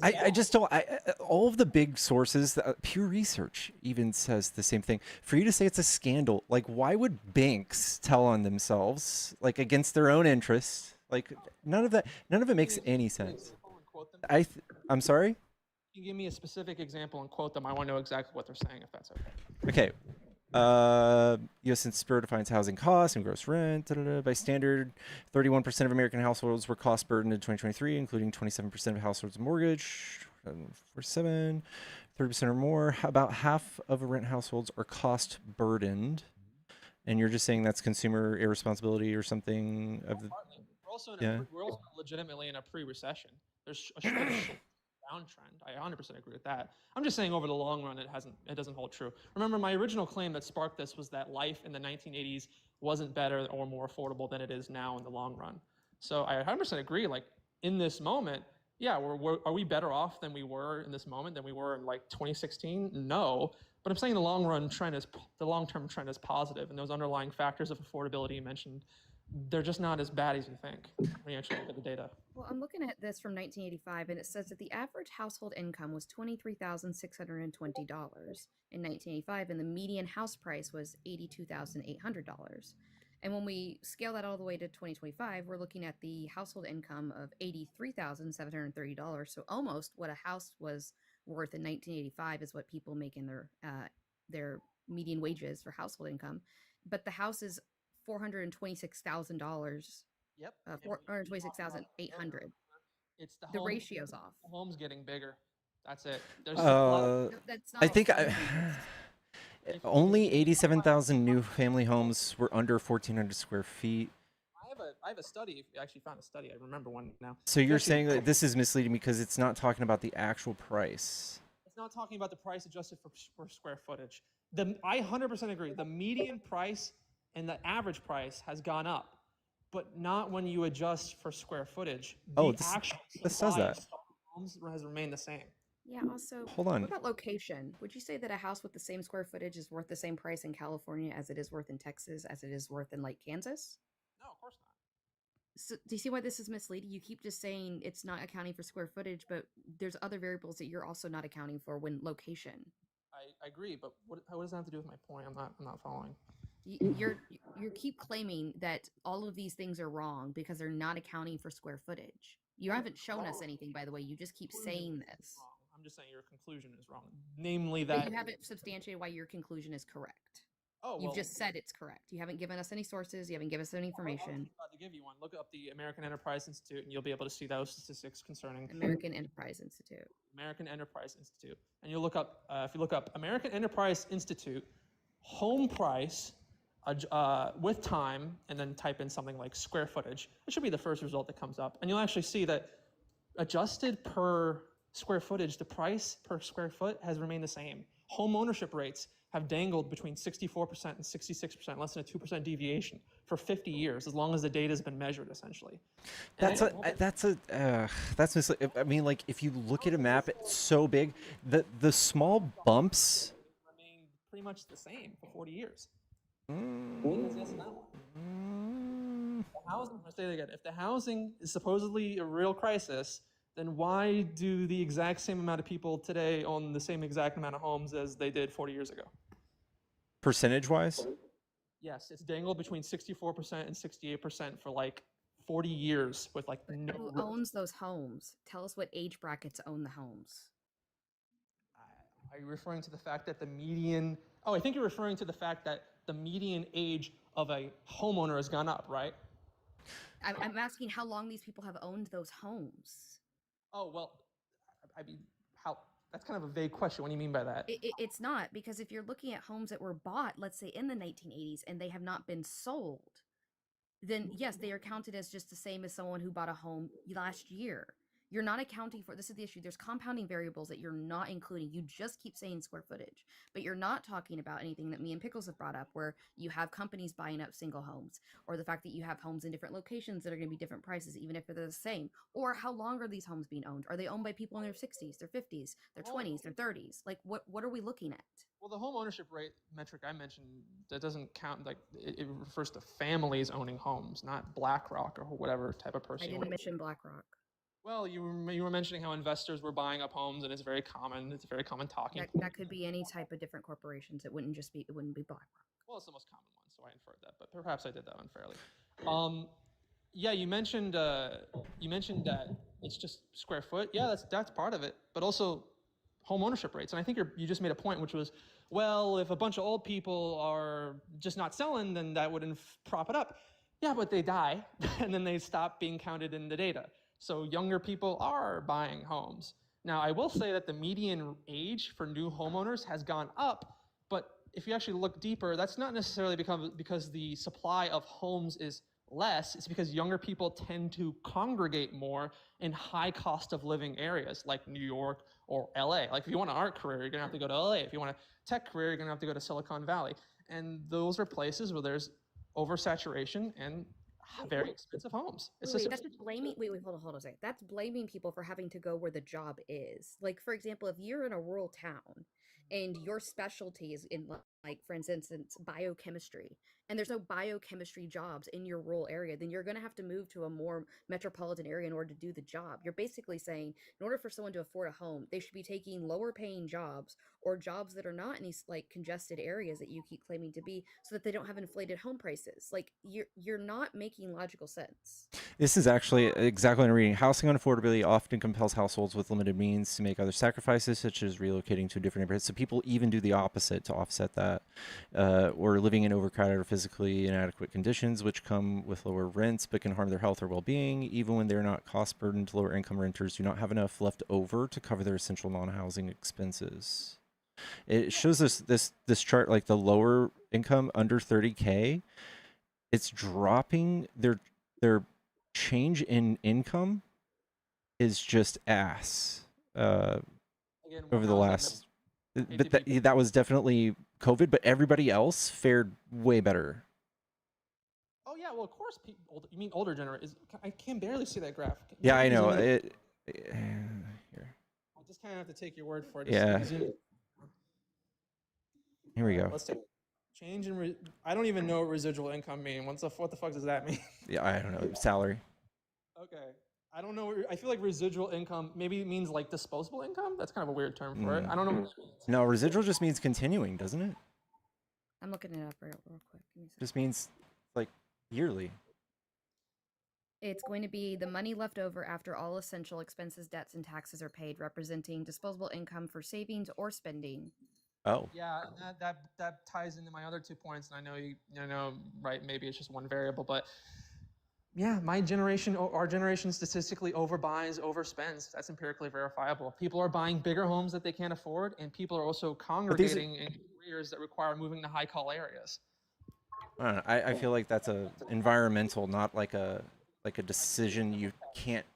I just don't. All of the big sources, Pew Research even says the same thing. For you to say it's a scandal, like why would banks tell on themselves, like against their own interests? Like none of it makes any sense. I'm sorry. Can you give me a specific example and quote them? I want to know exactly what they're saying, if that's okay. Okay. U.S. Census defines housing costs and gross rent. By standard, 31% of American households were cost burdened in 2023, including 27% of households mortgage, 47, 30% or more. About half of rent households are cost burdened. And you're just saying that's consumer irresponsibility or something of the. We're also legitimately in a pre-recession. There's a downtrend. I 100% agree with that. I'm just saying over the long run, it doesn't hold true. Remember, my original claim that sparked this was that life in the 1980s wasn't better or more affordable than it is now in the long run. So I 100% agree. Like in this moment, yeah, are we better off than we were in this moment than we were in like 2016? No, but I'm saying the long-term trend is positive, and those underlying factors of affordability you mentioned, they're just not as bad as you think when you actually look at the data. Well, I'm looking at this from 1985, and it says that the average household income was $23,620 in 1985, and the median house price was $82,800. And when we scale that all the way to 2025, we're looking at the household income of $83,730. So almost what a house was worth in 1985 is what people make in their median wages for household income. But the house is $426,000. Yep. $426,800. It's the ratio's off. The home's getting bigger. That's it. That's not I think only 87,000 new family homes were under 1,400 square feet. I have a study. I actually found a study. I remember one now. So you're saying that this is misleading because it's not talking about the actual price. It's not talking about the price adjusted for square footage. I 100% agree. The median price and the average price has gone up, but not when you adjust for square footage. This does that. Homes has remained the same. Yeah, also, hold on. What about location? Would you say that a house with the same square footage is worth the same price in California as it is worth in Texas, as it is worth in, like, Kansas? No, of course not. So, do you see why this is misleading? You keep just saying it's not accounting for square footage, but there's other variables that you're also not accounting for when location. I agree, but what does that have to do with my point? I'm not following. You keep claiming that all of these things are wrong because they're not accounting for square footage. You haven't shown us anything, by the way. You just keep saying this. I'm just saying your conclusion is wrong. Namely that... But you haven't substantiated why your conclusion is correct. Oh, well, you've just said it's correct. You haven't given us any sources. You haven't given us any information. To give you one, look up the American Enterprise Institute, and you'll be able to see those statistics concerning... American Enterprise Institute. American Enterprise Institute. And you'll look up, if you look up American Enterprise Institute, home price with time, and then type in something like square footage. It should be the first result that comes up. And you'll actually see that adjusted per square footage, the price per square foot has remained the same. Home ownership rates have dangled between 64% and 66%, less than a 2% deviation for 50 years, as long as the data has been measured, essentially. That's misleading. I mean, like, if you look at a map, it's so big. The small bumps remained pretty much the same for 40 years. Housing, I'll say it again. If the housing is supposedly a real crisis, then why do the exact same amount of people today own the same exact amount of homes as they did 40 years ago? percentage-wise. Yes, it's dangled between 64% and 68% for like 40 years with like no. Who owns those homes? Tell us what age brackets own the homes. Are you referring to the fact that the median? Oh, I think you're referring to the fact that the median age of a homeowner has gone up, right? I'm asking how long these people have owned those homes. Oh, well, I mean, how? That's kind of a vague question. What do you mean by that? It's not, because if you're looking at homes that were bought, let's say in the 1980s, and they have not been sold, then yes, they are counted as just the same as someone who bought a home last year. You're not accounting for, this is the issue, there's compounding variables that you're not including. You just keep saying square footage, but you're not talking about anything that me and Pickles have brought up, where you have companies buying up single homes, or the fact that you have homes in different locations that are going to be different prices, even if they're the same. Or how long are these homes being owned? Are they owned by people in their 60s, their 50s, their 20s, their 30s? Like, what are we looking at? Well, the home ownership rate metric I mentioned, that doesn't count, like, it refers to families owning homes, not BlackRock or whatever type of person. I didn't mention BlackRock. Well, you were mentioning how investors were buying up homes, and it's very common. It's a very common talking. That could be any type of different corporations. It wouldn't be BlackRock. Well, it's the most common one, so I inferred that, but perhaps I did that unfairly. Yeah, you mentioned that it's just square foot. Yeah, that's part of it, but also home ownership rates. And I think you just made a point, which was, well, if a bunch of old people are just not selling, then that wouldn't prop it up. Yeah, but they die, and then they stop being counted in the data. So younger people are buying homes. Now, I will say that the median age for new homeowners has gone up, but if you actually look deeper, that's not necessarily because the supply of homes is less. It's because younger people tend to congregate more in high cost of living areas like New York or LA. Like, if you want an art career, you're gonna have to go to LA. If you want a tech career, you're gonna have to go to Silicon Valley. And those are places where there's oversaturation and very expensive homes. That's just blaming. Wait, hold on a second. That's blaming people for having to go where the job is. Like, for example, if you're in a rural town and your specialty is in, like, for instance, biochemistry, and there's no biochemistry jobs in your rural area, then you're going to have to move to a more metropolitan area in order to do the job. You're basically saying, in order for someone to afford a home, they should be taking lower paying jobs, or jobs that are not in these, like, congested areas that you keep claiming to be, so that they don't have inflated home prices. Like, you're not making logical sense. This is actually exactly what I'm reading. Housing unaffordability often compels households with limited means to make other sacrifices, such as relocating to a different neighborhood. So people even do the opposite to offset that, or living in overcrowded or physically inadequate conditions, which come with lower rents but can harm their health or well-being. Even when they're not cost-burdened, lower income renters do not have enough left over to cover their essential non-housing expenses. It shows this chart, like the lower income under 30K, it's dropping. Their change in income is just ass over the last. But that was definitely COVID. But everybody else fared way better. Oh yeah, well, of course. You mean older generation? I can barely see that graph. Yeah, I know. Here. I just kind of have to take your word for it. Yeah. Here we go. Let's take change in. I don't even know what residual income means. What the fuck does that mean? Yeah, I don't know. Salary. Okay. I don't know. I feel like residual income maybe means like disposable income. That's kind of a weird term for it. I don't know. No, residual just means continuing, doesn't it? I'm looking it up real quick. Just means like yearly. It's going to be the money left over after all essential expenses, debts, and taxes are paid, representing disposable income for savings or spending. Oh. Yeah, that ties into my other 2 points, and I know you know, right? Maybe it's just one variable, but yeah, my generation, our generation, statistically overbuys, overspends. That's empirically verifiable. People are buying bigger homes that they can't afford, and people are also congregating in careers that require moving to high call areas. I don't know. I feel like that's a environmental, not like a decision you can't.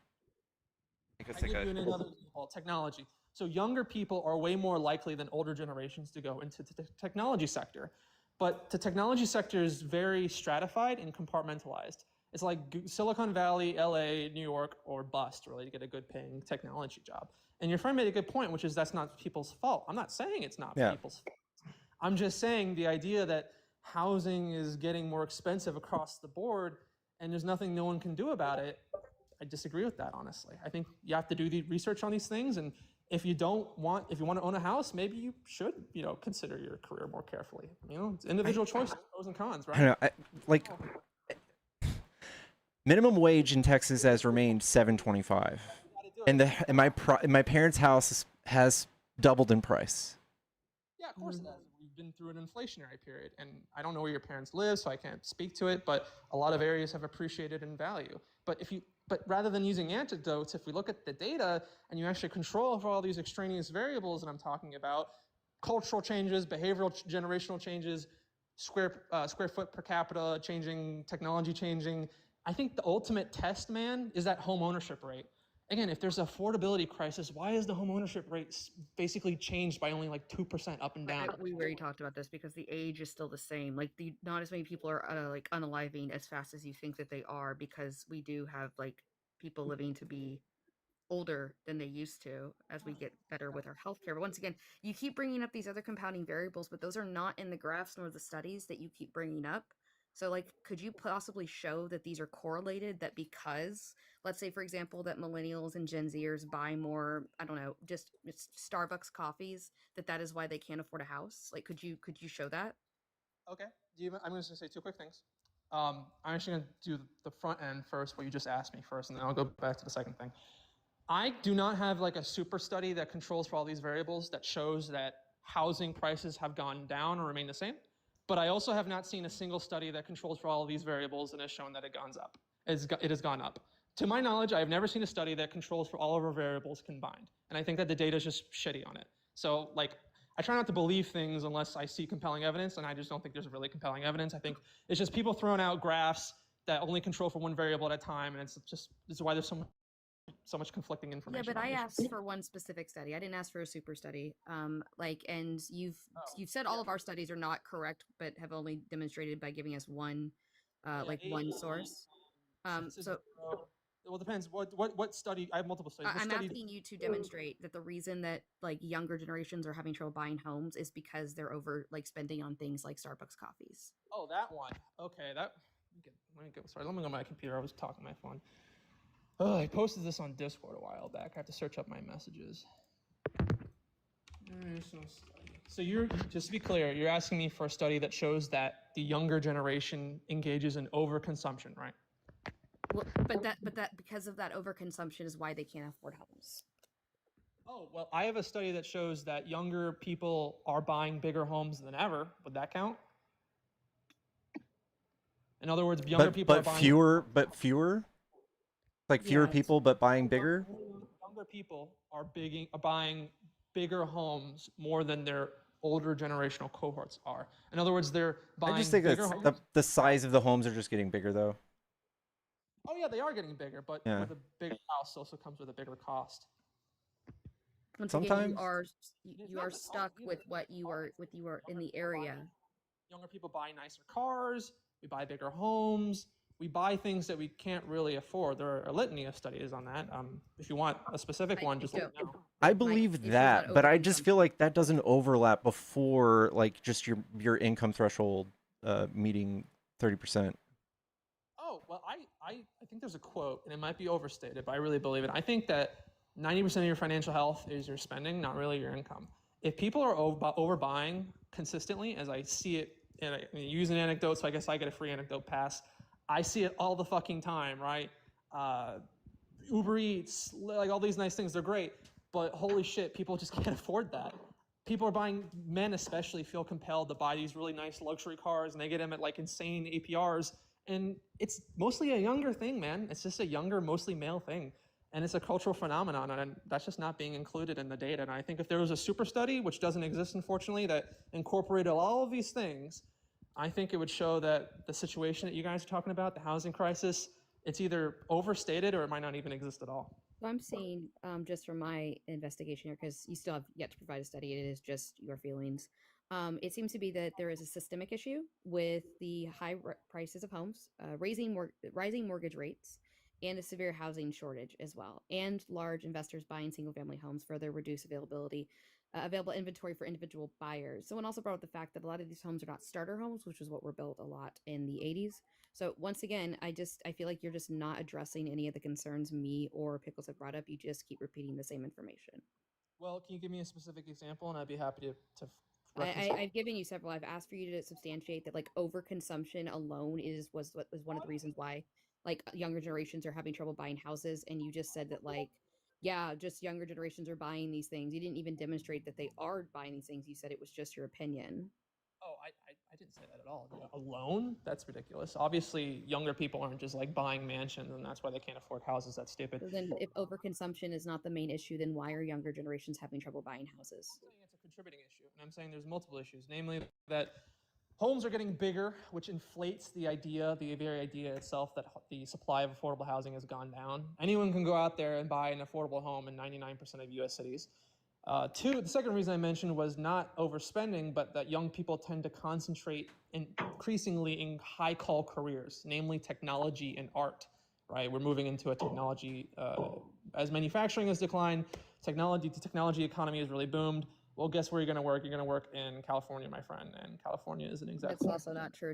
I give you another example, technology. So younger people are way more likely than older generations to go into the technology sector. But the technology sector is very stratified and compartmentalized. It's like Silicon Valley, LA, New York, or bust, really, to get a good paying technology job. And your friend made a good point, which is that's not people's fault. I'm not saying it's not people's fault. I'm just saying the idea that housing is getting more expensive across the board and there's nothing no one can do about it, I disagree with that, honestly. I think you have to do the research on these things, and if you want to own a house, maybe you should, consider your career more carefully. It's individual choices, pros and cons, right? I don't know, minimum wage in Texas has remained $7.25, and my parents' house has doubled in price. Yeah, of course it has. We've been through an inflationary period, and I don't know where your parents live, so I can't speak to it, but a lot of areas have appreciated in value. But rather than using anecdotes, if we look at the data and you actually control for all these extraneous variables that I'm talking about, cultural changes, behavioral, generational changes, square foot per capita changing, technology changing, I think the ultimate test, man, is that home ownership rate. Again, if there's an affordability crisis, why is the home ownership rate basically changed by only like 2% up and down? We already talked about this because the age is still the same. Like not as many people are like unaliving as fast as you think that they are, because we do have like people living to be older than they used to as we get better with our healthcare. But once again, you keep bringing up these other compounding variables, but those are not in the graphs nor the studies that you keep bringing up. So like, could you possibly show that these are correlated, that because, let's say, for example, that millennials and Gen Zers buy more, I don't know, just Starbucks coffees, that is why they can't afford a house? Like, could you show that? Okay. I'm going to say two quick things. I'm actually going to do the front end first, what you just asked me first, and then I'll go back to the second thing. I do not have like a super study that controls for all these variables that shows that housing prices have gone down or remain the same. But I also have not seen a single study that controls for all of these variables and has shown that it has gone up. To my knowledge, I have never seen a study that controls for all of our variables combined. And I think that the data is just shitty on it. So like, I try not to believe things unless I see compelling evidence, and I just don't think there's really compelling evidence. I think it's just people throwing out graphs that only control for one variable at a time, and it's why there's so much conflicting information. Yeah, but I asked for one specific study. I didn't ask for a super study. And you've said all of our studies are not correct, but have only demonstrated by giving us one, one source. So. Well, it depends. What study? I have multiple studies. I'm asking you to demonstrate that the reason that like younger generations are having trouble buying homes is because they're over like spending on things like Starbucks coffees. Oh, that one. Okay, sorry, let me go to my computer. I was talking on my phone. Oh, I posted this on Discord a while back. I have to search up my messages. So just to be clear, you're asking me for a study that shows that the younger generation engages in overconsumption, right? Well, but that because of that overconsumption is why they can't afford homes. Oh, well, I have a study that shows that younger people are buying bigger homes than ever. Would that count? In other words, younger people are buying fewer? Like fewer people, but buying bigger? Younger people are buying bigger homes more than their older generational cohorts are. In other words, they're buying I just think bigger homes. The size of the homes are just getting bigger, though. Oh yeah, they are getting bigger, but with a bigger house also comes with a bigger cost. Sometimes you are stuck with what you are in the area. Younger people buy nicer cars. We buy bigger homes. We buy things that we can't really afford. There are a litany of studies on that. If you want a specific one, just let me know. I believe that, but I just feel like that doesn't overlap before like just your income threshold meeting 30%. Oh, well, I think there's a quote, and it might be overstated, but I really believe it. I think that 90% of your financial health is your spending, not really your income. If people are overbuying consistently, as I see it, and I use an anecdote, so I guess I get a free anecdote pass. I see it all the fucking time, right? Uber Eats, like all these nice things, they're great, but holy shit, people just can't afford that. People are buying, men especially feel compelled to buy these really nice luxury cars, and they get them at like insane APRs, and it's mostly a younger thing, man. It's just a younger, mostly male thing. And it's a cultural phenomenon, and that's just not being included in the data. And I think if there was a super study, which doesn't exist, unfortunately, that incorporated all of these things, I think it would show that the situation that you guys are talking about, the housing crisis, it's either overstated or it might not even exist at all. So I'm seeing, just from my investigation here, because you still have yet to provide a study, it is just your feelings. It seems to be that there is a systemic issue with the high prices of homes, rising mortgage rates, and a severe housing shortage as well, and large investors buying single-family homes further reduce available inventory for individual buyers. Someone also brought up the fact that a lot of these homes are not starter homes, which is what were built a lot in the 80s. So once again, I feel like you're just not addressing any of the concerns me or Pickles have brought up. You just keep repeating the same information. Well, can you give me a specific example, and I'd be happy to I've given you several. I've asked for you to substantiate that like overconsumption alone was one of the reasons why like younger generations are having trouble buying houses, and you just said that like yeah, just younger generations are buying these things. You didn't even demonstrate that they are buying these things. You said it was just your opinion. Oh, I didn't say that at all. Alone? That's ridiculous. Obviously, younger people aren't just like buying mansions, and that's why they can't afford houses. That's stupid. So then, if overconsumption is not the main issue, then why are younger generations having trouble buying houses? I'm saying it's a contributing issue, and I'm saying there's multiple issues, namely that homes are getting bigger, which inflates the very idea itself that the supply of affordable housing has gone down. Anyone can go out there and buy an affordable home in 99% of U.S. cities. The second reason I mentioned was not overspending, but that young people tend to concentrate increasingly in high-call careers, namely technology and art. Right, we're moving into a technology as manufacturing has declined. The technology economy has really boomed. Well, guess where you're going to work? You're going to work in California, my friend, and California isn't exactly. That's also not true.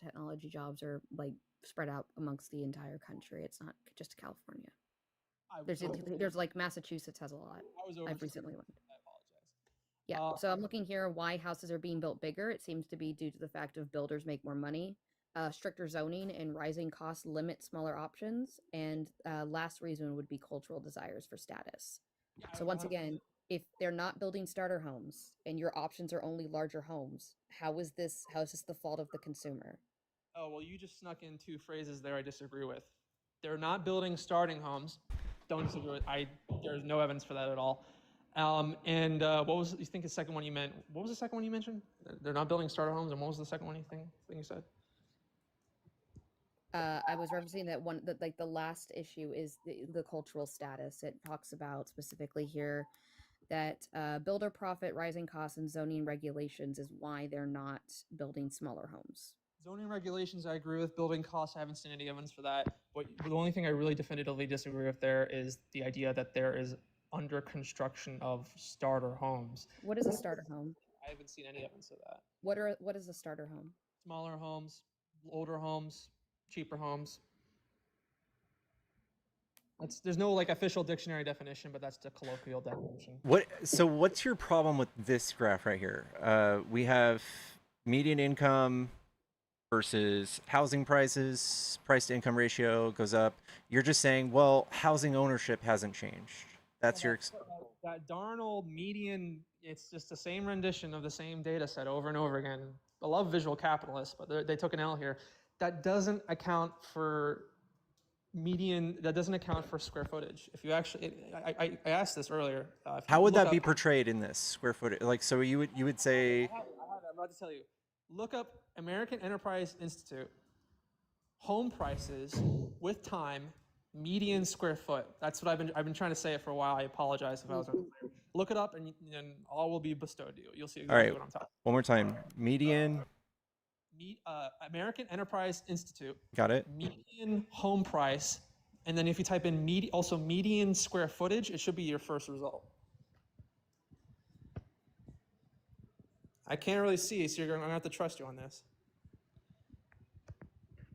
Technology jobs are like spread out amongst the entire country. It's not just California. There's like Massachusetts has a lot. I've recently learned. I apologize. Yeah, so I'm looking here why houses are being built bigger. It seems to be due to the fact of builders make more money, stricter zoning and rising costs limit smaller options, and last reason would be cultural desires for status. So once again, if they're not building starter homes and your options are only larger homes, how is this the fault of the consumer? Oh, well, you just snuck in two phrases there I disagree with. They're not building starting homes. Don't disagree with. There's no evidence for that at all. What was you think the second one you meant? What was the second one you mentioned? They're not building starter homes, and what was the second one you think you said? I was referencing that the last issue is the cultural status. It talks about specifically here that builder profit, rising costs, and zoning regulations is why they're not building smaller homes. Zoning regulations, I agree with. Building costs, I haven't seen any evidence for that. But the only thing I really definitively disagree with there is the idea that there is under construction of starter homes. What is a starter home? I haven't seen any evidence of that. What is a starter home? Smaller homes, older homes, cheaper homes. There's no like official dictionary definition, but that's the colloquial definition. So what's your problem with this graph right here? We have median income versus housing prices, price to income ratio goes up. You're just saying, well, housing ownership hasn't changed. That's your that darn old median. It's just the same rendition of the same data set over and over again. I love visual capitalists, but they took an L here. That doesn't account for median. That doesn't account for square footage. If you actually, I asked this earlier. How would that be portrayed in this square footage? Like, so you would say. I'm about to tell you. Look up American Enterprise Institute home prices with time, median square foot. That's what I've been trying to say it for a while. I apologize if I was unclear. Look it up, and all will be bestowed to you. You'll see exactly what I'm talking about. One more time. Median. American Enterprise Institute. Got it. Median home price, and then if you type in median square footage, it should be your first result. I can't really see, so I'm gonna have to trust you on this.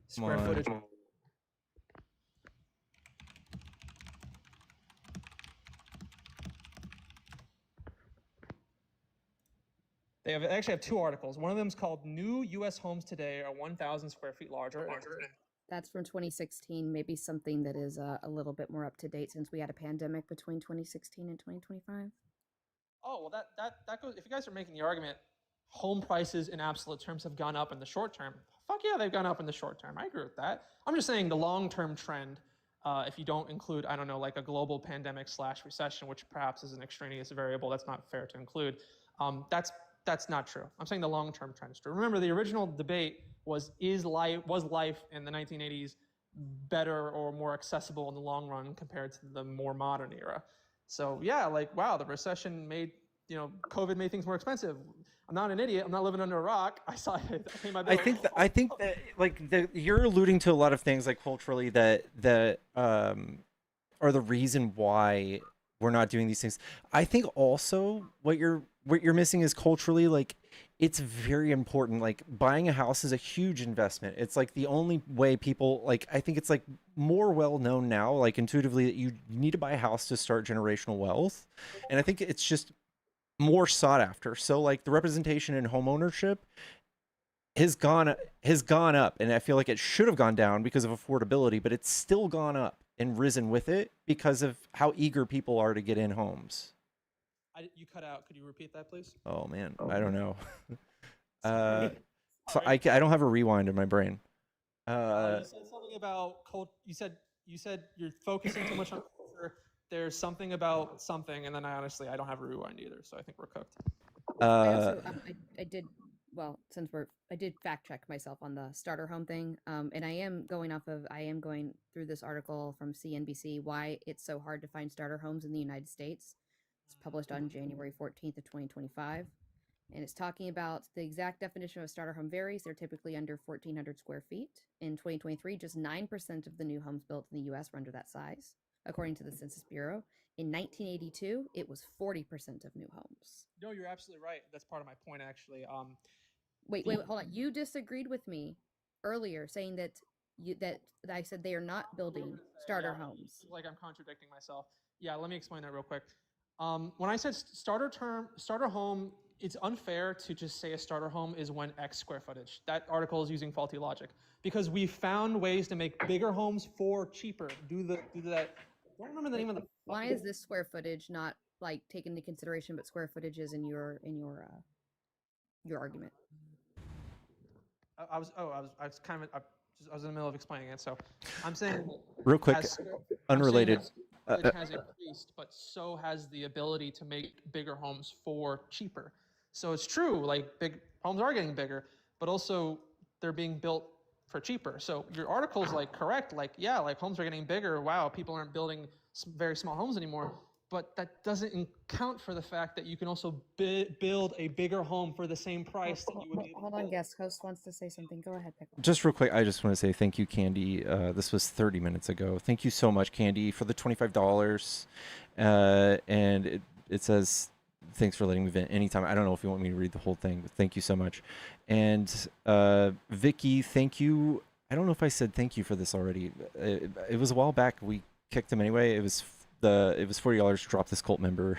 Square footage. They actually have two articles. One of them is called "New U.S. Homes Today Are 1,000 Square Feet Larger." That's from 2016. Maybe something that is a little bit more up to date since we had a pandemic between 2016 and 2025. Oh well, that goes. If you guys are making the argument, home prices in absolute terms have gone up in the short term. Fuck yeah, they've gone up in the short term. I agree with that. I'm just saying the long-term trend, if you don't include, I don't know, like a global pandemic / recession, which perhaps is an extraneous variable that's not fair to include, that's that's not true. I'm saying the long-term trend is true. Remember, the original debate was life in the 1980s better or more accessible in the long run compared to the more modern era? So yeah, like wow, the recession made COVID made things more expensive. I'm not an idiot. I'm not living under a rock. I saw it. I paid my bills. I think that like you're alluding to a lot of things like culturally that are the reason why we're not doing these things. I think also what you're missing is culturally, like it's very important. Like buying a house is a huge investment. It's like the only way people, like I think it's like more well known now, like intuitively, that you need to buy a house to start generational wealth. And I think it's just more sought after. So like the representation in home ownership has gone up, and I feel like it should have gone down because of affordability, but it's still gone up and risen with it because of how eager people are to get in homes. You cut out. Could you repeat that, please? Oh man, I don't know. So Sorry. I don't have a rewind in my brain. You said something about You said you're focusing too much on culture. There's something about something, and then I don't have a rewind either, so I think we're cooked. I did since I did fact check myself on the starter home thing, and I am going through this article from CNBC, why it's so hard to find starter homes in the United States. It's published on January 14th of 2025, and it's talking about the exact definition of a starter home varies. They're typically under 1,400 square feet. In 2023, just 9% of the new homes built in the U.S. were under that size, according to the Census Bureau. In 1982, it was 40% of new homes. No, you're absolutely right. That's part of my point, actually. Wait, hold on. You disagreed with me earlier, saying that I said they are not building starter homes. Like I'm contradicting myself. Yeah, let me explain that real quick. When I said starter home, it's unfair to just say a starter home is when X square footage. That article is using faulty logic because we found ways to make bigger homes for cheaper. Do that. I don't remember the name of the. Why is this square footage not like taken into consideration, but square footage is in your argument? I was in the middle of explaining it, so I'm saying real quick, unrelated. It has increased, but so has the ability to make bigger homes for cheaper. So it's true, like big homes are getting bigger, but also they're being built for cheaper. So your article's like correct, like yeah, like homes are getting bigger. Wow, people aren't building very small homes anymore. But that doesn't account for the fact that you can also build a bigger home for the same price that you would be able to Hold on, guest host wants to say something. Go ahead, Pickle. Just real quick, I just want to say thank you, Candy. This was 30 minutes ago. Thank you so much, Candy, for the $25. And it says, thanks for letting me vent anytime. I don't know if you want me to read the whole thing, but thank you so much. And Vicky, thank you. I don't know if I said thank you for this already. It was a while back. We kicked him anyway. It was $40 to drop this cult member.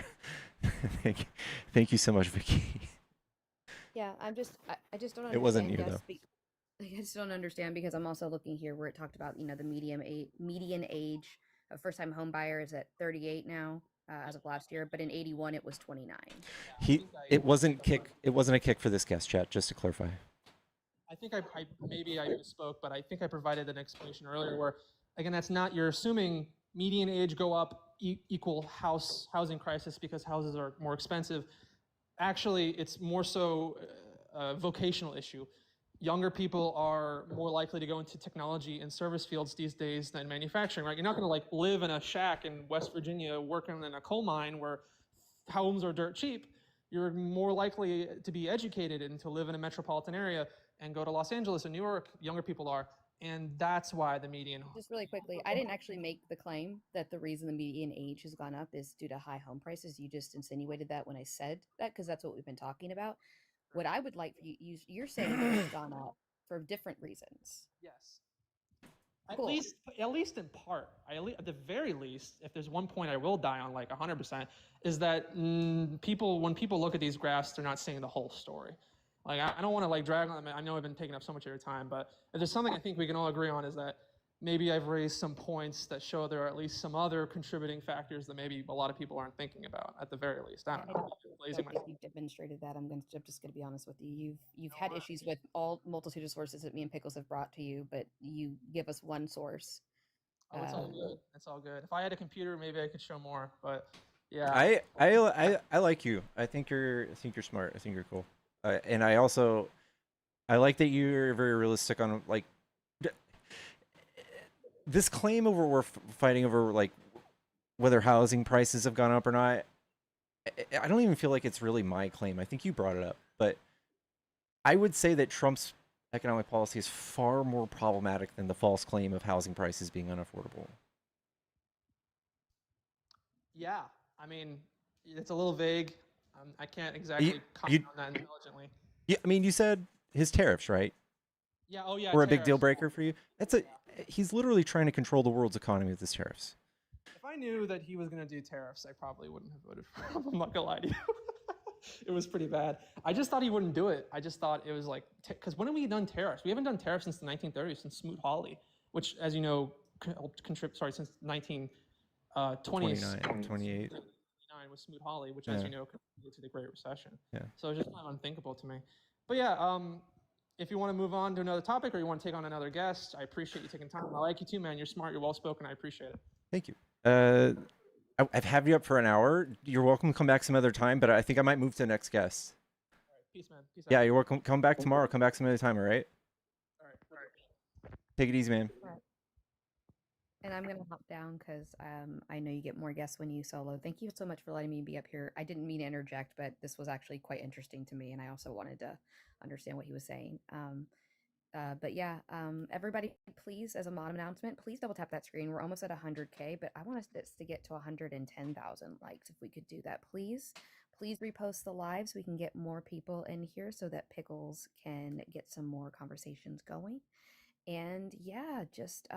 Thank you so much, Vicky. Yeah, I just don't understand. It wasn't you though. I just don't understand because I'm also looking here where it talked about the median age of first-time home buyer is at 38 now as of last year, but in 81 it was 29. It wasn't a kick for this guest chat, just to clarify. I think I maybe I misspoke, but I think I provided an explanation earlier where again that's not, you're assuming median age go up equal housing crisis because houses are more expensive. Actually, it's more so a vocational issue. Younger people are more likely to go into technology and service fields these days than manufacturing, right? You're not going to live in a shack in West Virginia working in a coal mine where homes are dirt cheap. You're more likely to be educated and to live in a metropolitan area and go to Los Angeles and New York. Younger people are. And that's why the median. Just really quickly, I didn't actually make the claim that the reason the median age has gone up is due to high home prices. You just insinuated that when I said that because that's what we've been talking about. What I would like for you're saying that it's gone up for different reasons. Yes. Cool. At least in part. At the very least, if there's one point I will die on 100%, is that when people look at these graphs, they're not seeing the whole story. I don't want to drag on them. I know I've been taking up so much of your time, but if there's something I think we can all agree on is that maybe I've raised some points that show there are at least some other contributing factors that maybe a lot of people aren't thinking about at the very least. I don't know. You've demonstrated that. I'm just going to be honest with you. You've had issues with all multitude of sources that me and Pickles have brought to you, but you give us one source. Oh, it's all good. It's all good. If I had a computer, maybe I could show more, but yeah. I like you. I think you're smart. I think you're cool. And I like that you're very realistic on like this claim over we're fighting over like whether housing prices have gone up or not. I don't even feel like it's really my claim. I think you brought it up, but I would say that Trump's economic policy is far more problematic than the false claim of housing prices being unaffordable. Yeah, I mean, it's a little vague. I can't exactly comment on that intelligently. Yeah, I mean, you said his tariffs, right? Yeah. Oh yeah. Were a big deal Tariffs. breaker for you. He's literally trying to control the world's economy with his tariffs. If I knew that he was going to do tariffs, I probably wouldn't have voted for him. I'm not gonna lie to you. It was pretty bad. I just thought he wouldn't do it. I just thought it was like, because when have we done tariffs? We haven't done tariffs since the 1930s, since Smoot-Hawley, which, as you know, since 1920s. 28. With Smoot-Hawley, which, as you know, contributed to the Great Recession. Yeah. So it's just kind of unthinkable to me. But yeah, if you want to move on to another topic or you want to take on another guest, I appreciate you taking time. I like you too, man. You're smart. You're well-spoken. I appreciate it. Thank you. I've had you up for an hour. You're welcome to come back some other time, but I think I might move to the next guest. All right. Peace, man. Peace Yeah, out. you're welcome. Come back tomorrow. Come back some other time, all right? All right. Take it easy, man. And I'm gonna hop down because I know you get more guests when you solo. Thank you so much for letting me be up here. I didn't mean to interject, but this was actually quite interesting to me, and I also wanted to understand what he was saying. But yeah, everybody, please, as a mod announcement, please double tap that screen. We're almost at 100K, but I want us to get to 110,000 likes if we could do that, please. Please repost the live so we can get more people in here so that Pickles can get some more conversations going. And yeah, just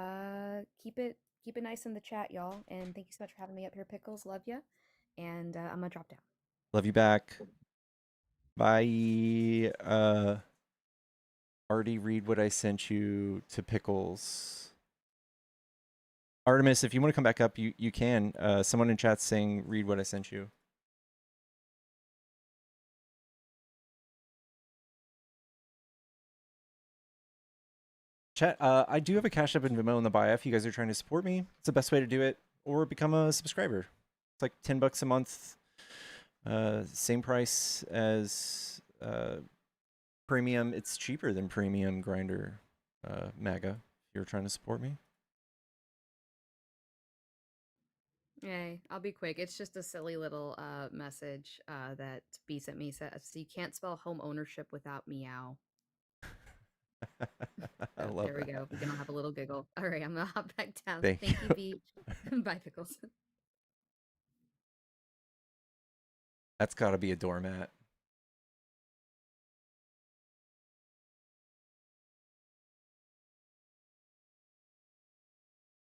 keep it nice in the chat, y'all. And thank you so much for having me up here, Pickles. Love you. And I'm gonna drop down. Love you back. Bye. Already read what I sent you to Pickles. Artemis, if you want to come back up, you can. Someone in chat's saying read what I sent you. Chat, I do have a Cash App and Venmo in the bio if you guys are trying to support me. It's the best way to do it, or become a subscriber. It's like $10 a month. Same price as premium. It's cheaper than premium grinder MAGA if you're trying to support me. Hey, I'll be quick. It's just a silly little message that B sent me. Says you can't spell home ownership without meow. I love there we go. We can all have a little giggle. All right, I'm gonna hop back down. Thank you, B. Bye, Pickles. That's got to be a doormat.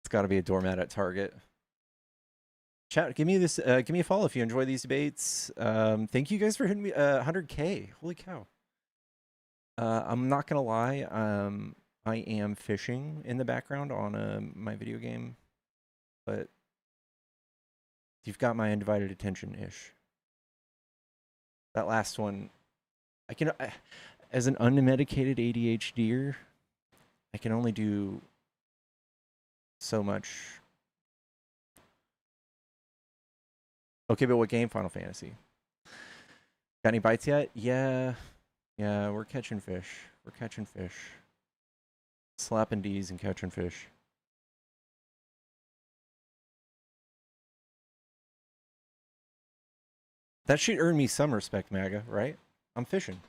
It's got to be a doormat at Target. Chat, give me a follow if you enjoy these debates. Thank you guys for hitting me 100K. Holy cow. I'm not gonna lie. I am fishing in the background on my video game, but you've got my undivided attention ish. That last one, as an unmedicated ADHDer, I can only do so much. Okay, but what game? Final Fantasy. Got any bites yet? Yeah, we're catching fish. We're catching fish. Slapping D's and catching fish. That should earn me some respect, MAGA, right? I'm fishing.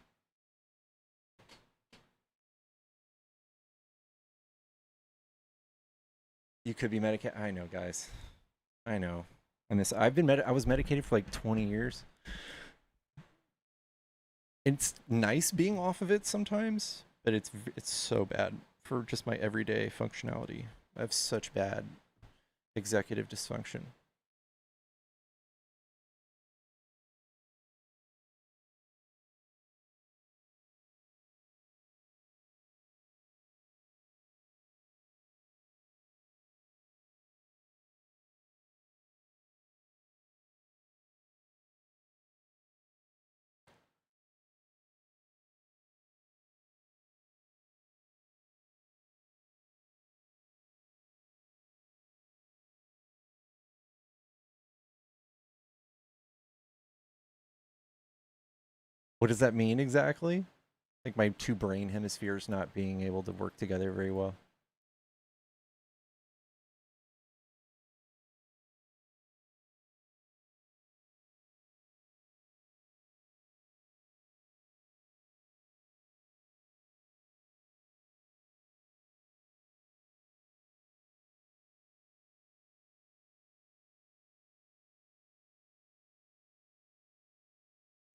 You could be medicated. I know, guys. I know. I was medicated for like 20 years. It's nice being off of it sometimes, but it's so bad for just my everyday functionality. I have such bad executive dysfunction. What does that mean exactly? Like my two brain hemispheres not being able to work together very well.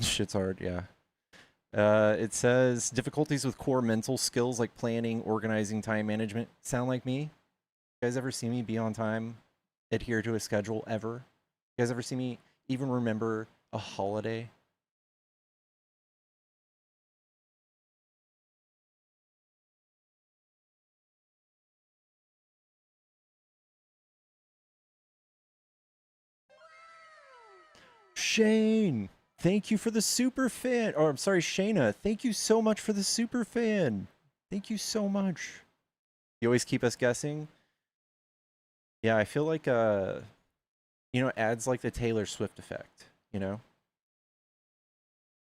Shit's hard, yeah. It says difficulties with core mental skills like planning, organizing, time management. Sound like me? You guys ever see me be on time, adhere to a schedule ever? You guys ever see me even remember a holiday? Shane, thank you for the super fan. Or I'm sorry, Shayna, thank you so much for the super fan. Thank you so much. You always keep us guessing. Yeah, I feel like adds like the Taylor Swift effect, you know?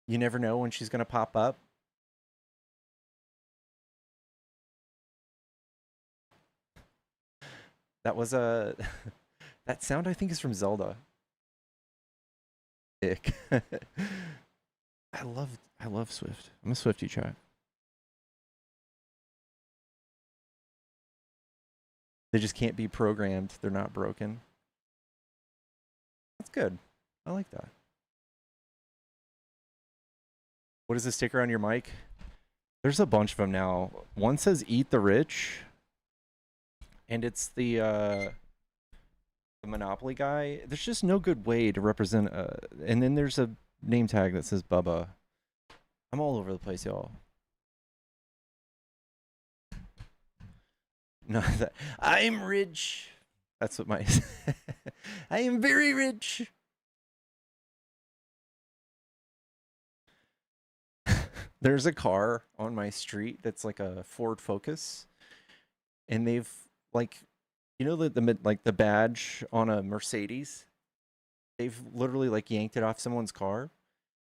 You never know when she's gonna pop up. That was a that sound I think is from Zelda. Ick. I love Swift. I'm a Swiftie chat. They just can't be programmed. They're not broken. That's good. I like that. What is the sticker on your mic? There's a bunch of them now. One says "Eat the Rich," and it's the Monopoly guy. There's just no good way to represent. And then there's a name tag that says Bubba. I'm all over the place, y'all. No, I'm rich. That's what my. I am very rich. There's a car on my street that's like a Ford Focus, and they've like, the badge on a Mercedes. They've literally like yanked it off someone's car,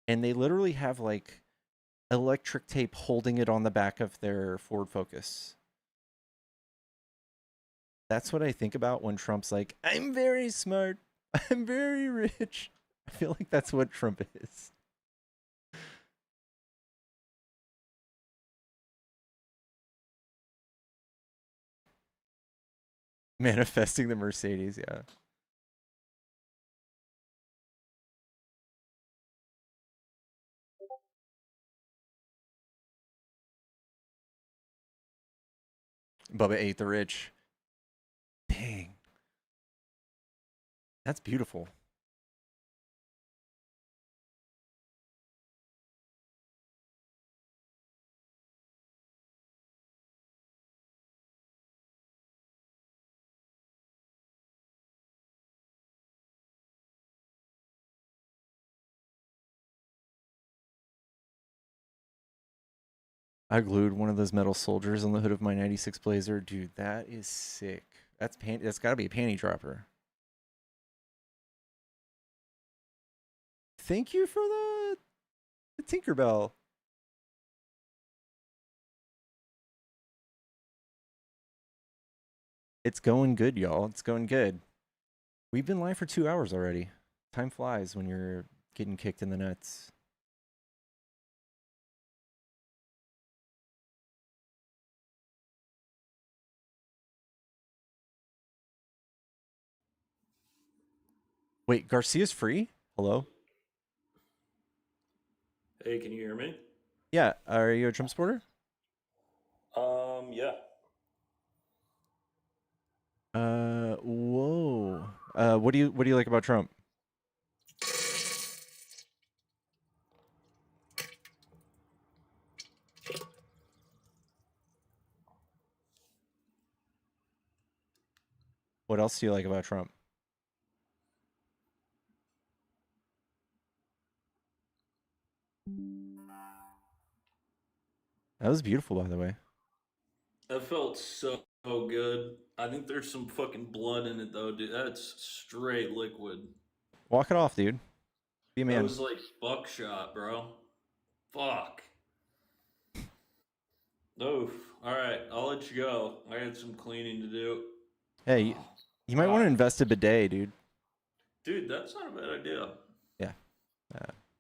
and they literally have like electric tape holding it on the back of their Ford Focus. That's what I think about when Trump's like, I'm very smart. I'm very rich. I feel like that's what Trump is. Manifesting the Mercedes, yeah. Bubba ate the rich. Dang. That's beautiful. I glued one of those metal soldiers on the hood of my 96 Blazer. Dude, that is sick. That's gotta be a panty dropper. Thank you for the Tinkerbell. It's going good, y'all. It's going good. We've been live for 2 hours already. Time flies when you're getting kicked in the nuts. Wait, Garcia's free? Hello? Hey, can you hear me? Yeah, are you a Trump supporter? Yeah. Whoa. What do you like about Trump? What else do you like about Trump? That was beautiful, by the way. That felt so good. I think there's some fucking blood in it though, dude. That's straight liquid. Walk it off, dude. Be a That man. was like buckshot, bro. Fuck. Oof. All right, I'll let you go. I got some cleaning to do. Hey, you might want to invest a bidet, dude. Dude, that's not a bad idea. Yeah.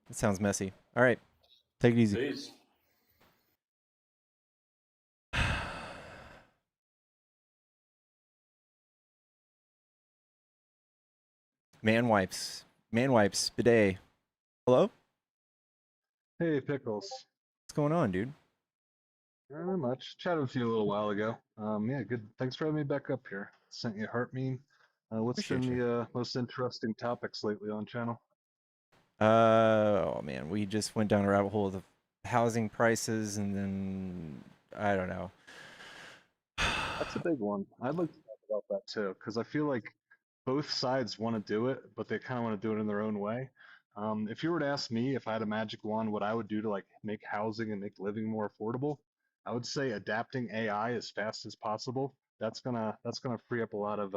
It sounds messy. All right. Take it easy. Peace. Man wipes, bidet. Hello? Hey, Pickles. What's going on, dude? Not much. Chatted with you a little while ago. Yeah, good. Thanks for having me back up here. Sent you a heart meme. What's Appreciate been you. the most interesting topics lately on channel? Oh man, we just went down a rabbit hole of the housing prices, and then I don't know. That's a big one. I'd like to talk about that too, because I feel like both sides want to do it, but they kind of want to do it in their own way. If you were to ask me if I had a magic wand, what I would do to like make housing and make living more affordable, I would say adapting AI as fast as possible. That's gonna free up a lot of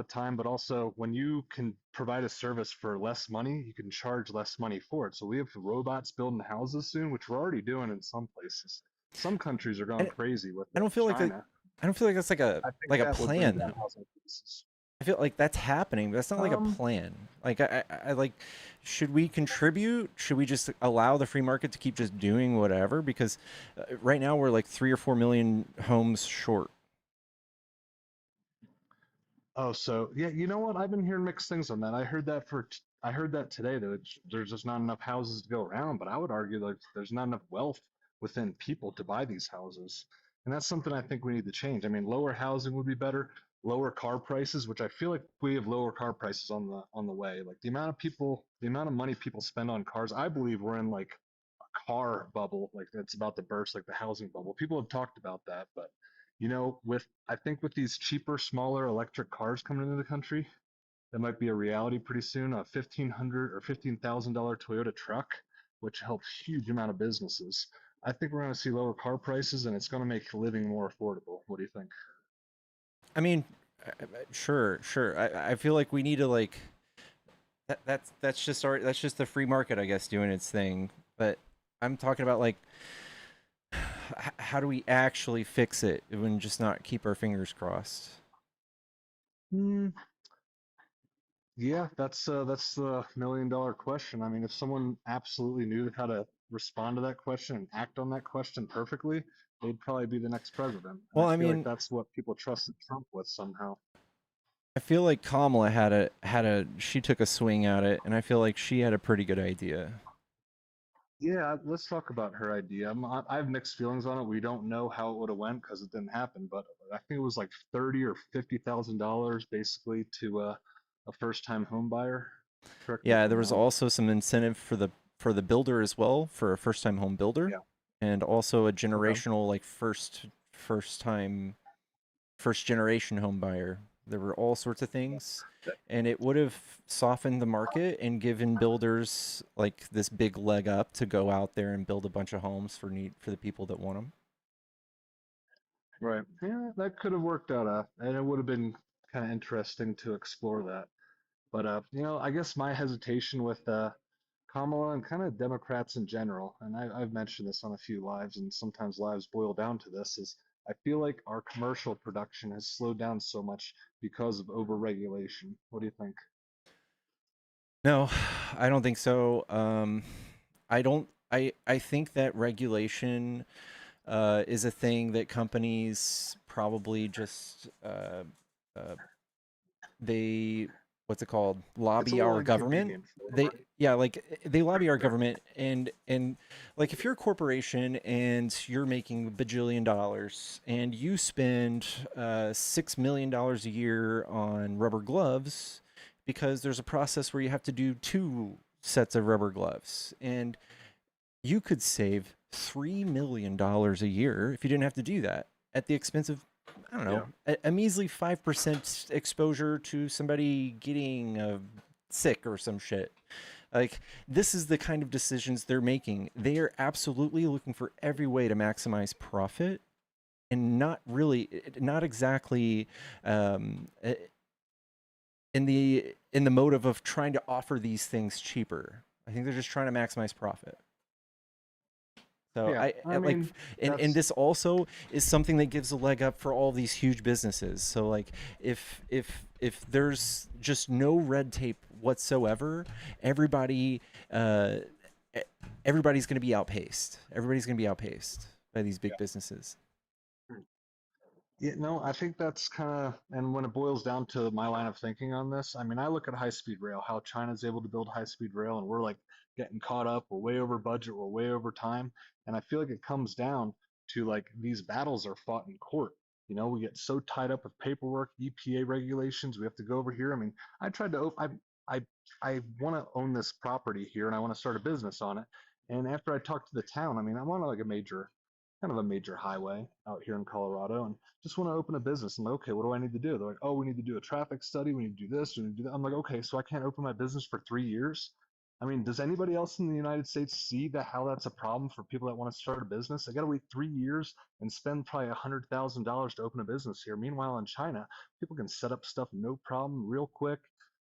time, but also when you can provide a service for less money, you can charge less money for it. So we have robots building houses soon, which we're already doing in some places. Some countries are going crazy with it. I don't feel like China. I don't feel like that's like a I think that would bring plan down though. housing prices. I feel like that's happening, but that's not like a plan. Like I like, should we contribute? Should we just allow the free market to keep just doing whatever? Because right now we're like 3 or 4 million homes short. Oh, so yeah, you know what? I've been hearing mixed things on that. I heard that today that there's just not enough houses to go around. But I would argue that there's not enough wealth within people to buy these houses, and that's something I think we need to change. I mean, lower housing would be better. Lower car prices, which I feel like we have lower car prices on the way. Like the amount of money people spend on cars. I believe we're in like car bubble, like that's about to burst, like the housing bubble. People have talked about that, but you know, with I think with these cheaper, smaller electric cars coming into the country, that might be a reality pretty soon. A $1,500 or $15,000 Toyota truck, which helps huge amount of businesses. I think we're going to see lower car prices, and it's going to make living more affordable. What do you think? I mean, sure. I feel like we need to like that's just the free market, I guess, doing its thing. But I'm talking about like how do we actually fix it and just not keep our fingers crossed? Yeah, that's the $1 million question. I mean, if someone absolutely knew how to respond to that question and act on that question perfectly, they'd probably be the next president. Well, I I feel like mean, that's what people trusted Trump with somehow. I feel like Kamala she took a swing at it, and I feel like she had a pretty good idea. Yeah, let's talk about her idea. I have mixed feelings on it. We don't know how it would have went because it didn't happen, but I think it was like $30,000 or $50,000 basically to a first-time home buyer. Correct me if Yeah, there I'm was wrong. also some incentive for the builder as well, for a first-time home builder, Yeah. and also a Okay. generational like first generation home buyer. There were all sorts of things, and it would have softened the market and given builders like this big leg up to go out there and build a bunch of homes for the people that want them. Right. Yeah, that could have worked out, and it would have been kind of interesting to explore that. But you know, I guess my hesitation with Kamala and kind of Democrats in general, and I've mentioned this on a few lives, and sometimes lives boil down to this, is I feel like our commercial production has slowed down so much because of overregulation. What do you think? No, I don't think so. I don't. I think that regulation is a thing that companies probably just they what's it called, It's a lobby little our government. inconvenient for them, They right? Yeah, like they lobby our government, and like if you're a corporation and you're making a bajillion dollars and you spend $6 million a year on rubber gloves because there's a process where you have to do 2 sets of rubber gloves, and you could save $3 million a year if you didn't have to do that at the expense of, I don't know, a measly 5% exposure to somebody getting sick or some shit. Like, this is the kind of decisions they're making. They are absolutely looking for every way to maximize profit, and not exactly in the motive of trying to offer these things cheaper. I think they're just trying to maximize profit. So Yeah, I like, mean, and that's this also is something that gives a leg up for all these huge businesses. So like, if there's just no red tape whatsoever, everybody, uh, e- everybody's going to be outpaced. Everybody's going to be outpaced by these big businesses. Yeah, no, I think that's kind of, and when it boils down to my line of thinking on this, I mean, I look at high speed rail, how China's able to build high speed rail, and we're like getting caught up, we're way over budget, we're way over time. And I feel like it comes down to like these battles are fought in court. You know, we get so tied up with paperwork, EPA regulations, we have to go over here. I mean, I tried to, I, I want to own this property here and I want to start a business on it. And after I talked to the town, I mean, I want like a major, kind of a major highway out here in Colorado, and just want to open a business. I'm like, okay, what do I need to do? They're like, oh, we need to do a traffic study. We need to do this. We need to do that. I'm like, okay, so I can't open my business for 3 years. I mean, does anybody else in the United States see that how that's a problem for people that want to start a business? They got to wait 3 years and spend probably $100,000 to open a business here. Meanwhile, in China, people can set up stuff no problem, real quick,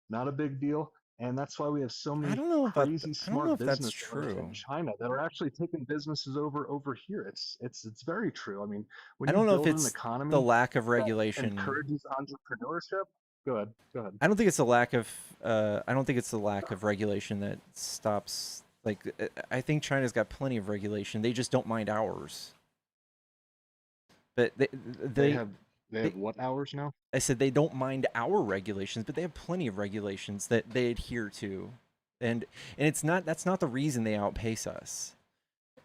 not a big deal. And that's why we have so I many don't know about. crazy I don't know smart if that's business owners in true. China that are actually taking businesses over here. It's very true. I mean, when I you don't know if build an it's the economy lack of that regulation. encourages entrepreneurship, go ahead, go ahead. I don't think it's the lack of. I don't think it's the lack of regulation that stops. Like, I think China's got plenty of regulation. They just don't mind ours. But They they have they have what hours now? I said they don't mind our regulations, but they have plenty of regulations that they adhere to, and it's not, that's not the reason they outpace us.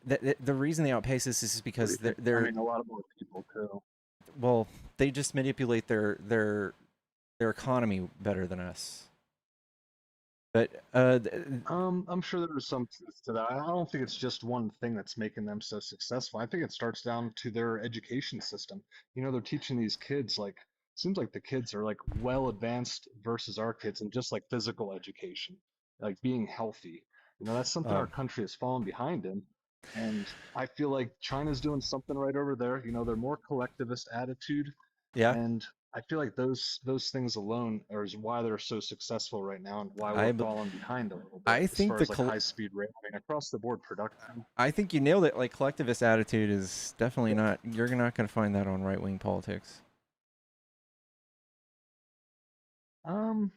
The reason they outpace us is What do because you think? I they're mean, a lot of more people too. well, they just manipulate their economy better than us. But I'm sure there's some truth to that. I don't think it's just one thing that's making them so successful. I think it starts down to their education system. You know, they're teaching these kids like, seems like the kids are like well advanced versus our kids in just like physical education, like being healthy. You know, that's something our country has fallen behind in. And I feel like China's doing something right over there. You know, they're more collectivist attitude, yeah, and I feel like those things alone are is why they're so successful right now and why we're I falling behind a little bit I as think far as like high speed rail. I mean, across the board production. I think you nailed it. Like, collectivist attitude is definitely Yeah. not. You're not going to find that on right wing politics.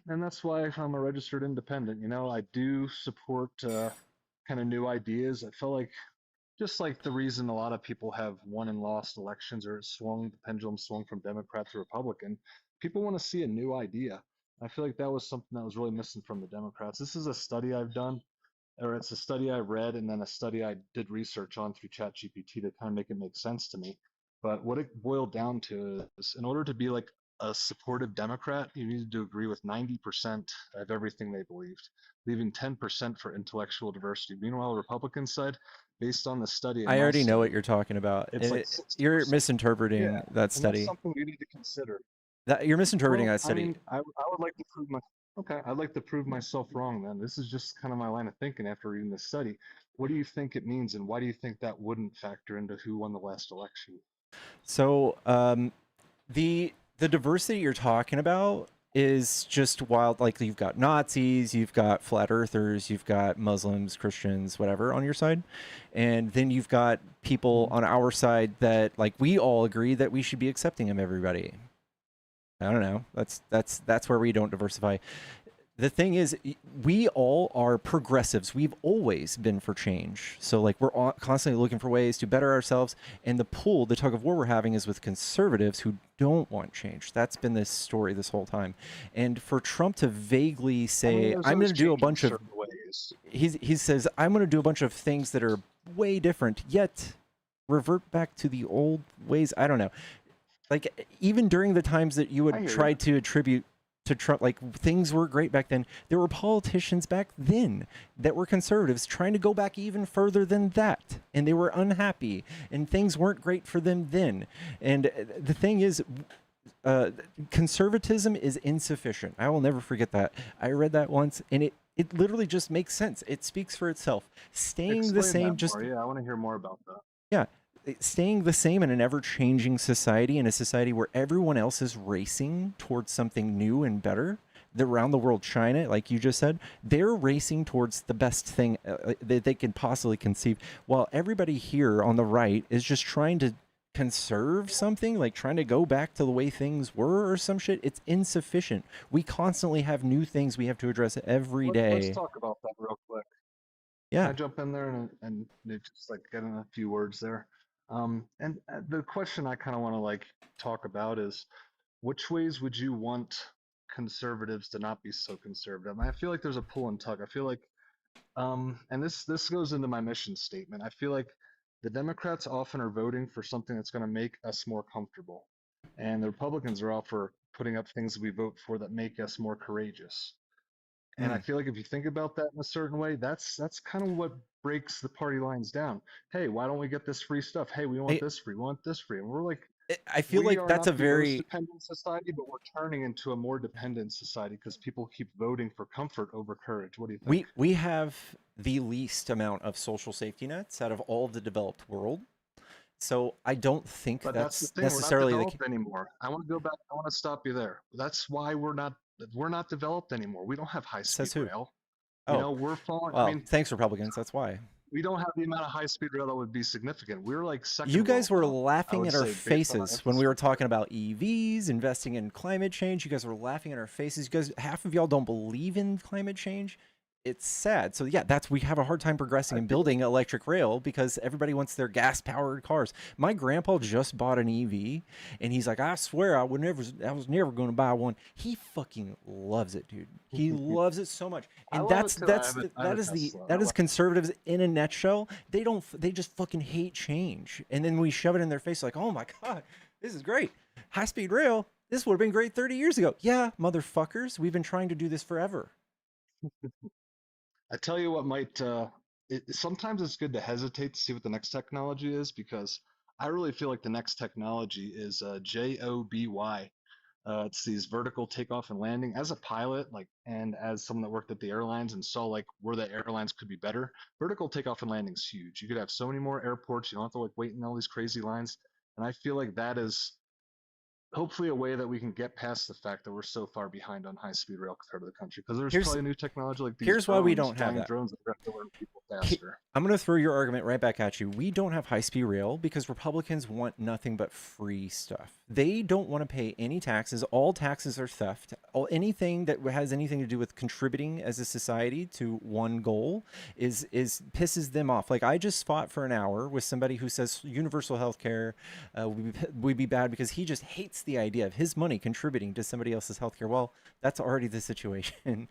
And that's why I'm a registered independent. You know, I do support kind of new ideas. I feel like just like the reason a lot of people have won and lost elections or it swung, the pendulum swung from Democrat to Republican, people want to see a new idea. I feel like that was something that was really missing from the Democrats. This is a study I've done, or it's a study I read, and then a study I did research on through ChatGPT to kind of make it make sense to me. But what it boiled down to is in order to be like a supportive Democrat, you needed to agree with 90% of everything they believed, leaving 10% for intellectual diversity. Meanwhile, the Republican side, based on the study and I my already know what study, you're talking about. it's like 60%. You're Yeah, misinterpreting that and that's study. something you need to consider. You're misinterpreting Well, that I study. mean, I would like to prove my okay. I'd like to prove myself wrong. Then this is just kind of my line of thinking after reading this study. What do you think it means, and why do you think that wouldn't factor into who won the last election? So the diversity you're talking about is just wild. Like, you've got Nazis, you've got flat earthers, you've got Muslims, Christians, whatever on your side, and then you've got people on our side that, like, we all agree that we should be accepting of everybody. I don't know. That's where we don't diversify. The thing is, we all are progressives. We've always been for change. So, like, we're constantly looking for ways to better ourselves. And the tug of war we're having is with conservatives who don't want change. That's been this story this whole time. And for Trump to vaguely say, I'm going to do a bunch of ways. He says, I'm going to do a bunch of things that are way different, yet revert back to the old ways. I don't know. Like, even during the times that you would try to attribute to Trump, like, things were great back then, there were politicians back then that were conservatives trying to go back even further than that, and they were unhappy, and things weren't great for them then. And the thing is, conservatism is insufficient. I will never forget that. I read that once, and it literally just makes sense. It speaks for itself. Staying Explain the same, that just more. Yeah, I want to hear more about that. yeah, staying the same in an ever-changing society, in a society where everyone else is racing towards something new and better, around the world, China, like you just said, they're racing towards the best thing that they can possibly conceive, while everybody here on the right is just trying to conserve something, like trying to go back to the way things were or some shit. It's insufficient. We constantly have new things we have to address every Let's day. talk about that real quick. Yeah. Can I jump in there and just like get in a few words there? And the question I kind of want to like talk about is, which ways would you want conservatives to not be so conservative? I feel like there's a pull and tug. I feel like, and this goes into my mission statement. I feel like the Democrats often are voting for something that's going to make us more comfortable, and the Republicans are all for putting up things that we vote for that make us more courageous. And I feel like if you think about that in a certain way, that's kind of what breaks the party lines down. Hey, why don't we get this free stuff? Hey, we want this free, we want this free. And we're like, I feel we like are that's a not the most very dependent society, but we're turning into a more dependent society because people keep voting for comfort over courage. What do you think? we have the least amount of social safety nets out of all of the developed world. So I don't think But that's the that's thing, we're not necessarily the developed anymore. I want to go back. I want to stop you there. That's why we're not developed anymore. We don't have high speed Says who? rail. Oh, You know, we're falling. I well, mean, thanks Republicans. That's why. we don't have the amount of high speed rail that would be significant. We're like second You guys world were now, I laughing would at our say, based on our faces when we were infrastructure. talking about EVs, investing in climate change. You guys were laughing at our faces. You guys, half of y'all don't believe in climate change. It's sad. So yeah, we have a hard time progressing and building electric rail because everybody wants their gas powered cars. My grandpa just bought an EV and he's like, I swear I was never going to buy one. He fucking loves it, dude. He loves it so much. I And love it too. that is conservatives in a nutshell. They just fucking hate change. And then we shove it in their face like, "Oh my god, this is great. High speed rail. This would have been great 30 years ago." Yeah, motherfuckers, we've been trying to do this forever. I tell you what might sometimes it's good to hesitate to see what the next technology is because I really feel like the next technology is JOBY. It's these vertical takeoff and landing. As a pilot, like, and as someone that worked at the airlines and saw like where the airlines could be better, vertical takeoff and landing is huge. You could have so many more airports. You don't have to like wait in all these crazy lines. And I feel like that is hopefully a way that we can get past the fact that we're so far behind on high speed rail compared to the country because there's probably new technology like these Here's why we don't have flying that. drones that are going to learn people faster. I'm going to throw your argument right back at you. We don't have high-speed rail because Republicans want nothing but free stuff. They don't want to pay any taxes. All taxes are theft. Anything that has anything to do with contributing as a society to one goal is pisses them off. Like I just fought for an hour with somebody who says universal health care would be bad because he just hates the idea of his money contributing to somebody else's health care. Well, that's already the situation.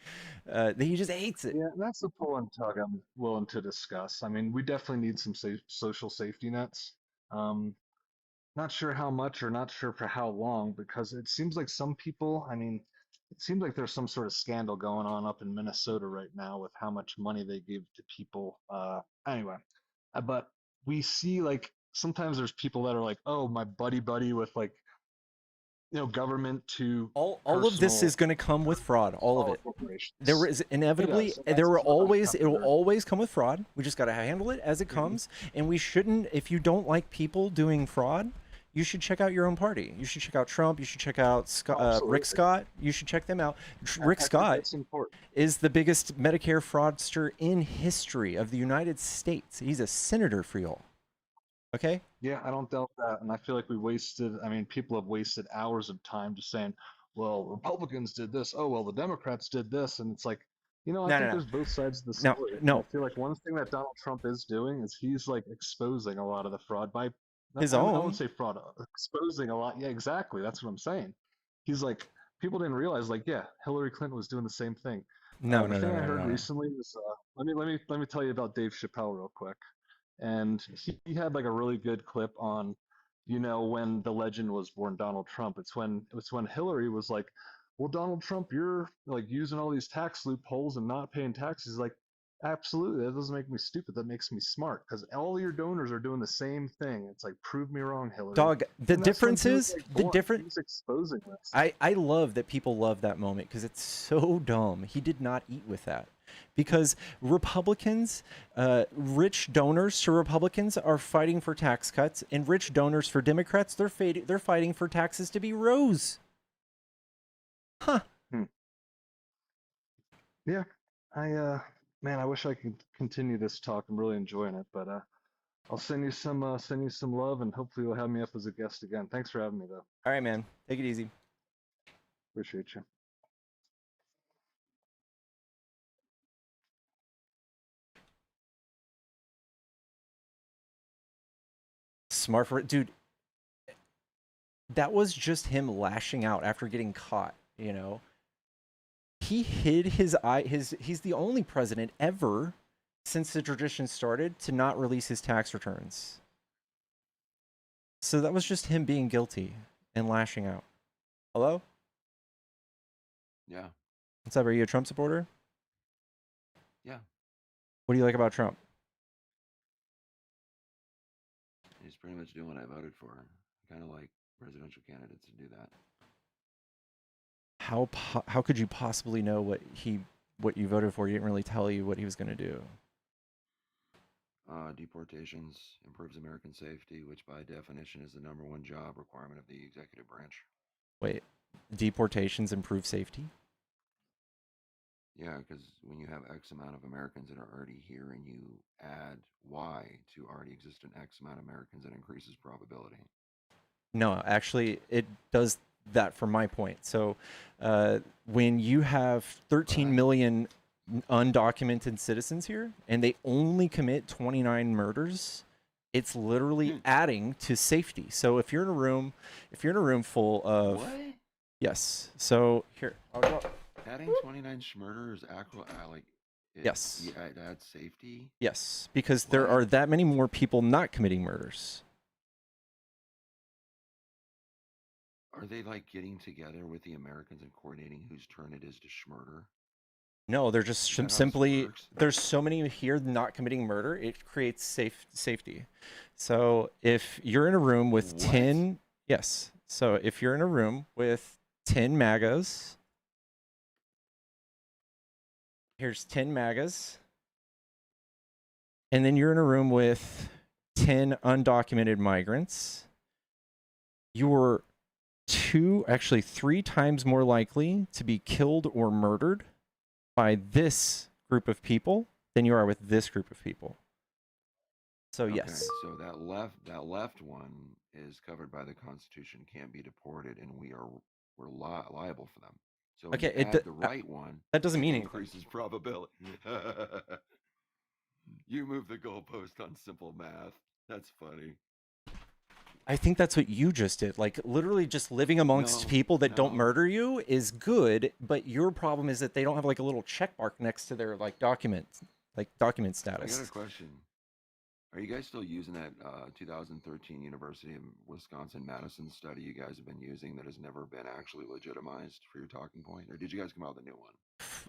He just hates it. Yeah, that's the pull and tug I'm willing to discuss. I mean, we definitely need some social safety nets. Not sure how much or not sure for how long because it seems like some people, I mean, it seems like there's some sort of scandal going on up in Minnesota right now with how much money they give to people. Anyway, but we see like sometimes there's people that are like, oh, my buddy with like, you know, government to all of this is going to come with fraud. All of it. There is inevitably it will always come with fraud. We just got to handle it as it comes. And we shouldn't, if you don't like people doing fraud, you should check out your own party. You should check out Trump. You should check out Rick Scott. You should check them out. Rick Scott is the biggest Medicare fraudster in history of the United States. He's a senator for y'all. Okay. Yeah, I don't doubt that. And I feel like people have wasted hours of time just saying, well, Republicans did this. Oh, well, the Democrats did this. And it's like, you know, I think there's both sides of the story. No. I feel like one thing that Donald Trump is doing is he's like exposing a lot of the fraud by his I own. won't say fraud, exposing a lot. Yeah, exactly. That's what I'm saying. He's like, people didn't realize, like, yeah, Hillary Clinton was doing the same thing. The thing I heard recently was, let me tell you about Dave Chappelle real quick. And he had like a really good clip on, you know, when the legend was born, Donald Trump. It's when Hillary was like, well, Donald Trump, you're like using all these tax loopholes and not paying taxes. Like, absolutely, that doesn't make me stupid. That makes me smart because all your donors are doing the same thing. It's like, prove me wrong, Hillary. Dog, the difference is He's exposing this. I love that people love that moment because it's so dumb. He did not eat with that. Because Republicans, rich donors to Republicans are fighting for tax cuts, and rich donors for Democrats, they're fighting for taxes to be rose. Huh. Yeah, man, I wish I could continue this talk. I'm really enjoying it, but I'll send you some love, and hopefully you'll have me up as a guest again. Thanks for having me, though. All right, man. Take it easy. Appreciate you. Smart for it, dude. That was just him lashing out after getting caught. You know, he hid his eye. He's the only president ever since the tradition started to not release his tax returns. So that was just him being guilty and lashing out. Hello? Yeah. What's up? Are you a Trump supporter? Yeah. What do you like about Trump? He's pretty much doing what I voted for. Kind of like presidential candidates to do that. How could you possibly know what you voted for? He didn't really tell you what he was going to do. Deportations improves American safety, which by definition is the #1 job requirement of the executive branch. Wait, deportations improve safety? Yeah, because when you have X amount of Americans that are already here and you add Y to already existent X amount of Americans, it increases probability. No, actually, it does that for my point. So when you have 13 million undocumented citizens here and they only commit 29 murders, it's literally adding to safety. So if you're in a room full of What? Yes. So here, I'll go. Adding 29 murders, Yes. It adds safety. Yes, because there are that many more people not committing murders. Are they like getting together with the Americans and coordinating whose turn it is to schmurder? No, they're just Is that how this simply works? there's so many here not committing murder. It creates safety. So if you're in a room with 10, yes. So if you're in a room with 10 MAGAs, here's 10 MAGAs, and then you're in a room with 10 undocumented migrants, you're actually 3 times more likely to be killed or murdered by this group of people than you are with this group of people. So Okay, yes. so that left one is covered by the Constitution, can't be deported, and we're liable for them. So when Okay, you add the right one, that doesn't mean it anything. increases probability. You move the goalpost on simple math. That's funny. I think that's what you just did. Like literally just living amongst people that don't murder you is good, but your problem is that they don't have like a little check mark next to their document status. I got a question. Are you guys still using that 2013 University of Wisconsin-Madison study you guys have been using that has never been actually legitimized for your talking point? Or did you guys come out with a new one?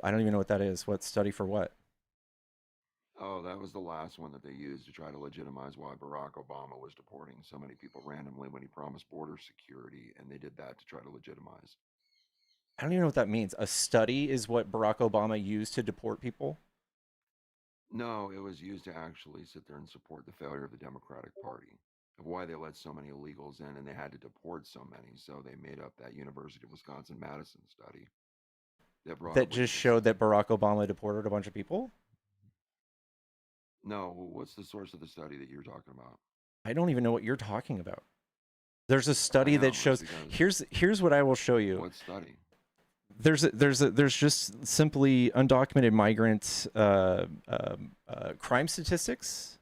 I don't even know what that is. What study for what? Oh, that was the last one that they used to try to legitimize why Barack Obama was deporting so many people randomly when he promised border security, and they did that to try to legitimize. I don't even know what that means. A study is what Barack Obama used to deport people? No, it was used to actually sit there and support the failure of the Democratic Party, of why they let so many illegals in and they had to deport so many. So they made up that University of Wisconsin-Madison study That just showed that Barack Obama deported a bunch of people? No, what's the source of the study that you're talking about? I don't even know what you're talking about. There's a study that shows. Here's what I will show you. What study? There's just simply undocumented migrant crime statistics,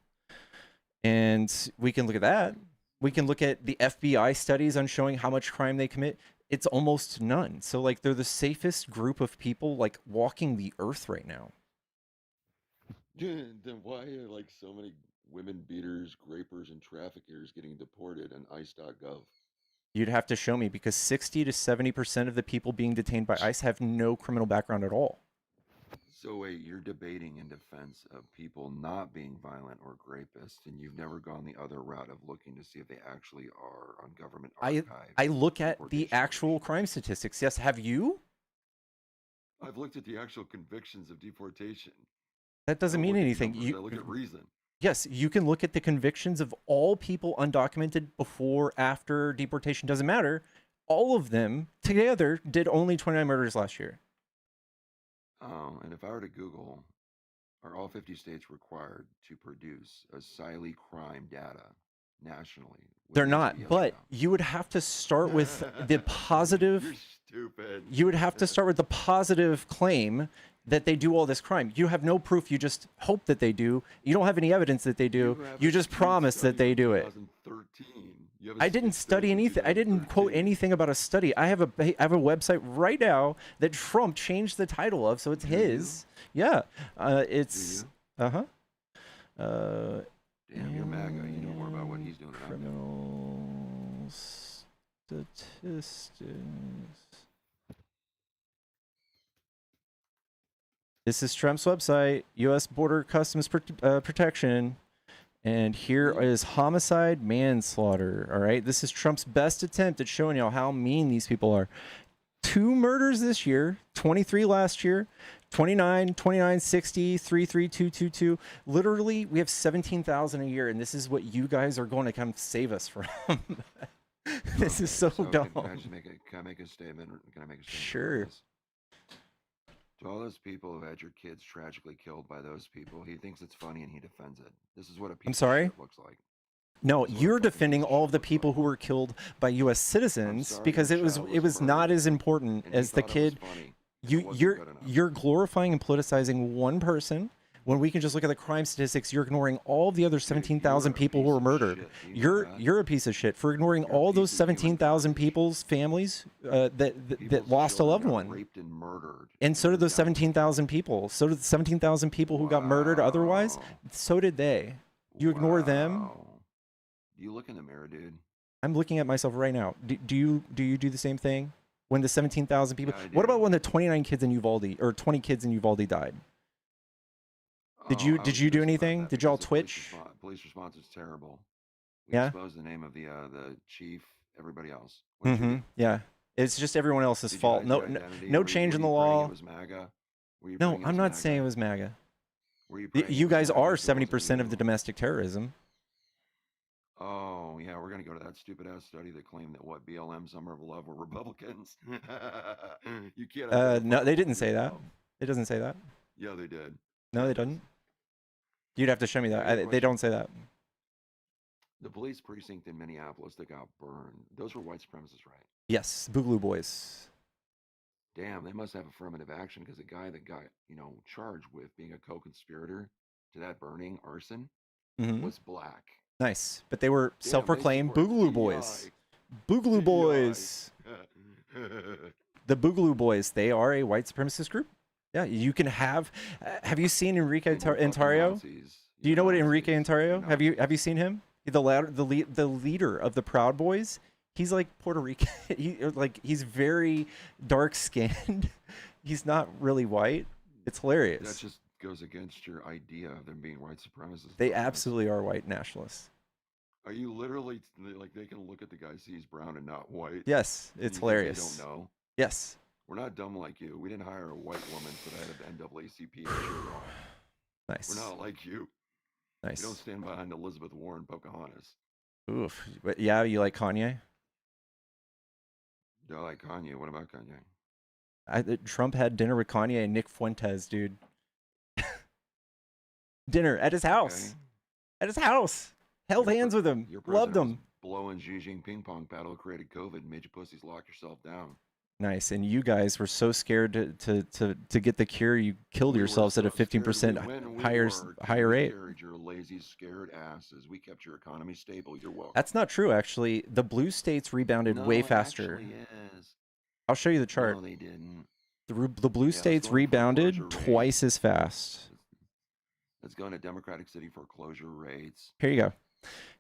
and we can look at that. We can look at the FBI studies on showing how much crime they commit. It's almost none. So like they're the safest group of people like walking the earth right now. Then why are like so many women beaters, grapers, and traffickers getting deported on ICE.gov? You'd have to show me because 60 to 70% of the people being detained by ICE have no criminal background at all. So wait, you're debating in defense of people not being violent or rapists, and you've never gone the other route of looking to see if they actually are on government archive. I look at the actual crime statistics. Yes, have you? I've looked at the actual convictions of deportation. That doesn't mean anything. I look at reason. Yes, you can look at the convictions of all people undocumented before, after deportation, doesn't matter. All of them together did only 29 murders last year. And if I were to Google, are all 50 states required to produce asylum crime data nationally? Would They're the answer be not, yes or but you would have to start with the positive. You're stupid. You would have to start with the positive claim that they do all this crime. You have no proof. You just hope that they do. You don't have any evidence that they do. You just promise that they do it. 2013. I didn't study anything. I didn't quote anything about a study. I have a website right now that Trump changed the title of, so it's his. Yeah, it's Damn, you're MAGA. You know more about what he's doing than I do. criminal statistics. This is Trump's website, U.S. Border Customs Protection. And here is homicide, manslaughter. All right. This is Trump's best attempt at showing y'all how mean these people are. 2 murders this year, 23 last year, 29, 60, 33222. Literally, we have 17,000 a year, and this is what you guys are going to come save us from. This is so dumb. Can I make a statement? Can I make a statement? Sure. To all those people who had your kids tragically killed by those people, he thinks it's funny and he defends it. This is what a piece of shit looks like. No, you're defending all of the people who were killed by U.S. citizens because it was not as important as the kid. You're glorifying and politicizing one person when we can just look at the crime statistics. You're ignoring all of the other 17,000 people who were murdered. You're a piece of shit for ignoring all those 17,000 people's families that lost a loved one. Raped and murdered. And so did those 17,000 people. So did the 17,000 people who got murdered otherwise. So did they. You ignore them. You look in the mirror, dude. I'm looking at myself right now. Do you do the same thing? When the 17,000 people. What about when the 29 kids in Uvalde or 20 kids in Uvalde died? Did you do anything? Did y'all twitch? Police response is terrible. We Yeah. exposed the name of the chief, everybody else. Yeah. It's just everyone else's fault. No change in the law. It was MAGA? No, I'm not saying it was MAGA. You guys are 70% of the domestic terrorism. Oh, yeah, we're going to go to that stupid-ass study that claimed that, BLM, Summer of Love were Republicans. You can't... No, they didn't say that. It doesn't say that. Yeah, they did. No, they didn't. You'd have to show me that. They don't say that. The police precinct in Minneapolis that got burned, those were white supremacists, right? Yes, Boogaloo Boys. Damn, they must have affirmative action because the guy that got, charged with being a co-conspirator to that burning, arson, was black. Nice, but they were self-proclaimed Boogaloo Boys. Boogaloo Boys. The Boogaloo Boys. They are a white supremacist group. Yeah, you can have. Have you seen Enrique Ontario? Do you know what Enrique Ontario? Have you seen him? The leader of the Proud Boys. He's like Puerto Rican. He's very dark skinned. He's not really white. It's hilarious. That just goes against your idea of them being white supremacists. They absolutely are white nationalists. Are you literally they can look at the guy, see he's brown and not white? Yes, it's hilarious. They don't know. Yes. We're not dumb like you. We didn't hire a white woman for the head of NAACP. Nice. We're not like you. Nice. We don't stand behind Elizabeth Warren, Pocahontas. Oof. But yeah, you like Kanye? Do I like Kanye? What about Kanye? Trump had dinner with Kanye and Nick Fuentes, dude. Dinner at his house. Okay. At his house. Held hands with him. Loved him. Blowing Xi Jinping ping pong paddle created COVID and made you pussies lock yourself down. Nice. And you guys were so scared to get the cure, you killed yourselves at a 15% higher rate. Your lazy, scared asses. We kept your economy stable. You're welcome. That's not true, actually. The blue states rebounded way faster. I'll show you the chart. No, they didn't. The blue states rebounded twice as fast. Let's go into Democratic City foreclosure rates. Here you go.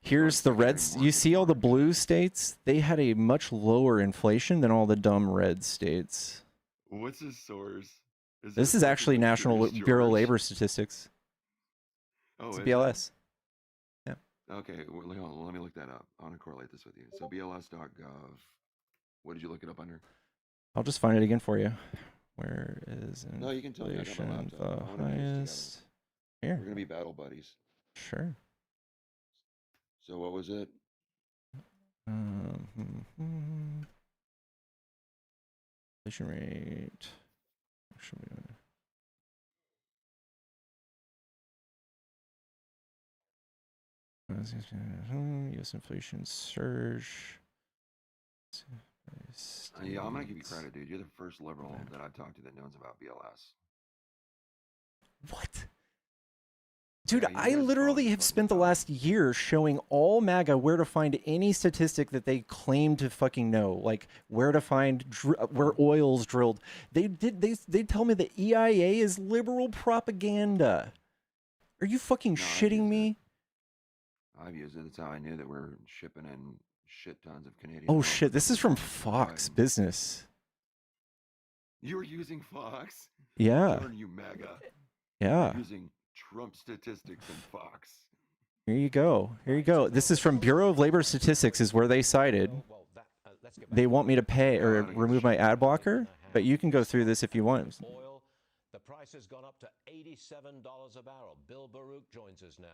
Here's the reds. You see all the blue states? They had a much lower inflation than all the dumb red states. What's his source? This is actually National Bureau of Labor Statistics. Oh, it's BLS. Yeah. Okay, well, let me look that up. I want to correlate this with you. So BLS.gov. What did you look it up under? I'll just find it again for you. Where is inflation? No, you can tell me. I got my laptop. The highest? Here. We're gonna be battle buddies. Sure. So what was it? Inflation rate. U.S. inflation surge. Yeah, I'm gonna give you credit, dude. You're the first liberal that I've talked to that knows about BLS. What? Dude, Yeah, you I guys literally follow have spent the last year showing all MAGA where to find any statistic that they claim to fucking know, like where to find where oil's drilled. They tell me the EIA is liberal propaganda. Are you fucking shitting me? I've used it. That's how I knew that we're shipping in shit tons of Canadian. Oh oil shit, for this is from Joe Fox Biden. Business. You were using Fox? Yeah. Darn you, MAGA. Yeah. You're using Trump statistics and Fox. Here you go. Here you go. This is from Bureau of Labor Statistics is where they cited. They want me to pay or remove my ad blocker, but you can go through this if you want. Oil, the price has gone up to $87 a barrel. Bill Baruch joins us now.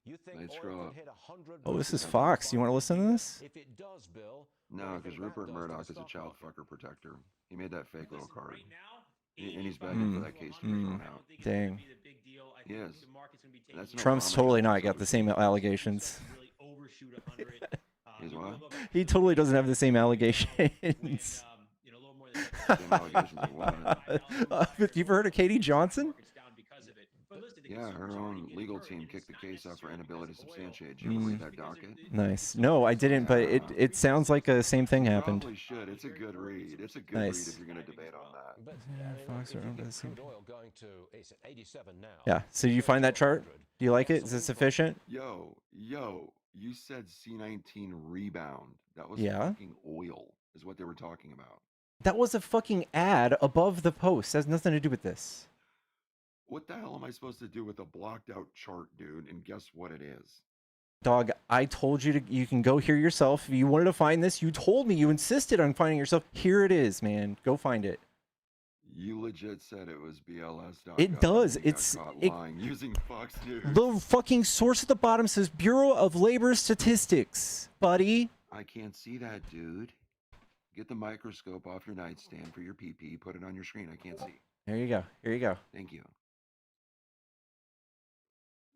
You think oil could hit 100? Oh, this is Fox. You want to listen to this? If it does, Bill. No, because Rupert Murdoch is a child fucker protector. He made that fake little card. And he's begging for that case to be thrown out. Dang. Yes. That's an Trump's Obama totally job, not got the same allegations. He's what? He totally doesn't have the same allegations. But you've heard of Katie Johnson? Yeah, her own legal team kicked the case out for inability to substantiate. Did you read that docket? Nice. No, I didn't, but it sounds like the same thing happened. Probably should. It's a good read. It's a good Nice. read if you're going to debate on that. But Fox if you around get the same- crude oil going to 87 now. Yeah. So you find that chart? Do you like it? Is it sufficient? Yo, you said C19 rebound. That was Yeah. fucking oil, is what they were talking about. That was a fucking ad above the post. It has nothing to do with this. What the hell am I supposed to do with a blocked out chart, dude? And guess what it is? Dog, I told you you can go here yourself. If you wanted to find this, you told me, you insisted on finding yourself. Here it is, man. Go find it. You legit said it was BLS.gov. It does. and you It's got caught lying using Fox News. the fucking source at the bottom says Bureau of Labor Statistics, buddy. I can't see that, dude. Get the microscope off your nightstand for your PP. Put it on your screen. I can't see. There you go. Here you go. Thank you.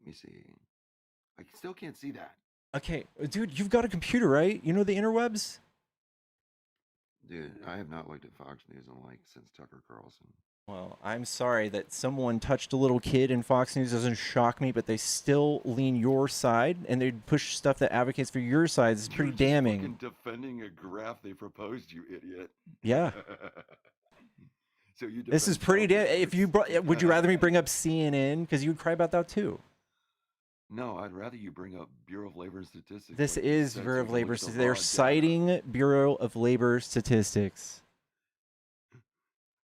Let me see. I still can't see that. Okay, dude, you've got a computer, right? You know the interwebs? Dude, I have not looked at Fox News since Tucker Carlson. Well, I'm sorry that someone touched a little kid in Fox News doesn't shock me, but they still lean your side and they push stuff that advocates for your side. It's pretty damning. Fucking defending a graph they proposed, you idiot. Yeah. So you. This is pretty damn. If you would you rather me bring up CNN because you would cry about that too? No, I'd rather you bring up Bureau of Labor Statistics. This like you is said, Bureau so of we can Labor look at the Statistics. They're raw data. citing Bureau of Labor Statistics.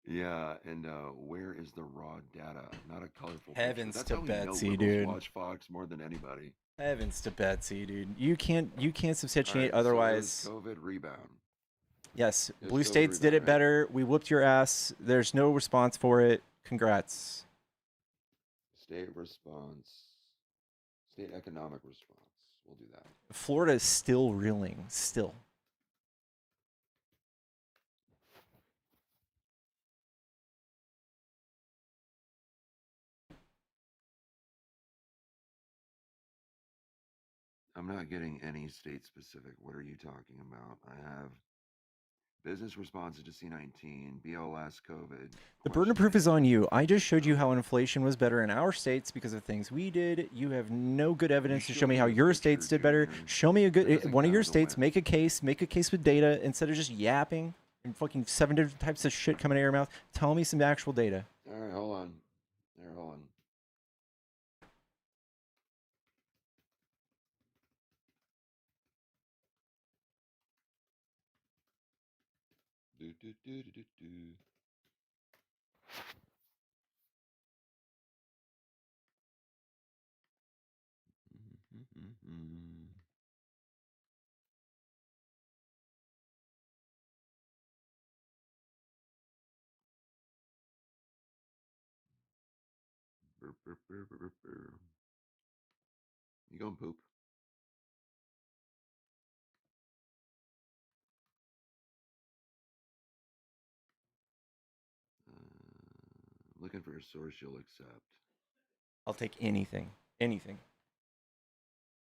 Yeah, and where is the raw data? Not a colorful Heavens picture. to That's how we know Betsy, liberals dude. watch Fox more than anybody. Heavens to Betsy, dude. You can't substantiate All right, otherwise. So COVID rebound. Yes, There's blue COVID states did rebound, it right? better. We whooped your ass. There's no response for it. Congrats. State response. State economic response. We'll do that. Florida is still reeling. Still. I'm not getting any state specific. What are you talking about? I have business responses to C19, BLS, COVID. The burden of proof is on you. I just showed you how inflation was better in our states because of things we did. You have no good evidence to show me how your states did better. Show me a good one of your states. Make a case with data instead of just yapping and fucking 7 different types of shit coming out of your mouth. Tell me some actual data. All right, hold on. Hold on. Do, do, do, do, do, do. Burp, burp, burp, burp, burp. You going poop? Looking for a source you'll accept. I'll take anything. Anything.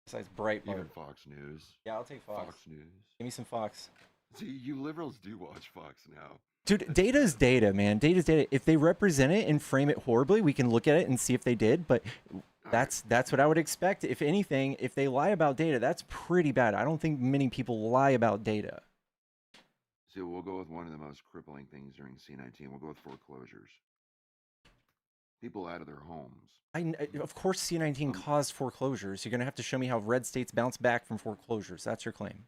Besides Breitbart. Even Fox News. Yeah, I'll take Fox. Fox News. Give me some Fox. See, you liberals do watch Fox now. Dude, data is data, man. Data is data. If they represent it and frame it horribly, we can look at it and see if they did. But that's what I would expect. If anything, if they lie about data, that's pretty bad. I don't think many people lie about data. So we'll go with one of the most crippling things during C19. We'll go with foreclosures. People out of their homes. Of course, C19 caused foreclosures. You're going to have to show me how red states bounce back from foreclosures. That's your claim.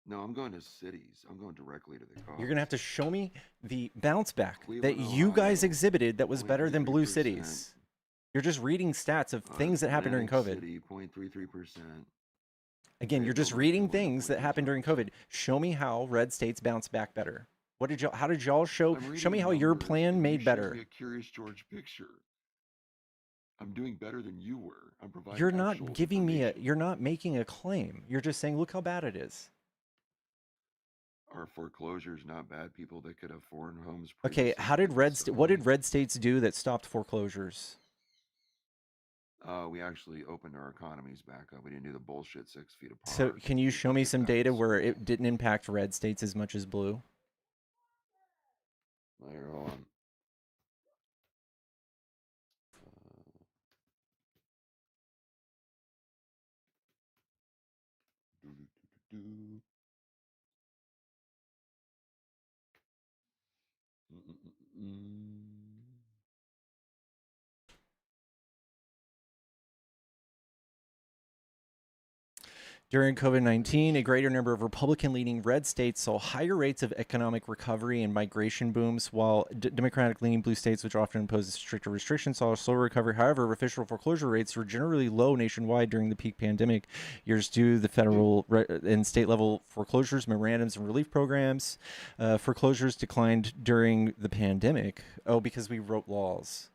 No, I'm going to cities. I'm going directly to the cause. You're going to have to show me the bounce back Cleveland, that you guys Ohio, exhibited that was better than blue 0.33%. cities. You're just reading stats of things that happened during COVID. City, 0.33%. Again, you're just reading things that happened during COVID. Show me how red states bounce back better. What did y'all? How did y'all show me how your plan made better? A Curious George picture. I'm doing better than you were. I'm providing. You're not giving me a. You're not making a claim. You're just saying, look how bad it is. Are foreclosures not bad? People that could have foreign homes. Okay, how did what did red states do that stopped foreclosures? We actually opened our economies back up. We didn't do the bullshit 6 feet apart. So can you show me some data where it didn't impact red states as much as blue? Later on. During COVID-19, a greater number of Republican-leaning red states saw higher rates of economic recovery and migration booms, while Democratic-leaning blue states, which often impose stricter restrictions, saw a slower recovery. However, official foreclosure rates were generally low nationwide during the peak pandemic years due to the federal and state-level foreclosures, memorandums, and relief programs. Foreclosures declined during the pandemic. Oh, because we wrote laws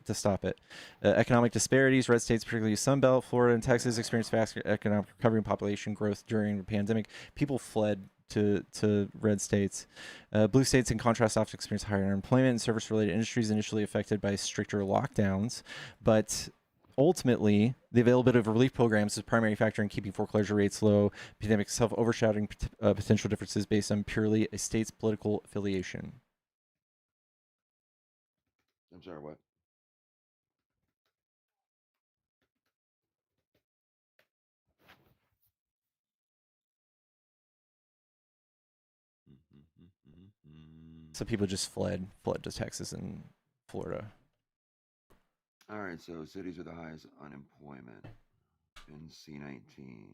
to stop it. Economic disparities. Red states, particularly Sunbelt, Florida, and Texas, experienced fast economic recovery and population growth during the pandemic. People fled to red states. Blue states, in contrast, often experienced higher unemployment and service-related industries initially affected by stricter lockdowns. But ultimately, the availability of relief programs is a primary factor in keeping foreclosure rates low. Pandemic self-overshadowing potential differences based on purely a state's political affiliation. I'm sorry, what? So people just fled to Texas and Florida. All right, so cities with the highest unemployment in C19.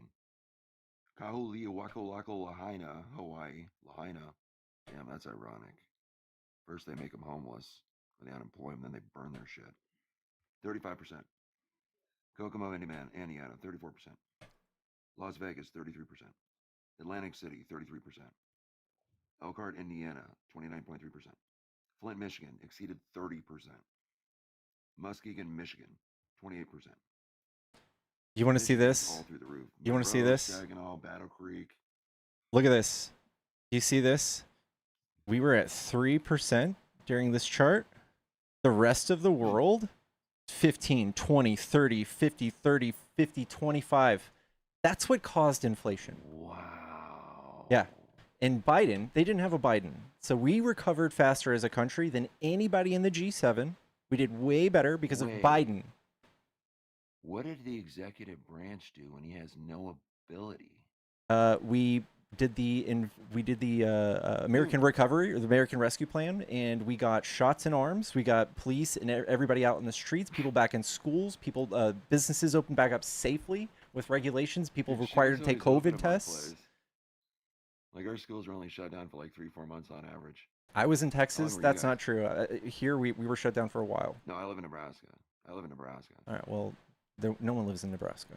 Kahului, Wakolako, Lahaina, Hawaii. Lahaina. Damn, that's ironic. First they make them homeless for the unemployment, then they burn their shit. 35%. Kokomo, Indiana, 34%. Las Vegas, 33%. Atlantic City, 33%. Elkhart, Indiana, 29.3%. Flint, Michigan, exceeded 30%. Muskegon, Michigan, 28%. You want to see this? All through the roof. You want to see this? Saginaw, Battle Creek. Look at this. You see this? We were at 3% during this chart. The rest of the world, 15, 20, 30, 50, 30, 50, 25. That's what caused inflation. Wow. Yeah. And Biden, they didn't have a Biden. So we recovered faster as a country than anybody in the G7. We did way better because of Biden. What did the executive branch do when he has no ability? We did the American Recovery or the American Rescue Plan, and we got shots in arms. We got police and everybody out in the streets, people back in schools, businesses opened back up safely with regulations, people required to take COVID tests. Like our schools were only shut down for like 3-4 months on average. I was in Texas. That's not true. Here we were shut down for a while. No, I live in Nebraska. All right. Well, no one lives in Nebraska.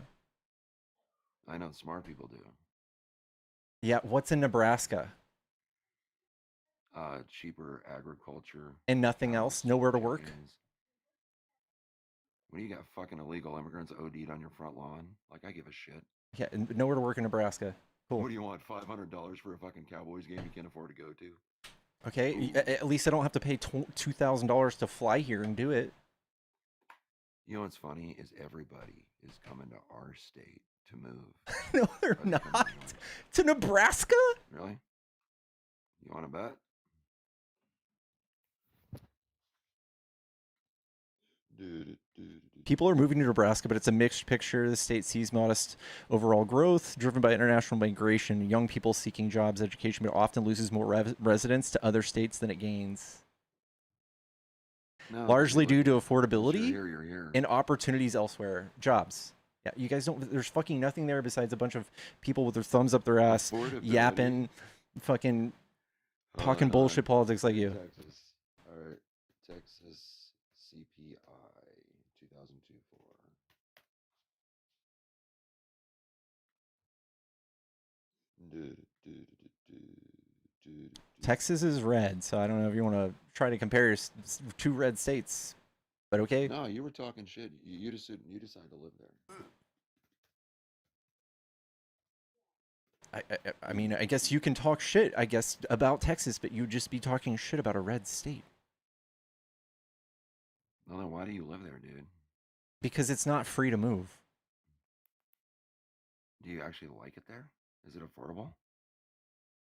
I know smart people do. Yeah. What's in Nebraska? Cheaper agriculture. And nothing else? Nowhere to work? When you got fucking illegal immigrants OD'd on your front lawn, like I give a shit. Yeah, nowhere to work in Nebraska. Cool. What do you want? $500 for a fucking Cowboys game you can't afford to go to? Okay, at least I don't have to pay $2,000 to fly here and do it. You know what's funny is everybody is coming to our state to move. No, they're not. To Nebraska? Really? You want to bet? People are moving to Nebraska, but it's a mixed picture. The state sees modest overall growth driven by international migration, young people seeking jobs, education, but often loses more residents to other states than it gains. No, Largely due to you're affordability here. and opportunities elsewhere. Jobs. Yeah, you guys don't. There's fucking nothing there besides a bunch of people with their thumbs up their ass, yapping, fucking talking bullshit politics like you. Texas. All right. Texas CPI 2002 4. Texas is red, so I don't know if you want to try to compare two red states, but okay. No, you were talking shit. You decided to live there. I mean, I guess you can talk shit, I guess, about Texas, but you'd just be talking shit about a red state. Well, then why do you live there, dude? Because it's not free to move. Do you actually like it there? Is it affordable?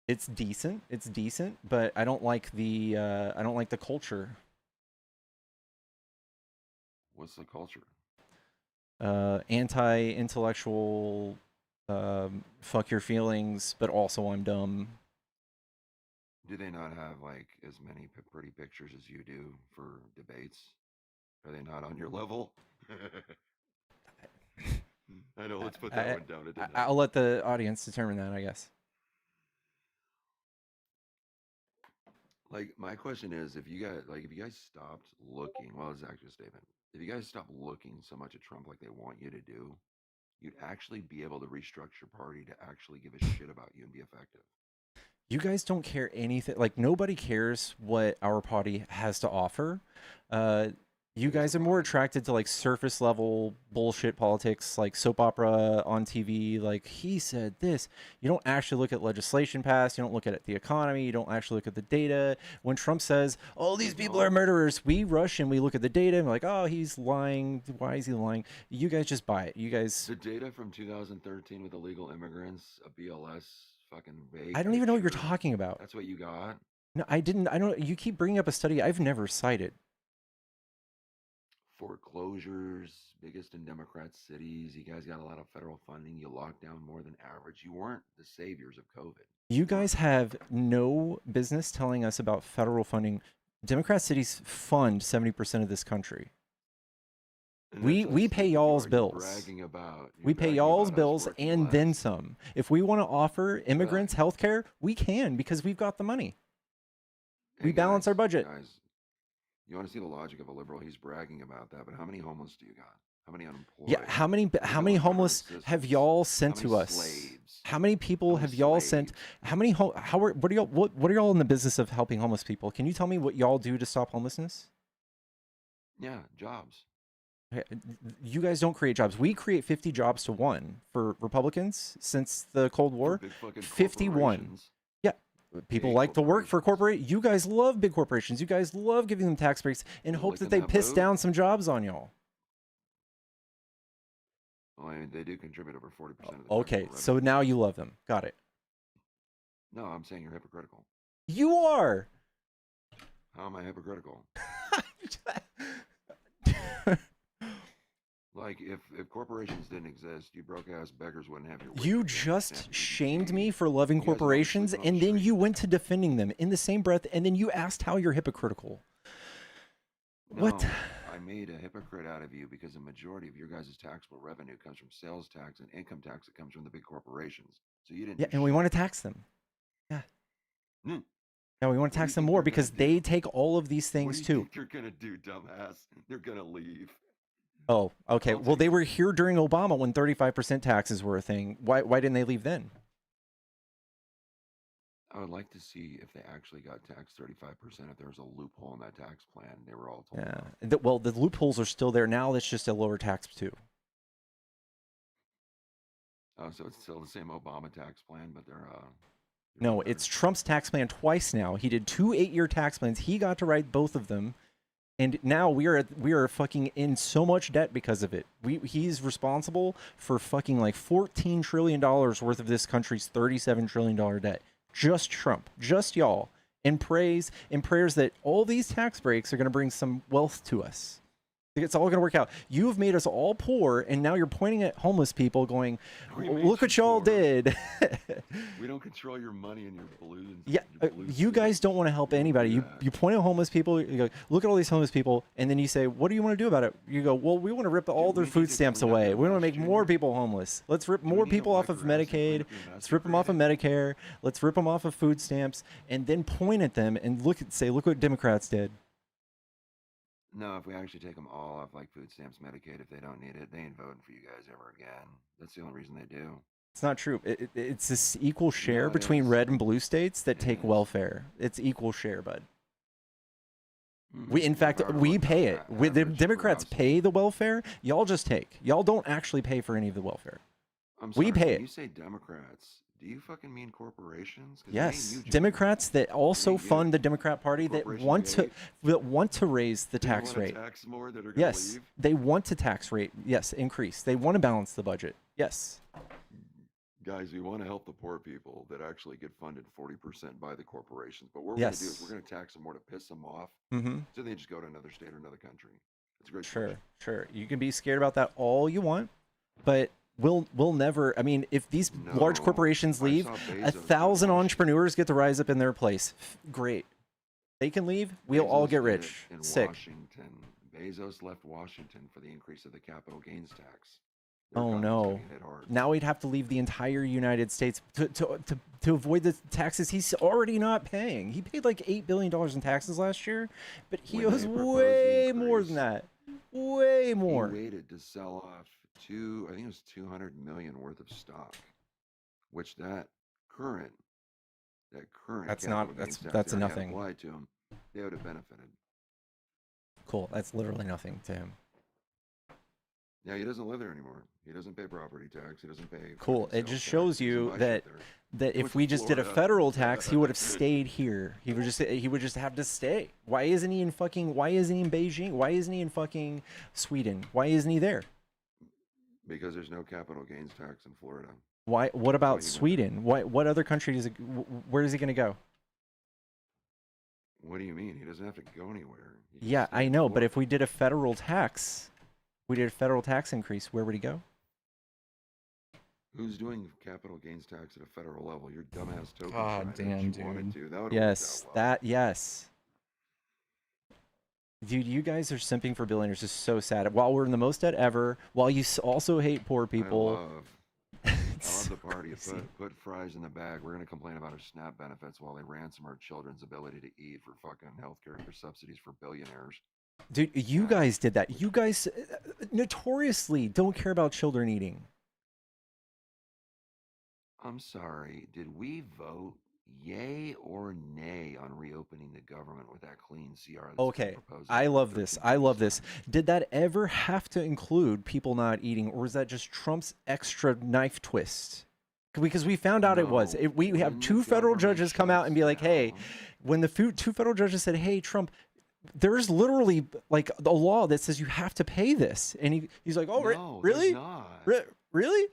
It's decent. It's decent, but I don't like the culture. What's the culture? Anti-intellectual, fuck your feelings, but also I'm dumb. Do they not have like as many pretty pictures as you do for debates? Are they not on your level? I know. Let's put that one down. I'll let the audience determine that, I guess. Like, my question is, if you guys stopped looking, well, it's actually a statement. If you guys stopped looking so much at Trump like they want you to do, you'd actually be able to restructure your party to actually give a shit about you and be effective. You guys don't care anything. Like, nobody cares what our party has to offer. You guys are more attracted to like surface level bullshit politics, like soap opera on TV. Like, he said this. You don't actually look at legislation passed. You don't look at the economy. You don't actually look at the data. When Trump says, "Oh, these people are murderers," we rush and we look at the data and we're like, "Oh, he's lying. Why is he lying?" You guys just buy it. You guys. The data from 2013 with illegal immigrants, a BLS fucking vague. I don't even know what you're talking about. That's what you got? No, I didn't. I don't. You keep bringing up a study I've never cited. Foreclosures, biggest in Democrat cities. You guys got a lot of federal funding. You locked down more than average. You weren't the saviors of COVID. You guys have no business telling us about federal funding. Democrat cities fund 70% of this country. We pay y'all's bills. We pay y'all's bills and then some. If we want to offer immigrants health care, we can because we've got the money. We balance our budget. Guys, you want to see the logic of a liberal? He's bragging about that, but how many homeless do you got? How many unemployed? Yeah, how many homeless have y'all sent to us? Slaves? How many people have y'all sent? How many what are y'all in the business of helping homeless people? Can you tell me what y'all do to stop homelessness? Yeah, jobs. You guys don't create jobs. We create 50 jobs to 1 for Republicans since the Cold War. 51. Yeah. People like to work for corporate. You guys love big corporations. You guys love giving them tax breaks and hope that they piss down some jobs on y'all. Well, I mean, they do contribute over 40% of the Okay, so now you love them. Got it. No, I'm saying you're hypocritical. You are. How am I hypocritical? Like, if corporations didn't exist, you broke-ass beggars wouldn't have your... You just shamed me for loving corporations, and then you went to defending them in the same breath, and then you asked how you're hypocritical. No, what? I made a hypocrite out of you because the majority of your guys' taxable revenue comes from sales tax and income tax that comes from the big corporations. So you didn't... Yeah, and we want to tax them. Yeah. Now we want to tax them more because they take all of these things too. What do you think you're going to do, dumbass? They're going to leave. Oh, okay. Well, they were here during Obama when 35% taxes were a thing. Why didn't they leave then? I would like to see if they actually got taxed 35%. If there was a loophole in that tax plan, they were all told. Yeah. Well, the loopholes are still there now. That's just a lower tax too. Oh, so it's still the same Obama tax plan, but they're no, it's Trump's tax plan twice now. He did 2 8-year tax plans. He got to write both of them. And now we are fucking in so much debt because of it. He's responsible for fucking like $14 trillion worth of this country's $37 trillion debt. Just Trump, just y'all, and prayers that all these tax breaks are going to bring some wealth to us. It's all going to work out. You've made us all poor, and now you're pointing at homeless people going, look what y'all did. We don't control your money and your balloons. Yeah, you guys don't want to help anybody. You point at homeless people, you go, look at all these homeless people, and then you say, what do you want to do about it? You go, well, we want to rip all their food stamps away. We want to make more people homeless. Let's rip more people off of Medicaid. Let's rip them off of Medicare. Let's rip them off of food stamps, and then point at them and say, look what Democrats did. No, if we actually take them all off, like food stamps, Medicaid, if they don't need it, they ain't voting for you guys ever again. That's the only reason they do. It's not true. It's this equal share between red and blue states that take welfare. It's equal share, bud. In fact, we pay it. The Democrats pay the welfare. Y'all just take. Y'all don't actually pay for any of the welfare. We pay it. When you say Democrats, do you fucking mean corporations? Yes, Democrats that also fund the Democrat Party that want to raise the tax rate. Tax more that are yes, leave? They want to tax rate. Yes, increase. They want to balance the budget. Yes. Guys, we want to help the poor people that actually get funded 40% by the corporations. But what we're going to do is we're going to tax them more to piss them off. So they just go to another state or another country. It's a great. Sure. You can be scared about that all you want, but we'll never. I mean, if these large corporations leave, 1,000 entrepreneurs get to rise up in their place. Great. They can leave. We'll all get rich. In Sick. Washington, Bezos left Washington for the increase of the capital gains tax. Oh no! Now we'd have to leave the entire United States to avoid the taxes he's already not paying. He paid like $8 billion in taxes last year, but he owes way more than that. Way more. He waited to sell off I think it was 200 million worth of stock, which that's nothing. Applied to him, they would have benefited. Cool. That's literally nothing to him. Yeah, he doesn't live there anymore. He doesn't pay property tax. He doesn't pay. Cool. It just shows you that if we just did a federal tax, he would have stayed here. He would just have to stay. Why isn't he in Beijing? Why isn't he in fucking Sweden? Why isn't he there? Because there's no capital gains tax in Florida. Why? What about Sweden? What other country where is he going to go? What do you mean? He doesn't have to go anywhere. Yeah, I know, but if we did a federal tax increase, where would he go? Who's doing capital gains tax at a federal level? Your dumbass token. God damn, dude. That yes. Dude, you guys are simping for billionaires. It's so sad. While we're in the most debt ever, while you also hate poor people. I love the party. Put fries in the bag. We're going to complain about our SNAP benefits while they ransom our children's ability to eat for fucking healthcare subsidies for billionaires. Dude, you guys did that. You guys notoriously don't care about children eating. I'm sorry. Did we vote yay or nay on reopening the government with that clean CR? Okay, I love this. Did that ever have to include people not eating, or is that just Trump's extra knife twist? Because we found out it was. We have two federal judges come out and be like, hey, when the two federal judges said, hey, Trump, there's literally like a law that says you have to pay this, and he's like, oh, no, really? Really?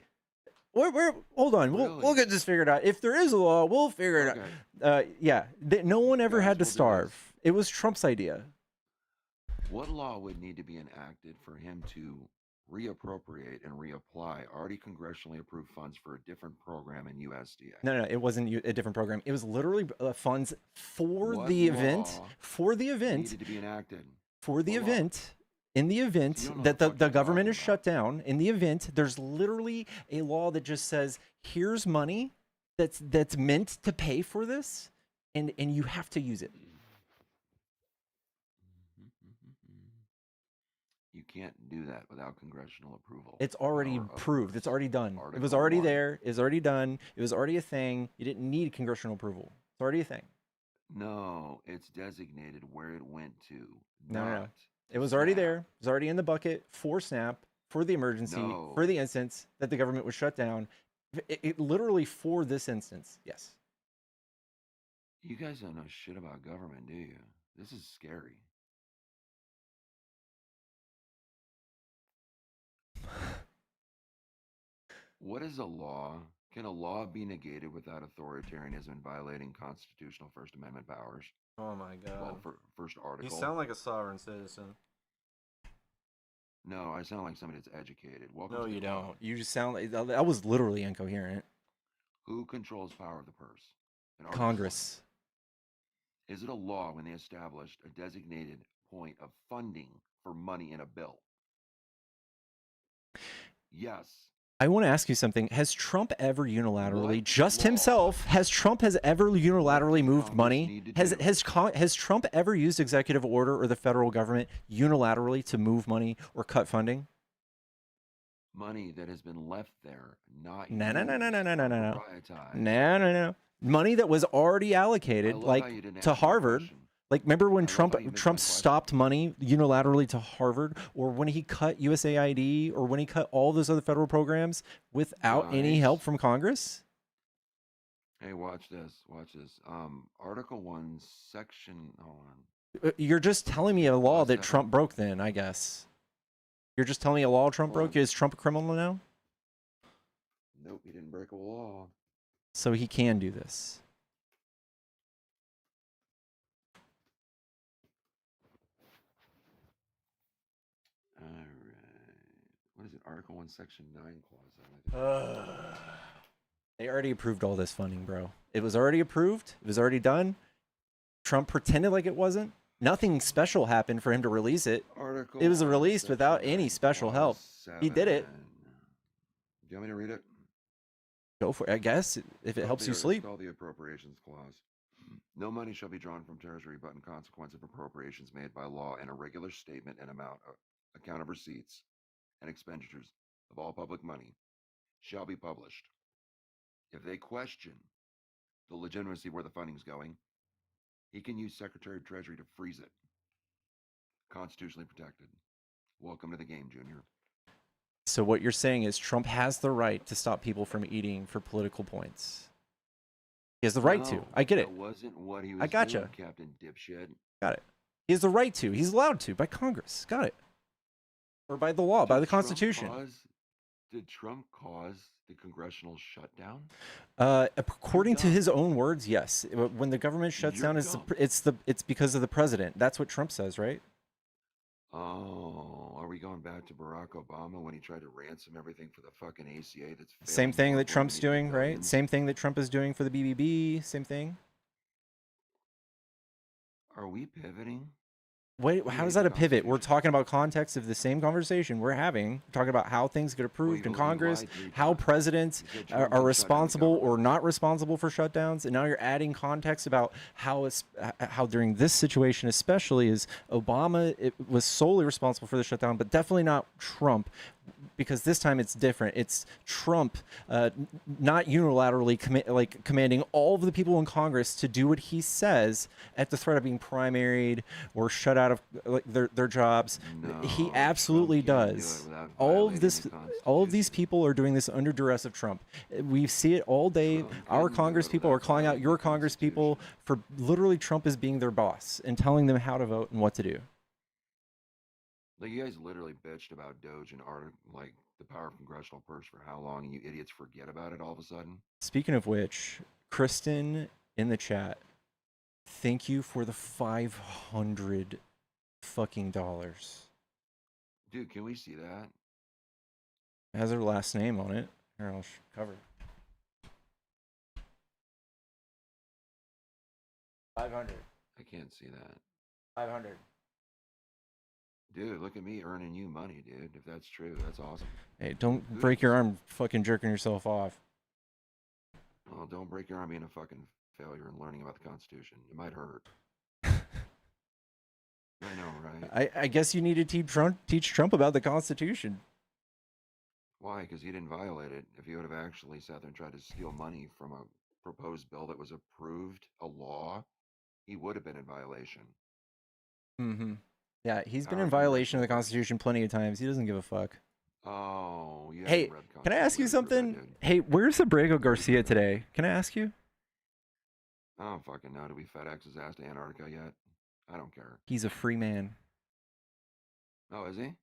Where? Hold on. We'll get this figured out. If there is a law, we'll figure it out. Yeah. No one ever had to starve. It was Trump's idea. What law would need to be enacted for him to reappropriate and reapply already congressionally approved funds for a different program in USDA? No, it wasn't a different program. It was literally funds for the event. Needed to be enacted. For the event. In the event that the government is shut down, in the event, there's literally a law that just says, here's money that's meant to pay for this, and you have to use it. You can't do that without congressional approval. It's already approved. It's already done. It was already there. It's already done. It was already a thing. You didn't need congressional approval. It's already a thing. No, it's designated where it went to. No. It was already there. It was already in the bucket for SNAP, for the emergency, for the instance that the government was shut down. It literally for this instance, yes. You guys don't know shit about government, do you? This is scary. What is a law? Can a law be negated without authoritarianism violating constitutional First Amendment powers? Oh my god. Well, first article. You sound like a sovereign citizen. No, I sound like somebody that's educated. Welcome No, to the you club. don't. You just sound like that was literally incoherent. Who controls power of the purse? Congress. Is it a law when they established a designated point of funding for money in a bill? Yes. I want to ask you something. Has Trump ever unilaterally, has ever unilaterally moved money? Has Trump ever used executive order or the federal government unilaterally to move money or cut funding? Money that has been left there, not No. Money that was already allocated, like to Harvard. Like, remember when Trump stopped money unilaterally to Harvard, or when he cut USAID, or when he cut all those other federal programs without any help from Congress? Hey, watch this. Watch this. Article 1, section. Hold on. You're just telling me a law that Trump broke. Then I guess you're just telling me a law Trump broke. Is Trump a criminal now? Nope, he didn't break a law. So he can do this. All right. What is it? Article 1, section 9 clause. They already approved all this funding, bro. It was already approved. It was already done. Trump pretended like it wasn't. Nothing special happened for him to release it. It was released without any special help. He did it. Do you want me to read it? Go for it, I guess, if it helps you sleep. It's called the Appropriations Clause. No money shall be drawn from Treasury but in consequence of appropriations made by law and a regular statement and account of receipts and expenditures of all public money shall be published. If they question the legitimacy where the funding's going, he can use Secretary of Treasury to freeze it. Constitutionally protected. Welcome to the game, Junior. So what you're saying is Trump has the right to stop people from eating for political points. He has the right to. I get it. That wasn't what he was I gotcha. doing, Captain Dipshit. Got it. He has the right to. He's allowed to by Congress. Got it. Or by the law, by the Constitution. Did Trump cause the congressional shutdown? According to his own words, yes. When the government shuts down, it's because of the president. That's what Trump says, right? Oh, are we going back to Barack Obama when he tried to ransom everything for the fucking ACA? That's same thing that Trump's doing, right? Same thing that Trump is doing for the BBB. Same thing. Are we pivoting? Wait, how is that a pivot? We're talking about context of the same conversation we're having. We're talking about how things get approved in Congress, how presidents are responsible or not responsible for shutdowns, and now you're adding context about how during this situation especially is Obama was solely responsible for the shutdown, but definitely not Trump. Because this time it's different. It's Trump not unilaterally commanding all of the people in Congress to do what he says at the threat of being primaried or shut out of their jobs. No, he absolutely does. All of these people are doing this under duress of Trump. We see it all day. Our Congress people are calling out your Congress people for literally Trump as being their boss and telling them how to vote and what to do. Like, you guys literally bitched about Doge and like the power of congressional purse for how long, and you idiots forget about it all of a sudden. Speaking of which, Kristen in the chat, thank you for the $500 fucking dollars. Dude, can we see that? It has her last name on it. Here, I'll cover it. 500. I can't see that. 500. Dude, look at me earning you money, dude. If that's true, that's awesome. Hey, don't break your arm fucking jerking yourself off. Well, don't break your arm being a fucking failure and learning about the Constitution. It might hurt. I know, right? I guess you need to teach Trump about the Constitution. Why? Because he didn't violate it. If he would have actually sat there and tried to steal money from a proposed bill that was approved, a law, he would have been in violation. Mm-hmm. Yeah, he's been in violation of the Constitution plenty of times. He doesn't give a fuck. Oh, yeah. Hey, can I ask you something? Hey, where's Abrego Garcia today? Can I ask you? I don't fucking know. Did we FedEx his ass to Antarctica yet? I don't care. He's a free man. Oh, is he?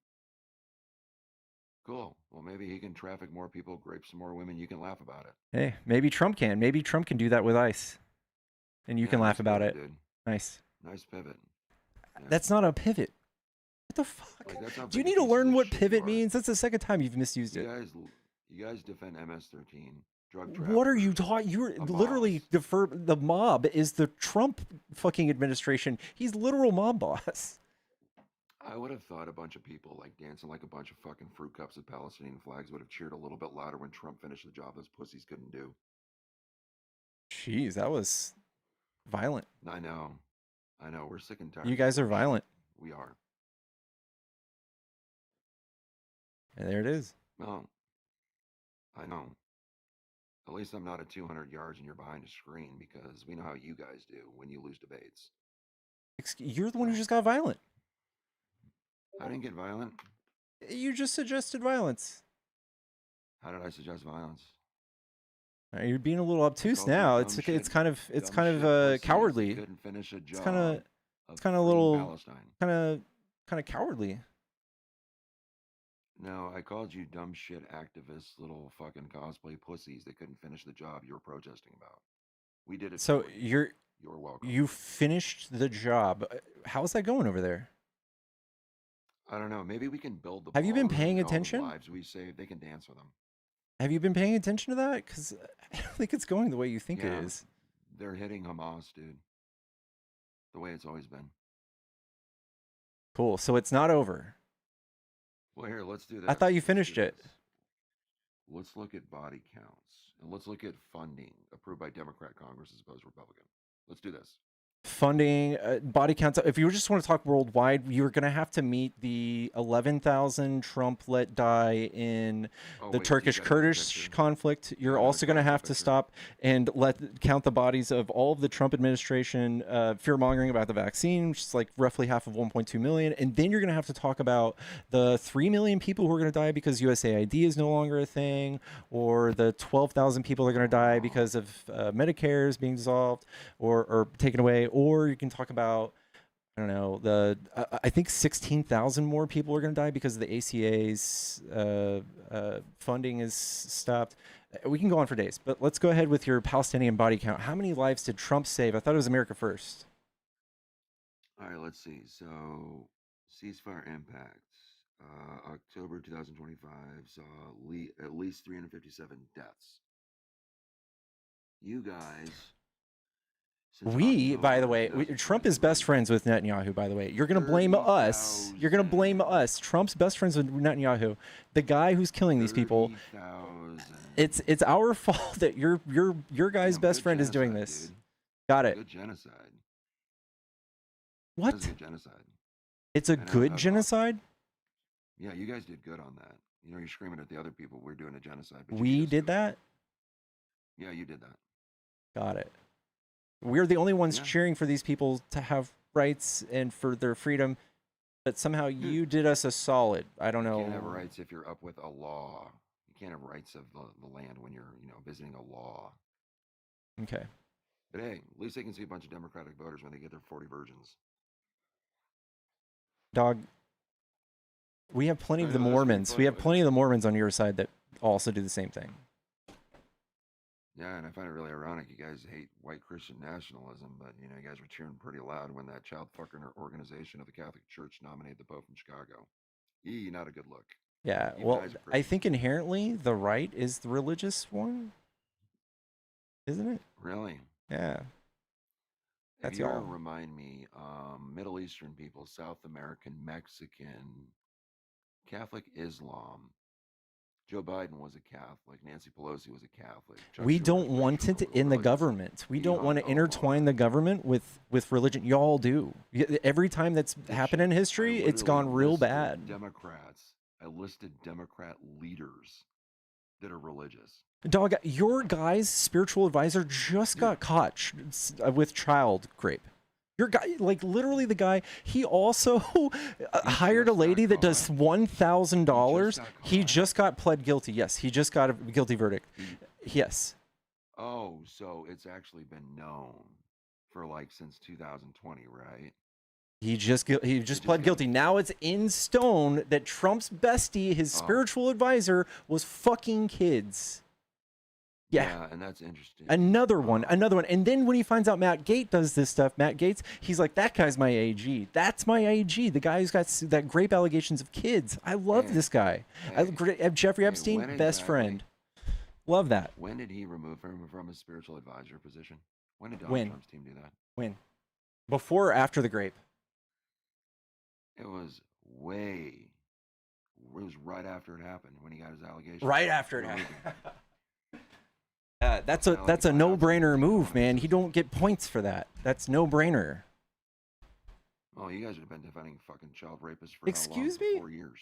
Cool. Well, maybe he can traffic more people, grape some more women. You can laugh about it. Hey, maybe Trump can. Maybe Trump can do that with ICE, and you Yeah, can laugh nice about pivot, it. dude. Nice. Nice pivot. Yeah. That's not a pivot. What the fuck? Like, that sounds Do you like need a to piece learn of what shit pivot you are. means? That's the second time you've misused it. You guys defend MS-13, drug What are you traffickers, talking? You're a literally boss. the mob is the Trump fucking administration. He's literal mob boss. I would have thought a bunch of people like dancing like a bunch of fucking fruit cups with Palestinian flags would have cheered a little bit louder when Trump finished the job those pussies couldn't do. Jeez, that was violent. I know. We're sick and tired. You of guys are bullshit. violent. We are. And there it is. Well, I know. At least I'm not at 200 yards and you're behind a screen because we know how you guys do when you lose debates. You're the one who just got violent. I didn't get violent. You just suggested violence. How did I suggest violence? You're being a little obtuse called you now. dumb It's shit- kind of dumb shit pussies that cowardly. couldn't finish a It's job kind of a freeing little Palestine. kind of cowardly. No, I called you dumb shit activists, little fucking cosplay pussies that couldn't finish the job you were protesting about. We did it. So for you. You're welcome. you finished the job. How's that going over there? I don't know. Maybe we can build the. Have you been ballroom paying and all the attention? lives we saved, they can dance with them. Have you been paying attention to that? Because I don't think it's going the way you think Yeah. it is. They're hitting Hamas, dude. The way it's always been. Cool. So it's not over. Well, here, let's do this. I thought you Let's do finished it. this. Let's look at body counts and let's look at funding approved by Democrat Congress as opposed to Republican. Let's do this. Funding, body counts. If you just want to talk worldwide, you're going to have to meet the 11,000 Trump let die in Oh, the wait, so you Turkish-Kurdish got another conflict. You're also going to have to stop and count the bodies of all of the Trump administration fear-mongering about the vaccine, which is like roughly half of 1.2 million. And then you're going to have to talk about the 3 million people who are going to die because USAID is no longer a thing, or the 12,000 people that are going to die because of Medicare is being dissolved or taken away. Or you can talk about, I don't know, I think 16,000 more people are going to die because the ACA's funding is stopped. We can go on for days, but let's go ahead with your Palestinian body count. How many lives did Trump save? I thought it was America first. All right, let's see. So, ceasefire impacts. October 2025 saw at least 357 deaths. You guys. By the way, Trump is best friends with Netanyahu, by the way. You're going to blame us. You're going to blame us. Trump's best friends with Netanyahu. The guy who's killing these people. It's our fault that your guy's best friend is doing this. Dude. Got it. Good genocide. What? That's a good genocide. It's a good genocide? Yeah, you guys did good on that. You know, you're screaming at the other people, we're doing a genocide. But We did that? Yeah, you did that. Got it. We're the only ones cheering for these people to have rights and for their freedom, but somehow you did us a solid. I don't know. You can't have rights if you're up with a law. You can't have rights of the land when you're, visiting a law. Okay. But hey, at least they can see a bunch of Democratic voters when they get their 40 virgins. Dog, we have plenty of the Mormons. We have plenty of the Mormons on your side that also do the same thing. Yeah, and I find it really ironic you guys hate white Christian nationalism, but, you guys were cheering pretty loud when that child fucking organization of the Catholic Church nominated the Pope from Chicago. Not a good look. Yeah, You well, guys are I think inherently the right is the religious one, isn't it? Really? Yeah. That's If you ever y'all. remind me, Middle Eastern people, South American, Mexican, Catholic Islam. Joe Biden was a Catholic. Nancy Pelosi was a Catholic. We don't want it in the government. We don't want to intertwine the government with religion. Y'all do. Every time that's happened in history, it's gone real bad. Democrats. I listed Democrat leaders that are religious. Dog, your guy's spiritual advisor just got caught with child rape. Your guy, like literally the guy, he also hired a lady that does $1,000. He just got pled guilty. Yes, he just got a guilty verdict. Yes. Oh, so it's actually been known for since 2020, right? He just pled guilty. Now it's in stone that Trump's bestie, his spiritual advisor, was fucking kids. Yeah, and that's interesting. another one. And then when he finds out Matt Gaetz does this stuff, Matt Gaetz, he's like, that guy's my AG. That's my AG. The guy who's got that grape allegations of kids. I love this guy. Jeffrey Epstein, best friend. Love that. When did he remove him from his spiritual advisor position? When did Donald Trump's team do that? When? Before or after the grape? It was right after it happened when he got his allegations. Right after it happened. That's a no-brainer move, man. He don't get points for that. That's no-brainer. Oh, you guys have been defending fucking child rapists for Excuse how long? me? 4 years.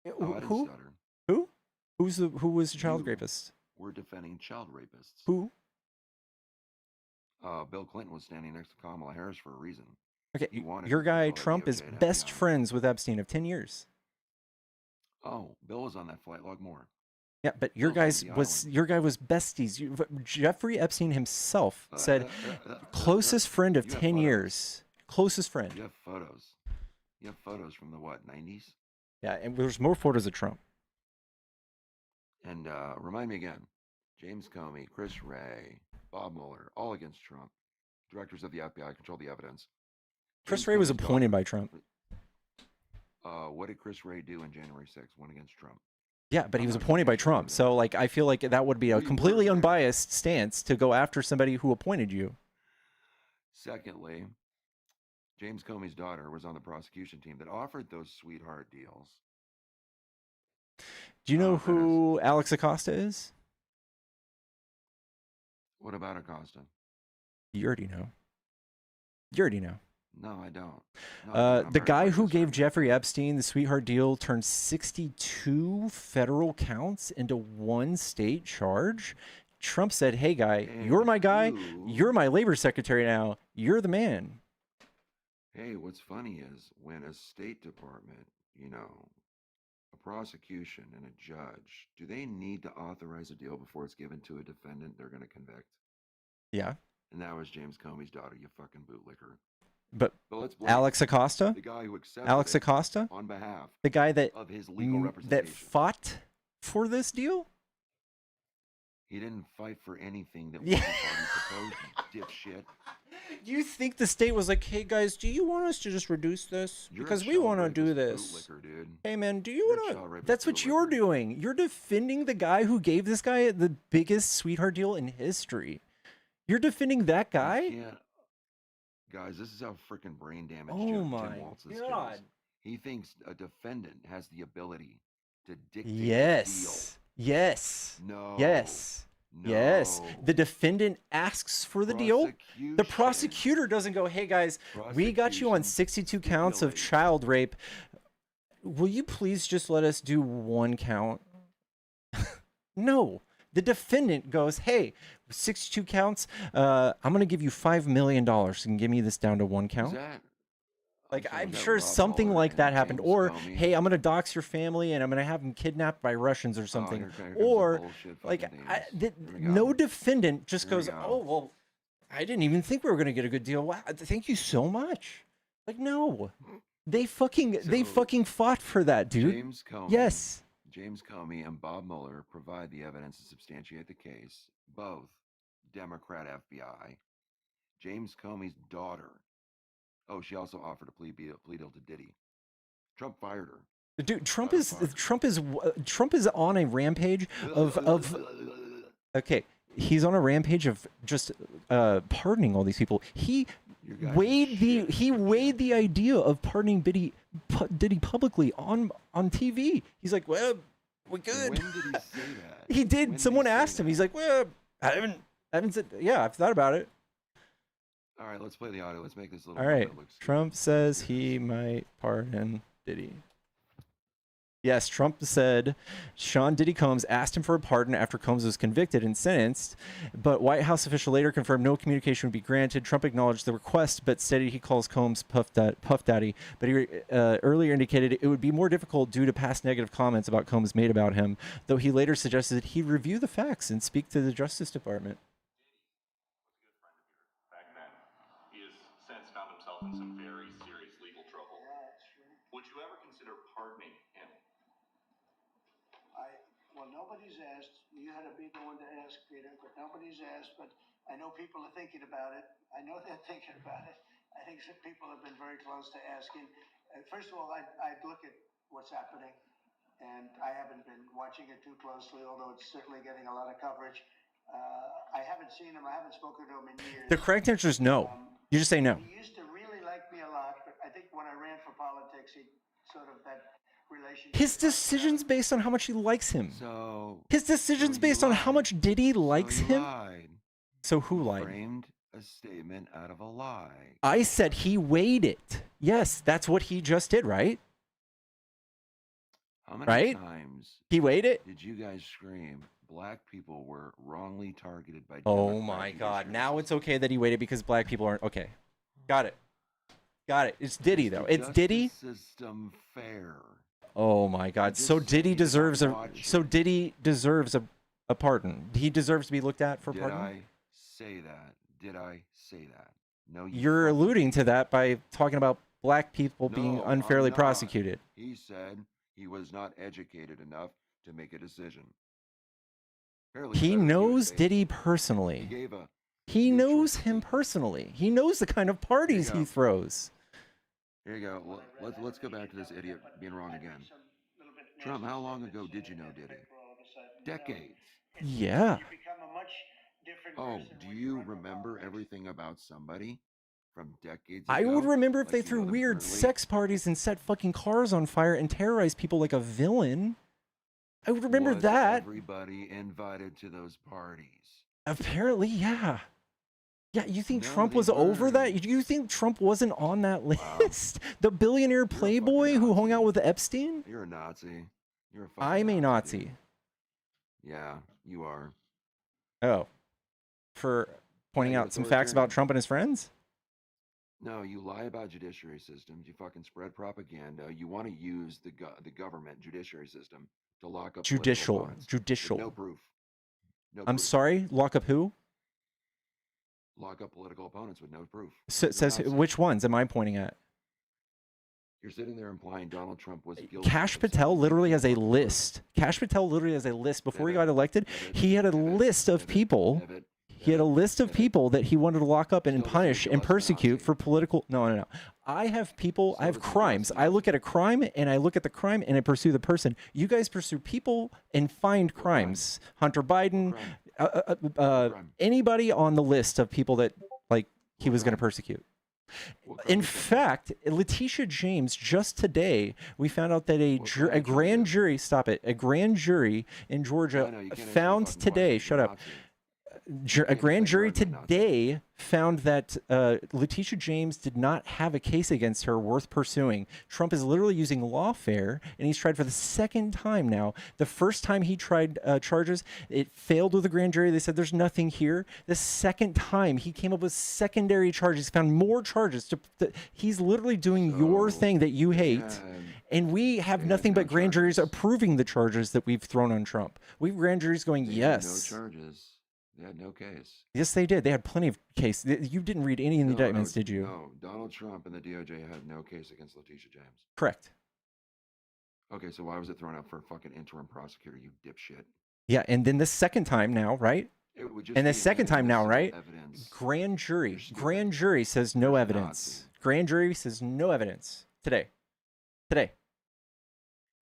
Who? Who? Who was the child rapist? We're defending child rapists. Who? Bill Clinton was standing next to Kamala Harris for a reason. Okay, your guy Trump is best friends with Epstein of 10 years. Oh, Bill was on that flight log more. Yeah, but your guy was besties. Jeffrey Epstein himself said, closest friend of 10 years. Closest friend. You have photos. You have photos from the what, 90s? Yeah, and there's more photos of Trump. And remind me again, James Comey, Chris Wray, Bob Mueller, all against Trump. Directors of the FBI control the evidence. Chris Wray was appointed by Trump. What did Chris Wray do in January 6th? Went against Trump. Yeah, but he was appointed by Trump. So, like, I feel like that would be a completely unbiased stance to go after somebody who appointed you. Secondly, James Comey's daughter was on the prosecution team that offered those sweetheart deals. Do you know who Alex Acosta is? What about Acosta? You already know. You already know. No, I don't. The guy who gave Jeffrey Epstein the sweetheart deal turned 62 federal counts into one state charge. Trump said, hey, guy, you're my guy. You're my labor secretary now. You're the man. Hey, what's funny is when a State Department, a prosecution and a judge, do they need to authorize a deal before it's given to a defendant they're going to convict? Yeah. And that was James Comey's daughter, you fucking bootlicker. But let's blame Alex Acosta, the guy who accepted Alex it Acosta, on behalf the guy that of his legal that representation, fought for this deal. He didn't fight for anything that wasn't proposed, you dipshit. You think the state was like, hey guys, do you want us to just reduce this? Because we want to do this. Dude. Hey man, do you want to? That's what you're doing. You're defending the guy who gave this guy the biggest sweetheart deal in history. You're defending that guy? Guys, this is how freaking brain damaged Oh my Tim Walz is. God. He thinks a defendant has the ability to dictate Yes. Yes. No. Yes. No. Yes. The defendant asks for the deal. The prosecutor doesn't go, hey guys, we got you on 62 counts of child rape. Will you please just let us do one count? No. The defendant goes, hey, 62 counts, I'm going to give you $5 million. You can give me this down to one count. I'm sure something like that happened. Or, hey, I'm going to dox your family and I'm going to have them kidnapped by Russians or something. Or, no defendant just goes, oh, well, I didn't even think we were going to get a good deal. Wow, thank you so much. Like, no. They fucking fought for that, dude. James Comey, yes. James Comey and Bob Mueller provide the evidence to substantiate the case. Both Democrat FBI. James Comey's daughter. Oh, she also offered a plea deal to Diddy. Trump fired her. Dude, Trump is on a rampage of okay, he's on a rampage of just pardoning all these people. He weighed the idea of pardoning Diddy publicly on TV. He's like, well, we're good. When did he say that? He did. When Someone did he asked him. He's like, well, I haven't said. Yeah, I've thought about it. All right, let's play the audio. Let's make this a little. All right. Trump says he might pardon Diddy. Yes, Trump said Sean Diddy Combs asked him for a pardon after Combs was convicted and sentenced, but White House official later confirmed no communication would be granted. Trump acknowledged the request, but stated he calls Combs Puff Daddy. But he earlier indicated it would be more difficult due to past negative comments about Combs made about him, though he later suggested he review the facts and speak to the Justice Department. He has since found himself in some very serious nobody's asked. You had to be the one to ask, Peter, but nobody's asked. But I know people are thinking about it. I know they're thinking about it. I think some people have been very close to asking. First of all, I'd look at what's happening, and I haven't been watching it too closely, although it's certainly getting a lot of coverage. I haven't seen him. I haven't spoken to him in years. The correct answer is no. You just say no. He used to really like me a lot, but I think when I ran for politics, he sort of that relationship. His decision's based on how much he likes him. So his decision's based on how much Diddy likes him. Lied. So who lied? Framed a statement out of a lie. I said he weighed it. Yes, that's what he just did, right? How many Right? times He weighed it? did you guys scream black people were wrongly targeted by Oh my God. Now it's okay that he waited because black people aren't. Okay. Got it. Got it. It's Diddy, though. It's Diddy. System fair. Oh my God. So Diddy deserves a pardon. He deserves to be looked at for pardon. Did I say that? Did I say that? No, You're alluding to that by talking about black people being No, unfairly I'm not. prosecuted. He said he was not educated enough to make a decision. Apparently He better than you, knows Dave. Diddy He personally. gave a He knows him personally. He knows the kind of parties he throws. Here you go. Let's go back to this idiot being wrong again. Trump, how long ago did you know Diddy? Decades. Yeah. Oh, do you remember everything about somebody from decades ago? I would remember if Like they you threw know them weird currently? sex parties and set fucking cars on fire and terrorized people like a villain. I would remember Was that. everybody invited to those parties? Apparently, yeah. Yeah, you think No, Trump they was over weren't. that? You think Trump wasn't on that list? The billionaire playboy who hung out with Epstein? You're a Nazi. You're a fucking I'm a Nazi. Nazi. Dude. Yeah, you are. Oh. For pointing you're out some facts about authoritarian. Trump and his friends? No, you lie about judiciary systems. You fucking spread propaganda. You want to use the government judiciary system to lock up political opponents with no proof. No I'm proof. sorry, lock up who? Lock up political opponents with no proof. So, You're a says Nazi. which ones am I pointing at? You're sitting there implying Donald Trump was guilty. Cash Patel literally has a list. Cash Patel literally has a list. Before he got elected, he had a list of people. He had a list of people that he wanted to lock up and punish and persecute for political. No. I have people. I have crimes. I look at a crime and I look at the crime and I pursue the person. You guys pursue people and find crimes. Hunter Biden, anybody on the list of people that like he was going to persecute. In fact, Letitia James, just today, we found out that a grand jury, a grand jury in Georgia found today, shut up, a grand jury today found that Letitia James did not have a case against her worth pursuing. Trump is literally using lawfare, and he's tried for the second time now. The first time he tried charges, it failed with the grand jury. They said there's nothing here. The second time, he came up with secondary charges, found more charges. He's literally doing your thing that you hate. And we have nothing but grand juries approving the charges that we've thrown on Trump. We have grand juries going, yes. No charges. They had no case. Yes, they did. They had plenty of cases. You didn't read any of the indictments, did you? No, Donald Trump and the DOJ had no case against Letitia James. Correct. Okay, so why was it thrown out for a fucking interim prosecutor, you dipshit? Yeah, and then the second time now, right? It would just And the be second time now, right? evidence. Grand jury says no evidence. Grand jury says no evidence today.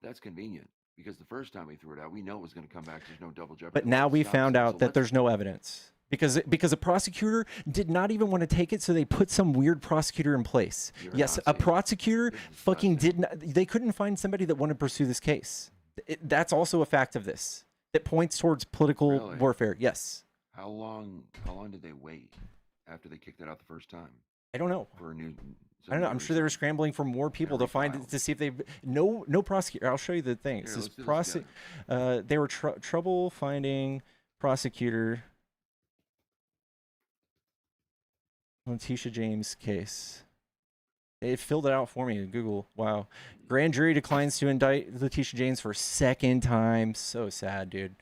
That's convenient because the first time we threw it out, we know it was going to come back. There's no double jeopardy. But now we Stop found it. out So that let's- there's no evidence. Because a prosecutor did not even want to take it, so they put some weird prosecutor in place. Yes, a prosecutor fucking did not. They couldn't find somebody that wanted to pursue this case. That's also a fact of this. That points towards political warfare. Yes. How long did they wait after they kicked it out the first time? I don't know. For a new. I don't know. I'm sure they were scrambling for more people to find to see if they no prosecutor. I'll show you the thing. It Here, says let's do this they were trouble finding prosecutor Letitia James case. It filled it out for me in Google. Wow. Grand jury declines to indict Letitia James for second time. So sad, dude.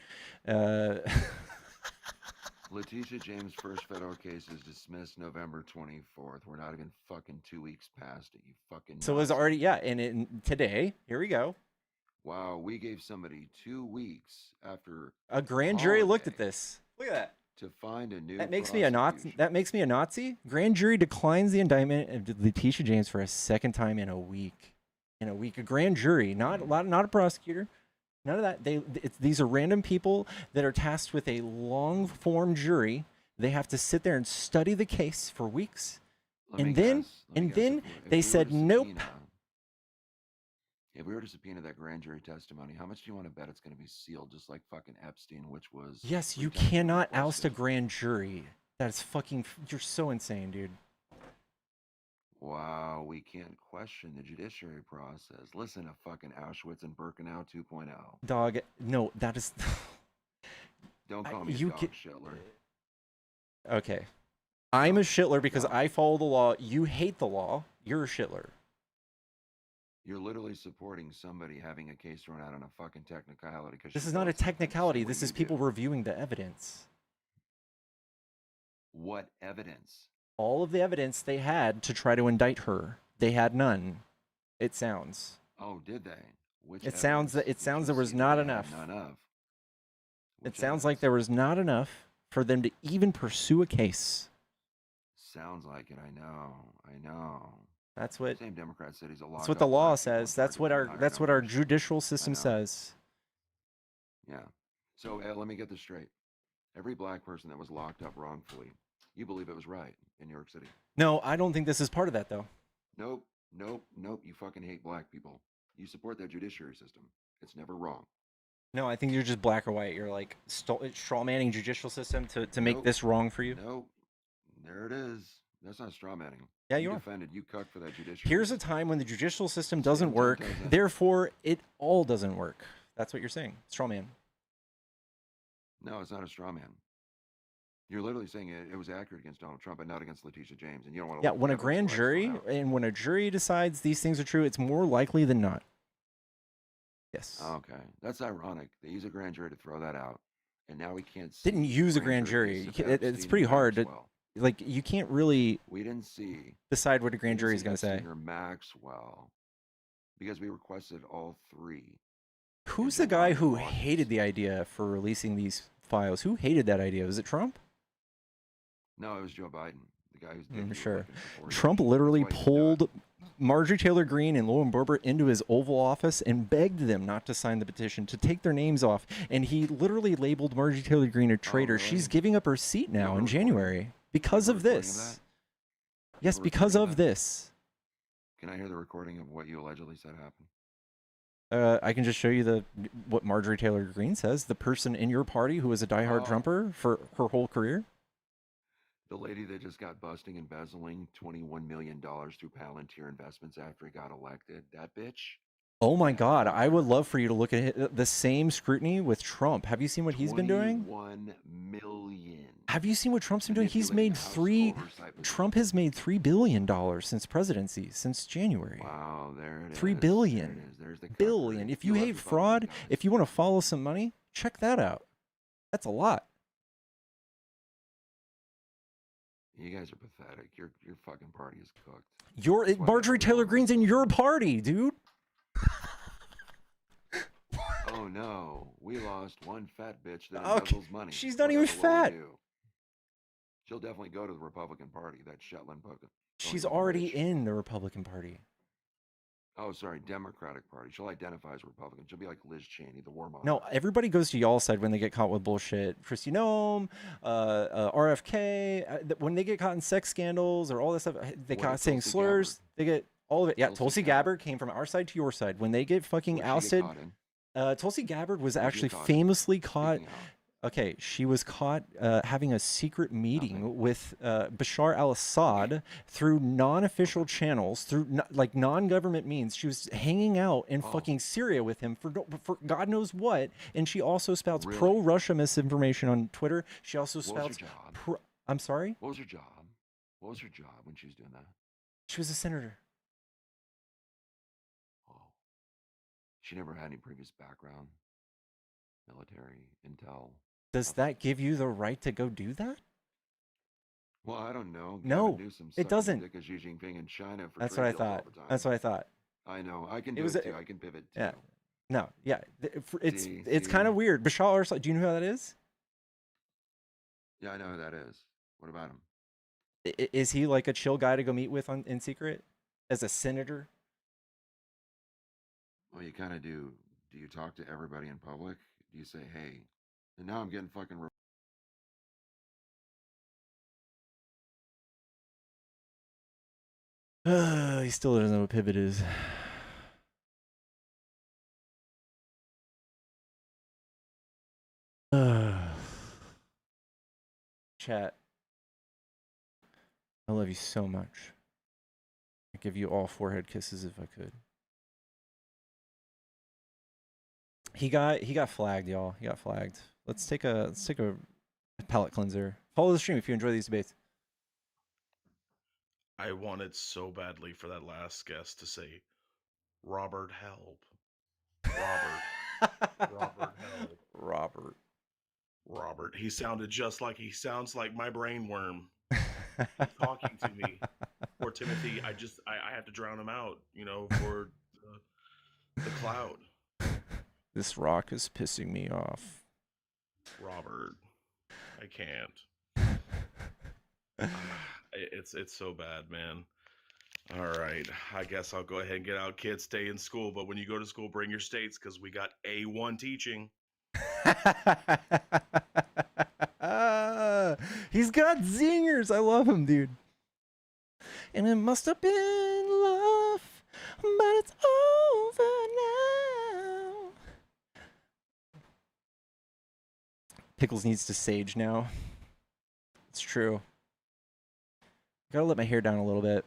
Letitia James' first federal case is dismissed November 24th. We're not even fucking 2 weeks past it. You fucking. So it was already, yeah. And today, here we go. Wow, we gave somebody 2 weeks after A grand jury looked at holiday this. Look at that. to find a new That makes me a Nazi. That makes me a Nazi. Grand jury declines the indictment of Letitia James for a second time in a week. In a week, a grand jury, not a prosecutor, none of that. These are random people that are tasked with a long form jury. They have to sit there and study the case for weeks, and then they said nope. If we were to subpoena that grand jury testimony, how much do you want to bet it's going to be sealed, just like fucking Epstein, which was... Yes, you cannot oust a grand jury. That's fucking... You're so insane, dude. Wow, we can't question the judiciary process. Listen to fucking Auschwitz and Birkenau 2.0. Dog, no, that is... Don't call me a dog, Shitler. Okay. I'm a shitler because I follow the law. You hate the law. You're a shitler. You're literally supporting somebody having a case thrown out on a fucking technicality. This is not a technicality. This is people reviewing the evidence. What evidence? All of the evidence they had to try to indict her. They had none. It sounds. Oh, did they? Which it sounds that there was not enough. None of. It sounds like there was not enough for them to even pursue a case. Sounds like it. I know. That's what same Democrat said he's a That's what the law says. That's what our judicial system says. Yeah. So let me get this straight. Every black person that was locked up wrongfully, you believe it was right in New York City? No, I don't think this is part of that though. Nope. You fucking hate black people. You support that judiciary system. It's never wrong. No, I think you're just black or white. You're like straw manning judicial system to make this wrong for you. Nope. There it is. That's not straw manning. Yeah, you are. Defended. You cucked for that judiciary. Here's a time when the judicial system doesn't work. Therefore, it all doesn't work. That's what you're saying. Straw man. No, it's not a straw man. You're literally saying it was accurate against Donald Trump, but not against Letitia James, and you don't want to. Yeah, when a grand jury and when a jury decides these things are true, it's more likely than not. Yes. Okay, that's ironic. They use a grand jury to throw that out, and now we can't. Didn't use a grand jury. It's pretty hard to, like, you can't really. We didn't see. Decide what a grand jury is going to say. Maxwell, because we requested all three. Who's the guy who hated the idea for releasing these files? Who hated that idea? Was it Trump? No, it was Joe Biden, the guy who's sure. Trump literally pulled Marjorie Taylor Greene and Lauren Boebert into his Oval Office and begged them not to sign the petition, to take their names off. And he literally labeled Marjorie Taylor Greene a traitor. Really? She's giving up her seat now in January because of this. Yes, because of this. Can I hear the recording of what you allegedly said happened? I can just show you what Marjorie Taylor Greene says. The person in your party who was a diehard Trumper for her whole career. The lady that just got busting embezzling $21 million through Palantir Investments after he got elected. That bitch. Oh my God! I would love for you to look at the same scrutiny with Trump. Have you seen what he's been doing? 1 million. Have you seen what Trump's been doing? He's made Trump has made $3 billion since presidency, since January. Wow, there it is. $3 billion. There's the billion. If you hate fraud, if you want to follow some money, check that out. That's a lot. You guys are pathetic. Your fucking party is cooked. Marjorie Taylor Greene's in your party, dude. Oh no, we lost one fat bitch that embezzles money. She's not even fat. She'll definitely go to the Republican Party. That Shetland puppet. She's already in the Republican Party. Oh, sorry, Democratic Party. She'll identify as Republican. She'll be like Liz Cheney, the warmonger. No, everybody goes to y'all's side when they get caught with bullshit. Kristi Noem, RFK, when they get caught in sex scandals or all this stuff, they caught saying slurs. Gabbard. They get all of it. Yeah, Tulsi Gabbard came from our side to your side. When they get fucking ousted, Tulsi Gabbard was actually famously caught. Okay, she was caught having a secret meeting with Bashar al-Assad through non-official channels, through like non-government means. She was hanging out in fucking Syria with him for God knows what, and she also spouts pro-Russia misinformation on Twitter. She also spouts. I'm sorry. What was her job? What was her job when she was doing that? She was a senator. Oh, she never had any previous background, military, intel. Does that give you the right to go do that? Well, I don't know. No, it doesn't. Xi Jinping in China for That's what I thought. That's what I thought. I know. I can do it too. I can pivot too. Yeah. No, yeah, it's kind of weird. Bashar al-Assad, do you know who that is? Yeah, I know who that is. What about him? Is he like a chill guy to go meet with in secret as a senator? Well, you kind of do. Do you talk to everybody in public? Do you say, hey, and now I'm getting fucking. He still doesn't know what pivot is. Chat. I love you so much. I'd give you all forehead kisses if I could. He got flagged, y'all. He got flagged. Let's take a palate cleanser. Follow the stream if you enjoy these debates. I wanted so badly for that last guest to say, Robert, help. Robert, help. Robert. He sounds like my brain worm. He's talking to me. Poor Timothy, I have to drown him out, for the cloud. This rock is pissing me off. Robert, I can't. It's so bad, man. All right, I guess I'll go ahead and get out. Kids, stay in school, but when you go to school, bring your states because we got A1 teaching. He's got zingers. I love him, dude. And it must have been love, but it's over now. Pickles needs to sage now. It's true. Gotta let my hair down a little bit.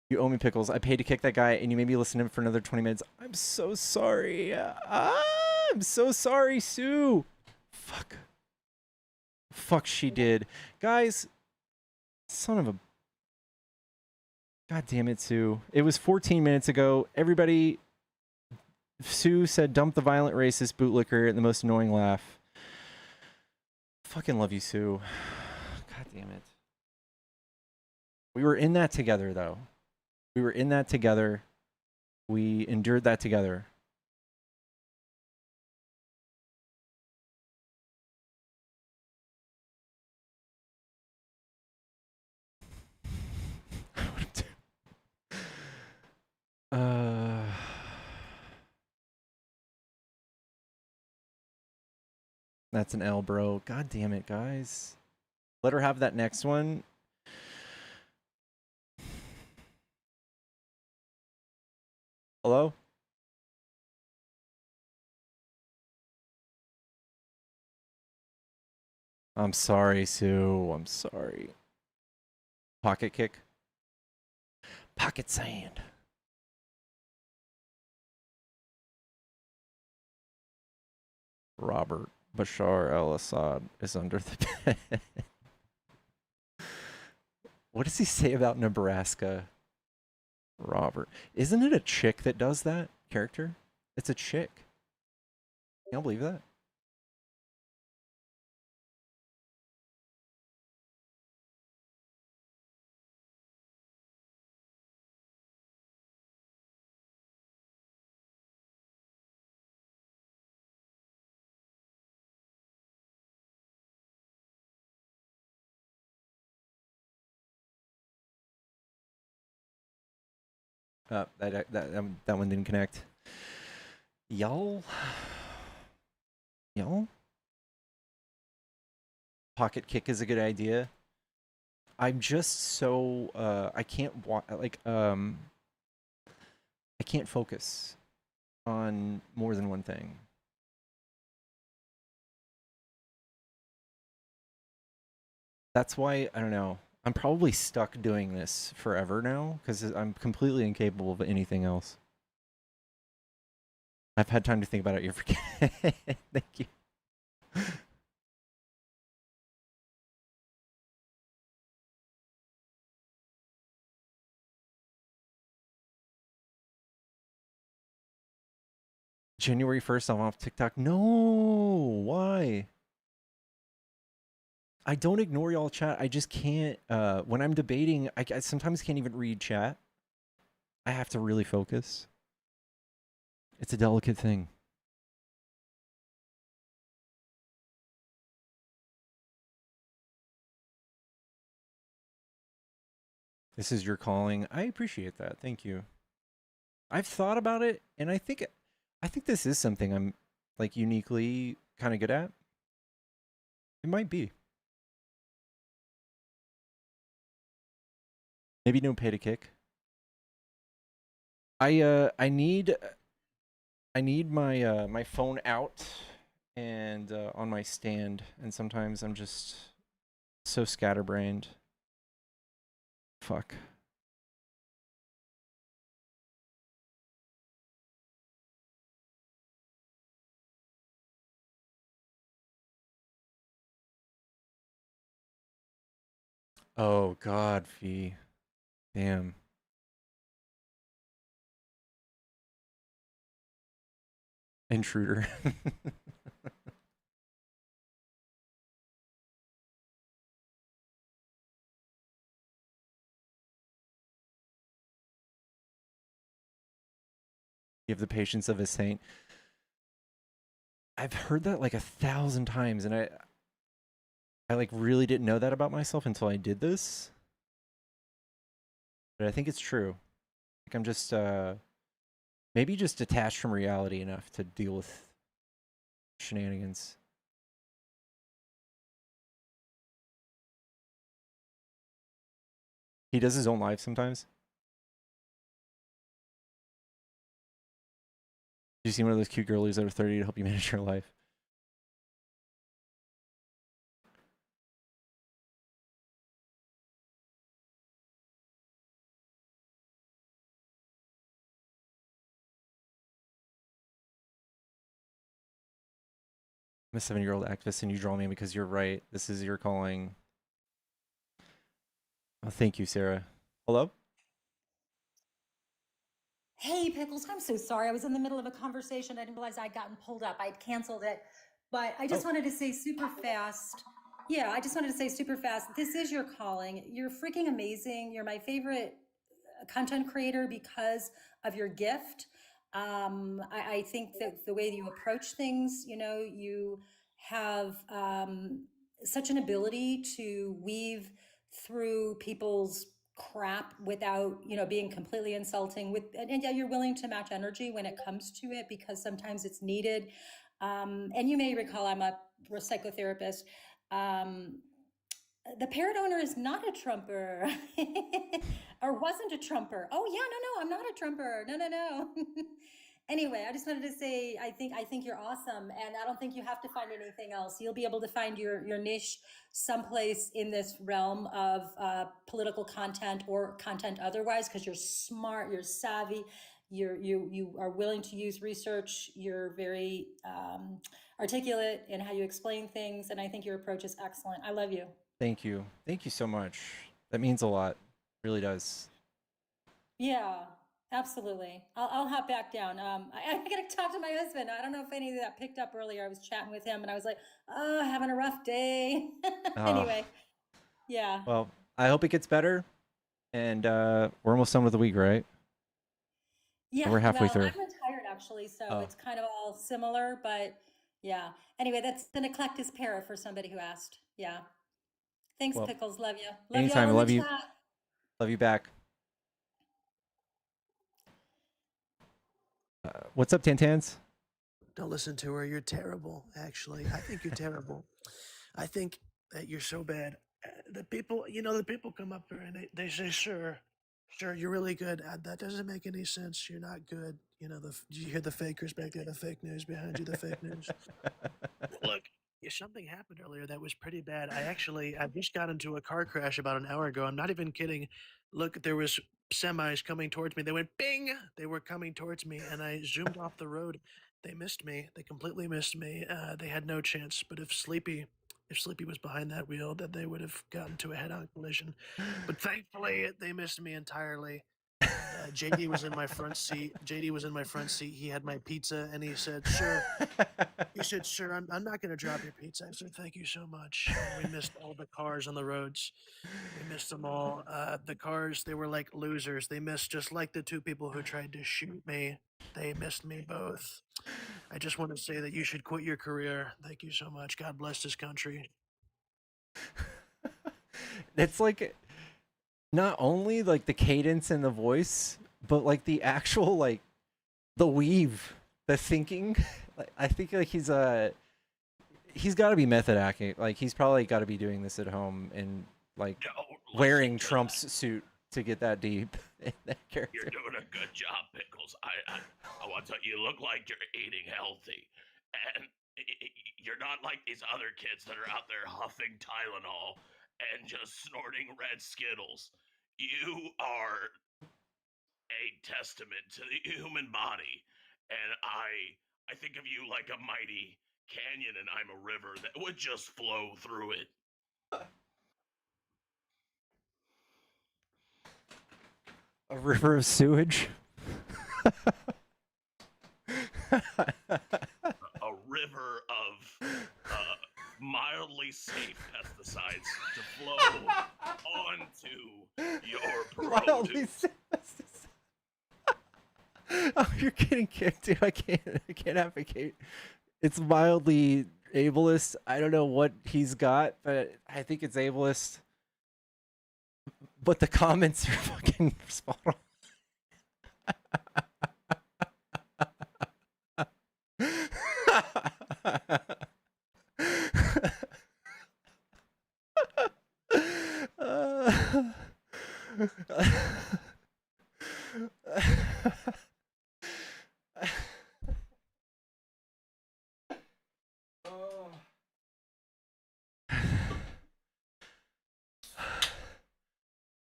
You owe me, Pickles. I paid to kick that guy, and you made me listen to him for another 20 minutes. I'm so sorry. I'm so sorry, Sue. Fuck, she did. Guys, son of a... God damn it, Sue. It was 14 minutes ago. Everybody... Sue said, dump the violent racist bootlicker and the most annoying laugh. Fucking love you, Sue. God damn it. We were in that together, though. We were in that together. We endured that together. That's an L, bro. God damn it, guys. Let her have that next one. Hello? I'm sorry, Sue. I'm sorry. Pocket kick. Pocket sand. Robert Bashar al-Assad is under the bed. What does he say about Nebraska? Robert. Isn't it a chick that does that character? It's a chick. Can't believe that. That one didn't connect. Y'all. Pocket kick is a good idea. I'm just so I can't I can't focus on more than one thing. That's why I don't know. I'm probably stuck doing this forever now because I'm completely incapable of anything else. I've had time to think about it. You're forgetting. Thank you. January 1st, I'm off TikTok. No, why? I don't ignore y'all chat. I just can't. When I'm debating, I sometimes can't even read chat. I have to really focus. It's a delicate thing. This is your calling. I appreciate that. Thank you. I've thought about it, and I think this is something I'm like uniquely kind of good at. It might be. Maybe no pay to kick. I need my my phone out and on my stand, and sometimes I'm just so scatterbrained. Fuck. Oh God, Fee. Damn. Intruder. You have the patience of a saint. I've heard that like 1,000 times, and I like really didn't know that about myself until I did this. But I think it's true. Like I'm just maybe just detached from reality enough to deal with shenanigans. He does his own live sometimes. You see one of those cute girlies that are 30 to help you manage your life. I'm a 7-year-old activist, and you draw me because you're right. This is your calling. Oh, thank you, Sarah. Hello? Hey, Pickles, I'm so sorry. I was in the middle of a conversation. I didn't realize I'd gotten pulled up. I'd canceled it. But I just wanted to say super fast. Yeah, I just wanted to say super fast. This is your calling. You're freaking amazing. You're my favorite content creator because of your gift. I think that the way you approach things, you know, you have such an ability to weave through people's crap without, you know, being completely insulting with, and yeah, you're willing to match energy when it comes to it because sometimes it's needed. And you may recall I'm a psychotherapist. The parrot owner is not a Trumper or wasn't a Trumper. Oh yeah, no, I'm not a Trumper. No. Anyway, I just wanted to say I think you're awesome, and I don't think you have to find anything else. You'll be able to find your niche someplace in this realm of political content or content otherwise, because you're smart, you're savvy, you are willing to use research. You're very articulate in how you explain things, and I think your approach is excellent. I love you. Thank you. Thank you so much. That means a lot. It really does. Yeah, absolutely. I'll hop back down. I gotta talk to my husband. I don't know if any of that picked up earlier. I was chatting with him and I was like, oh, having a rough day. Anyway, yeah. Well, I hope it gets better. And we're almost done with the week, right? Yeah, We're halfway well, through. I'm retired actually, so it's kind of all similar, but yeah. Anyway, that's an eclectus para for somebody who asked. Yeah. Thanks, Well, Pickles. Love you. Love you anytime. all in the Love you. chat. Love you back. What's up, Tantans? Don't listen to her. You're terrible, actually. I think you're terrible. I think that you're so bad. The people, the people come up here and they say, sure, you're really good. That doesn't make any sense. You're not good. You hear the fakers back there, the fake news behind you, the fake news. Look, something happened earlier that was pretty bad. I just got into a car crash about an hour ago. I'm not even kidding. Look, there was semis coming towards me. They went bing. They were coming towards me, and I zoomed off the road. They missed me. They completely missed me. They had no chance. But if Sleepy was behind that wheel, then they would have gotten to a head-on collision. But thankfully, they missed me entirely. JD was in my front seat. He had my pizza, and he said, "Sir," I'm not going to drop your pizza. I said, "Thank you so much." And we missed all the cars on the roads. We missed them all. The cars, they were like losers. They missed just like the two people who tried to shoot me. They missed me both. I just want to say that you should quit your career. Thank you so much. God bless this country. It's like not only like the cadence and the voice, but like the actual like the weave, the thinking. Like, I think like he's got to be method acting. Like he's probably got to be doing this at home and like wearing Trump's suit to get that deep in that character. You're doing a good job, Pickles. I want to. You look like you're eating healthy, and you're not like these other kids that are out there huffing Tylenol and just snorting red Skittles. You are a testament to the human body, and I think of you like a mighty canyon, and I'm a river that would just flow through it. A river of sewage. A river of mildly safe pesticides to flow onto your Mildly produce. safe Oh, you're getting kicked, dude. I can't advocate. It's mildly ableist. I don't know what he's got, but I think it's ableist. But the comments are fucking spot on.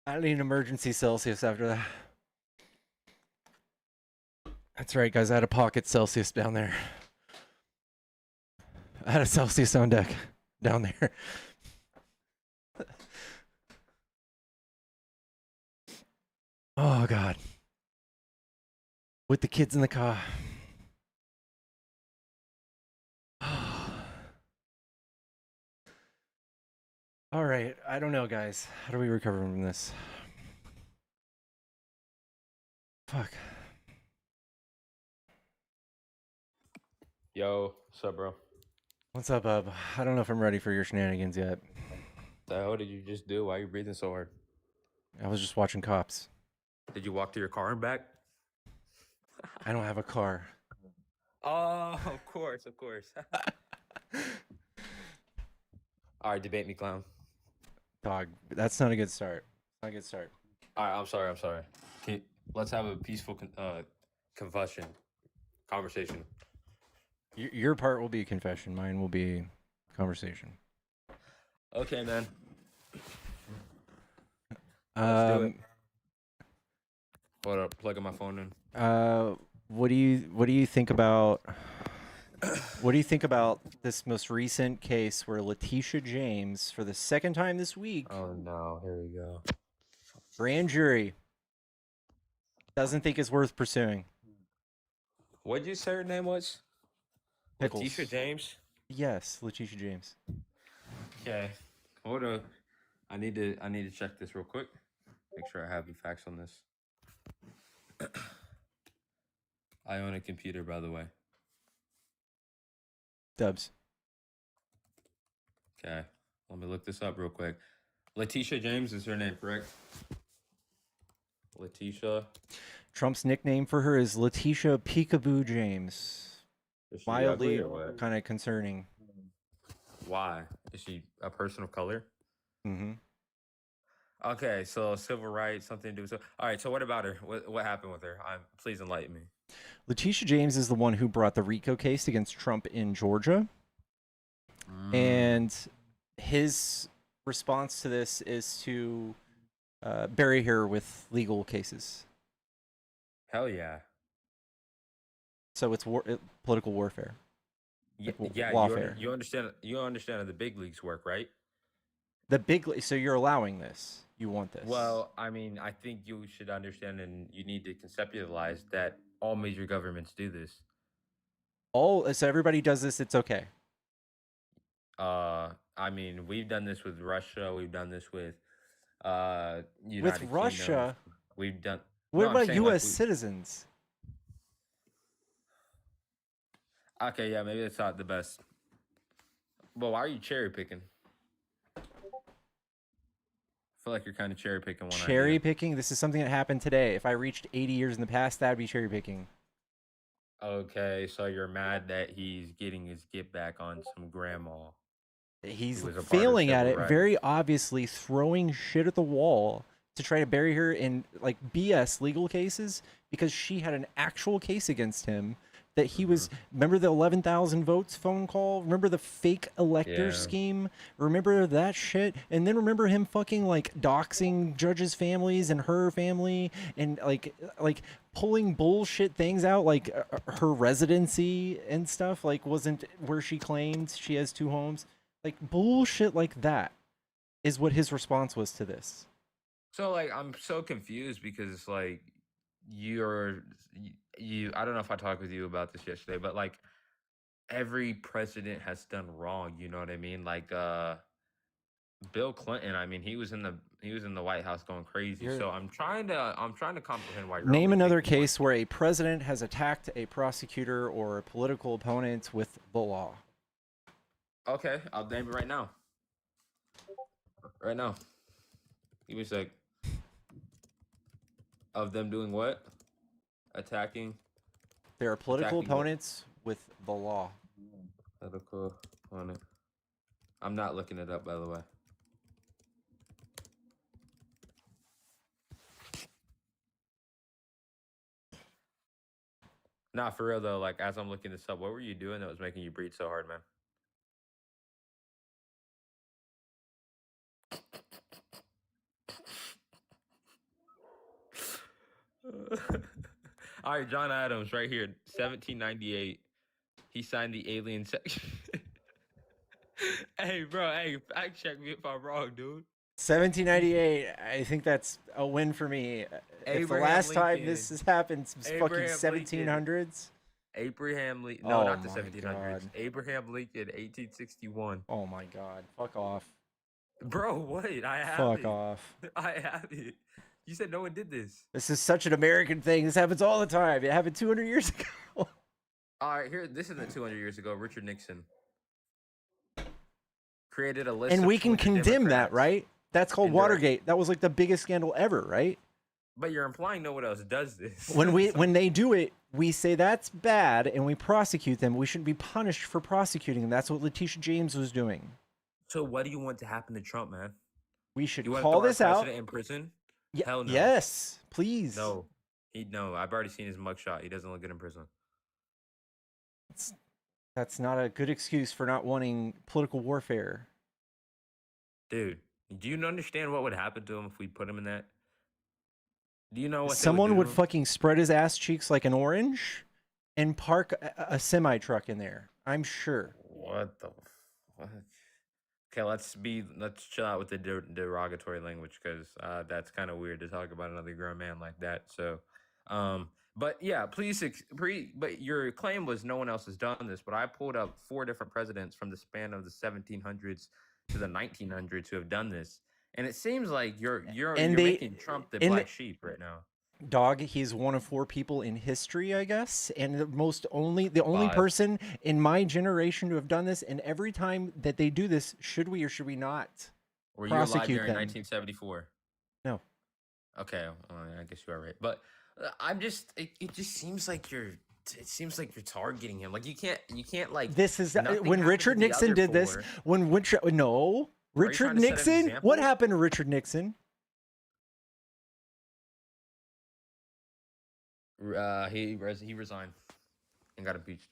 I need an emergency Celsius after that. That's right, guys. I had a pocket Celsius down there. I had a Celsius on deck down there. Oh, God. With the kids in the car. All right. I don't know, guys. How do we recover from this? Fuck. Yo, what's up, bro? What's up, bub? I don't know if I'm ready for your shenanigans yet. The hell did you just do? Why are you breathing so hard? I was just watching Cops. Did you walk to your car and back? I don't have a car. Oh, of course, of course. All right, debate me, clown. Dog, that's not a good start. Not a good start. All right, I'm sorry. Let's have a peaceful conversation. Your part will be confession. Mine will be conversation. Okay, man. Let's do it. Hold up, plugging my phone in. What do you think about this most recent case where Letitia James, for the second time this week, oh no, here we go, grand jury doesn't think it's worth pursuing? What'd you say her name was? Pickles. Letitia James? Yes, Letitia James. Okay. Hold on. I need to check this real quick. Make sure I have the facts on this. I own a computer, by the way. Dubs. Okay. Let me look this up real quick. Letitia James is her name, correct? Letitia. Trump's nickname for her is Letitia Peekaboo James. Is she Mildly ugly or what? kind of concerning. Why? Is she a person of color? Mm-hmm. Okay, so civil rights, something to do with... All right, so what about her? What happened with her? Please enlighten me. Letitia James is the one who brought the RICO case against Trump in Georgia. And his response to this is to bury her with legal cases. Hell yeah. So it's political warfare. Yeah, Like yeah. lawfare. You understand how the big leagues work, right? So you're allowing this. You want this. Well, I mean, I think you should understand and you need to conceptualize that all major governments do this. So everybody does this, it's okay. I mean, we've done this with Russia. We've done this with United With Russia? Kingdom. We've done. What No, I'm about saying, U.S. citizens? Okay, yeah, maybe it's not the best. But why are you cherry picking? I feel like you're kind of cherry picking one Cherry idea. picking? This is something that happened today. If I reached 80 years in the past, that would be cherry picking. Okay, so you're mad that he's getting his get back on some grandma. He's who was a part of failing at civil it, rights. very obviously throwing shit at the wall to try to bury her in like BS legal cases because she had an actual case against him that he was. Remember the 11,000 votes phone call? Remember the fake elector Yeah. scheme? Remember that shit? And then remember him fucking like doxing judges' families and her family and like pulling bullshit things out like her residency and stuff like wasn't where she claimed she has 2 homes. Like bullshit like that is what his response was to this. So like I'm so confused because it's like you I don't know if I talked with you about this yesterday, but like every president has done wrong, you know what I mean? Like Bill Clinton, I mean, he was in the White House going crazy. So I'm trying to comprehend why you're Name only another picking one. case where a president has attacked a prosecutor or a political opponent with the law. Okay, I'll name it right now. Right now. Give me a sec. Of them doing what? Attacking. There are political Attacking what? opponents with the law. Political opponent. I'm not looking it up, by the way. Nah, for real though. Like as I'm looking this up, what were you doing that was making you breathe so hard, man? All right, John Adams, right here, 1798. He signed the Alien Section. Hey, bro, hey, fact check me if I'm wrong, dude. 1798. I think that's a win for me. If the last time this has happened since fucking 1700s. Abraham Lincoln. Oh No, not the my 1700s. God. Abraham Lincoln, 1861. Oh my God. Fuck off. Bro, wait, I have Fuck it. off. I have it. You said no one did this. This is such an American thing. This happens all the time. It happened 200 years ago. All right, here. This isn't 200 years ago. Richard Nixon created a list. And of we can 200 condemn that, Democrats. right? That's called And they're- Watergate. That was like the biggest scandal ever, right? But you're implying no one else does this. When they do it, we say that's bad and we prosecute them. We shouldn't be punished for prosecuting them. That's what Letitia James was doing. So what do you want to happen to Trump, man? We should You want call to throw this our out. president in prison? Yeah, Hell no. Yes, please. No. No. I've already seen his mugshot. He doesn't look good in prison. That's not a good excuse for not wanting political warfare. Dude, do you understand what would happen to him if we put him in that? Do you know what Someone they would do to him? fucking spread his ass cheeks like an orange and park a semi truck in there. I'm sure. What the fuck? Okay, let's chill out with the derogatory language because that's kind of weird to talk about another grown man like that. So, but yeah, but your claim was no one else has done this. But I pulled up 4 different presidents from the span of the 1700s to the 1900s who have done this, and it seems like you're making Trump the black sheep right now. Dog, he's one of 4 people in history, I guess, and the only 5. person in my generation to have done this. And every time that they do this, should we or should we not Were you alive prosecute during them? 1974? No. Okay, I guess you are right. But I'm just it just seems like you're targeting him. Like you can't like This is nothing when happened Richard to the Nixon other did this. 4. When Richard Are you trying Richard to set an Nixon. example? What happened to Richard Nixon? He resigned and got impeached.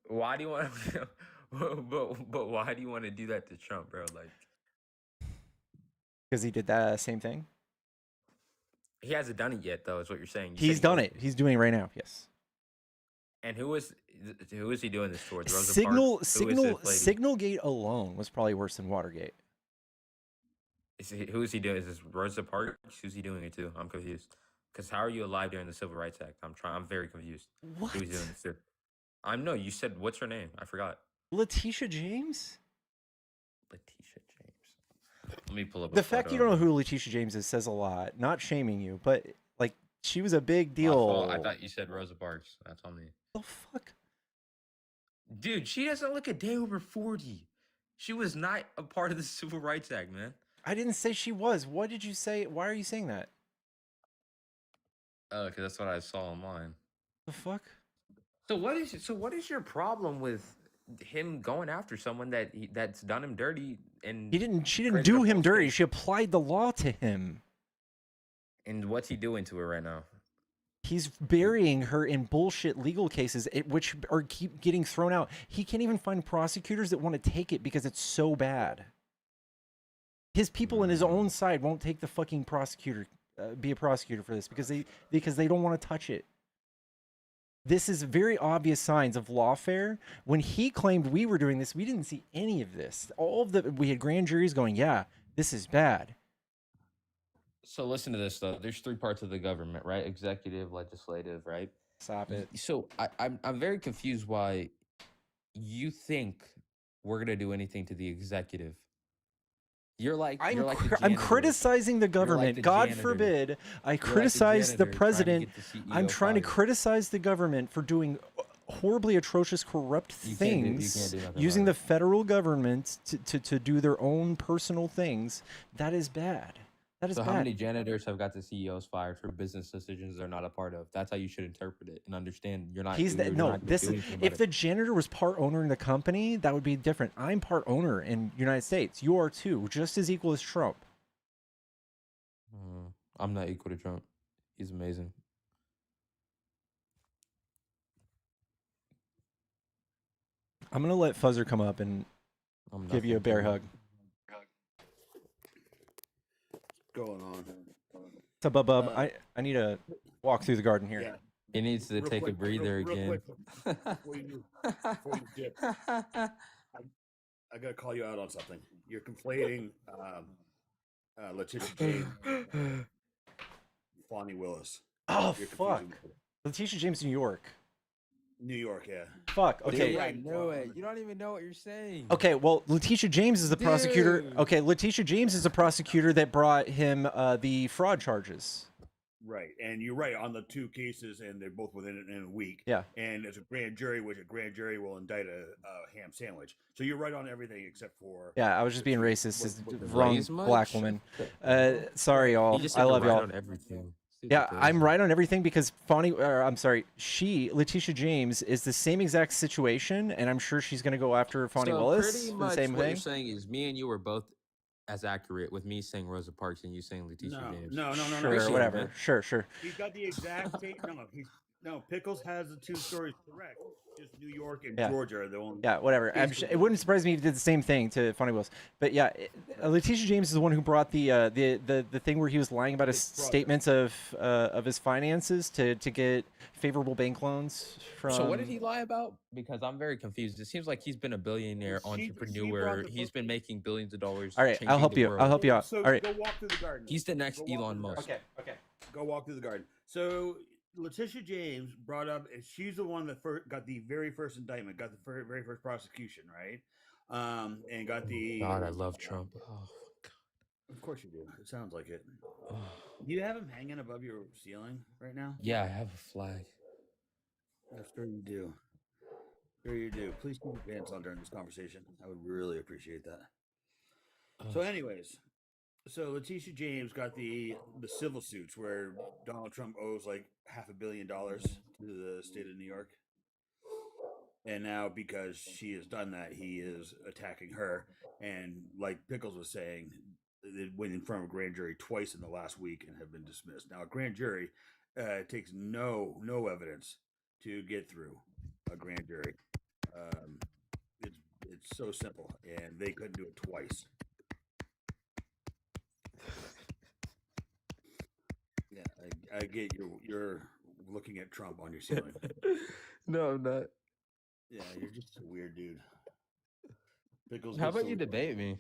Why do you want to? but why do you want to do that to Trump, bro? Like Because he did that same thing. he hasn't done it yet, though. Is what you're saying? He's done it. He's doing it right now. Yes. And who is he doing this towards? Rosa Parks? Who is this lady? Signalgate alone was probably worse than Watergate. Who is he doing? Is this Rosa Parks? Who's he doing it to? I'm confused. Because how are you alive during the Civil Rights Act? I'm very confused. What? Who's doing this to? No. You said what's her name? I forgot. Letitia James. Letitia James. Let me pull up. The fact you don't know who Letitia James is says a lot. Not shaming you, but like she was a big deal. I thought you said Rosa Parks. That's on me. The fuck? Dude, she doesn't look a day over 40. She was not a part of the Civil Rights Act, man. I didn't say she was. What did you say? Why are you saying that? Oh, because that's what I saw online. The fuck? So what is your problem with him going after someone that's done him dirty and She didn't created a do him false dirty. case? She applied the law to him. And what's he doing to her right now? He's burying her in bullshit legal cases, which are keep getting thrown out. He can't even find prosecutors that want to take it because it's so bad. His people in his own side won't take the fucking prosecutor, be a prosecutor for this because they don't want to touch it. This is very obvious signs of lawfare. When he claimed we were doing this, we didn't see any of this. We had grand juries going, yeah, this is bad. So listen to this though. There's 3 parts of the government, right? Executive, legislative, right? Stop it. So I'm very confused why you think we're gonna do anything to the executive. I'm criticizing the government. God forbid I criticize the president. I'm trying to criticize the government for doing horribly atrocious, corrupt things, using the federal government to do their own personal things. That is bad. That is So bad. how many janitors have got the CEOs fired for business decisions they're not a part of? That's how you should interpret it and understand. You're not. If the janitor was part owner in the company, that would be different. I'm part owner in United States. You are too, just as equal as Trump. I'm not equal to Trump. He's amazing. I'm gonna let Fuzzer come up and give you a bear hug. Going on? So, Bub, I need to walk through the garden here. Yeah. He needs to take a breather again. Before you dip, I gotta call you out on something. You're conflating Letitia James, Fonnie Willis. Oh, fuck. Letitia James, New York. New York, yeah. Fuck, okay. Dude, I knew it. You don't even know what you're saying. Okay, well, Letitia James is the prosecutor. Dude. Okay, Letitia James is the prosecutor that brought him the fraud charges. Right, and you're right on the 2 cases, and they're both within a week. Yeah. And it's a grand jury, which a grand jury will indict a ham sandwich. So you're right on everything except for. Yeah, I was just being racist. It's wrong Raise much? black woman. Sorry, y'all. You just I have to love write y'all. on everything. Yeah, I'm right on everything because Letitia James is the same exact situation, and I'm sure she's going to go after Fonnie Willis Pretty for much the same what thing. you're saying is me and you were both as accurate with me saying Rosa Parks and you saying Letitia James. No. Sure, whatever. Sure. He's got the exact same. No, Pickles has the 2 stories correct. Just New York and Georgia are the only. Yeah, whatever. It wouldn't surprise me if he did the same thing to Fonnie Willis. But yeah, Letitia James is the one who brought the thing where he was lying about his statements of his finances to get favorable bank loans from. So what did he lie about? Because I'm very confused. It seems like he's been a billionaire entrepreneur. He's been making billions of dollars. All right, I'll help you. I'll help you out. So All right. go walk through the garden. He's the next Elon Musk. Okay. Go walk through the garden. So Letitia James brought up, and she's the one that got the very first indictment, got the very first prosecution, right? And got the. God, I love Trump. Oh, God. Of course you do. It sounds like it. Do you have him hanging above your ceiling right now? Yeah, I have a flag. I'm sure you do. Sure you do. Please keep your pants on during this conversation. I would really appreciate that. So, anyways. So Letitia James got the civil suits where Donald Trump owes like $500 million to the state of New York. And now because she has done that, he is attacking her. And like Pickles was saying, it went in front of a grand jury twice in the last week and have been dismissed. Now a grand jury takes no evidence to get through a grand jury. It's so simple, and they couldn't do it twice. Yeah, I get you're looking at Trump on your ceiling. No, I'm not. Yeah, you're just a weird dude. Pickles. How about you debate me?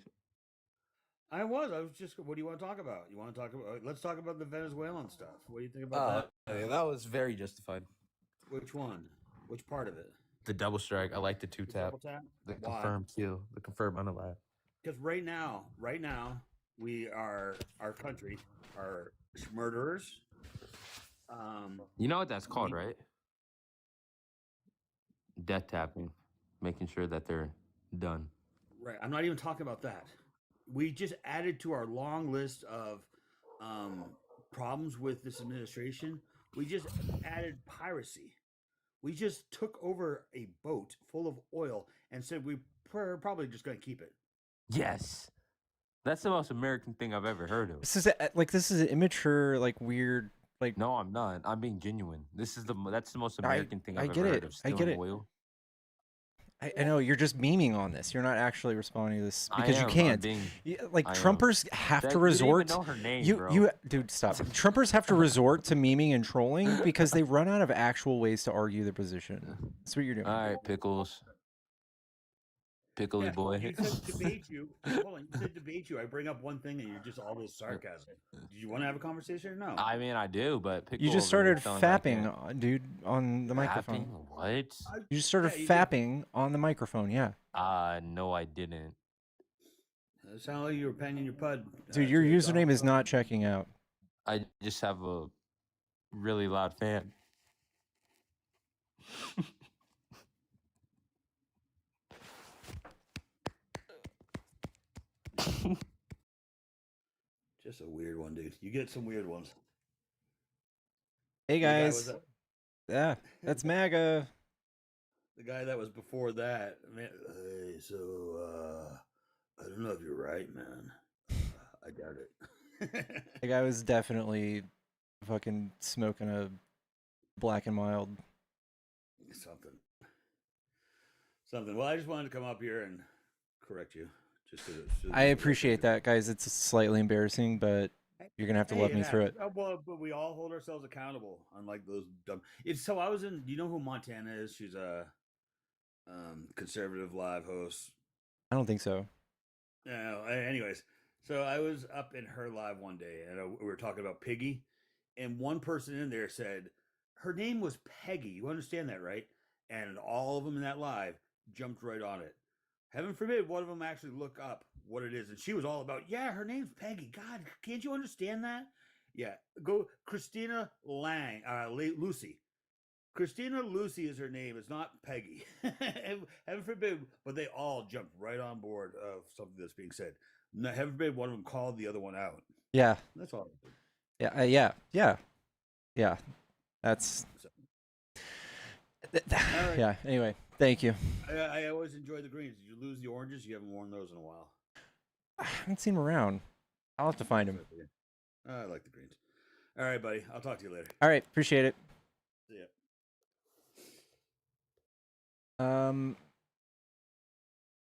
I was just. What do you want to talk about? Let's talk about the Venezuelan stuff. What do you think about that? Yeah, that was very justified. Which one? Which part of it? The double strike. I like the 2 tap. Double tap? The Why? confirmed kill. The confirmed unalive. Because right now, our country are murderers. You know what that's called, right? Death tapping. making sure that they're done. Right. I'm not even talking about that. We just added to our long list of problems with this administration. We just added piracy. We just took over a boat full of oil and said we're probably just going to keep it. Yes, that's the most American thing I've ever heard of. This is an immature, like weird, like. No, I'm not. I'm being genuine. That's the most American thing I I've get ever it. heard of. I get Stealing it. oil. I know you're just memeing on this. You're not actually responding to this I because you am, I'm can't. being- Like I am. Trumpers have That- to you didn't even resort. know her name, you bro. you dude, stop. Trumpers have to resort to memeing and trolling because they run out of actual ways to argue their position. That's what you're doing. All right, pickles. Pickly Yeah, boy. you said debate you. Hold on, you said debate you. I bring up one thing and you're just all this sarcasm. Do you want to have a conversation or no? I mean, I do, but pickle You just over here started sounds like fapping, dude, on the microphone. Fapping? What? You just started Yeah, you did. fapping on the microphone. Yeah, No, I didn't. It sounded like you were banging your pud. dude, your username is not checking out. I just have a really loud fan. Just a weird one, dude. You get some weird ones. Hey The guy guys, was yeah, that's MAGA. The guy that was before that, man. Hey, so I don't know if you're right, man. I doubt it. The guy was definitely fucking smoking a black and mild. Something. Well, I just wanted to come up here and correct you. Just so I appreciate that, guys. It's slightly embarrassing, but you're gonna have to love me through it. Well, but we all hold ourselves accountable, unlike those dumb. So I was in. Do you know who Montana is? She's a conservative live host. I don't think so. No. Anyways, so I was up in her live one day, and we were talking about Piggy, and one person in there said her name was Peggy. You understand that, right? And all of them in that live jumped right on it. Heaven forbid one of them actually look up what it is. And she was all about, yeah, her name's Peggy. God, can't you understand that? Yeah. Go Christina Lang, Lucy. Christina Lucy is her name. It's not Peggy. Heaven forbid, but they all jumped right on board of something that's being said. No, heaven forbid one of them called the other one out. Yeah. That's all. Yeah. Yeah. That's. Right. Yeah. Anyway, thank you. I always enjoy the greens. Did you lose the oranges? You haven't worn those in a while. I haven't seen him around. I'll have to find him. I like the greens. All right, buddy. I'll talk to you later. All right. Appreciate it. See ya.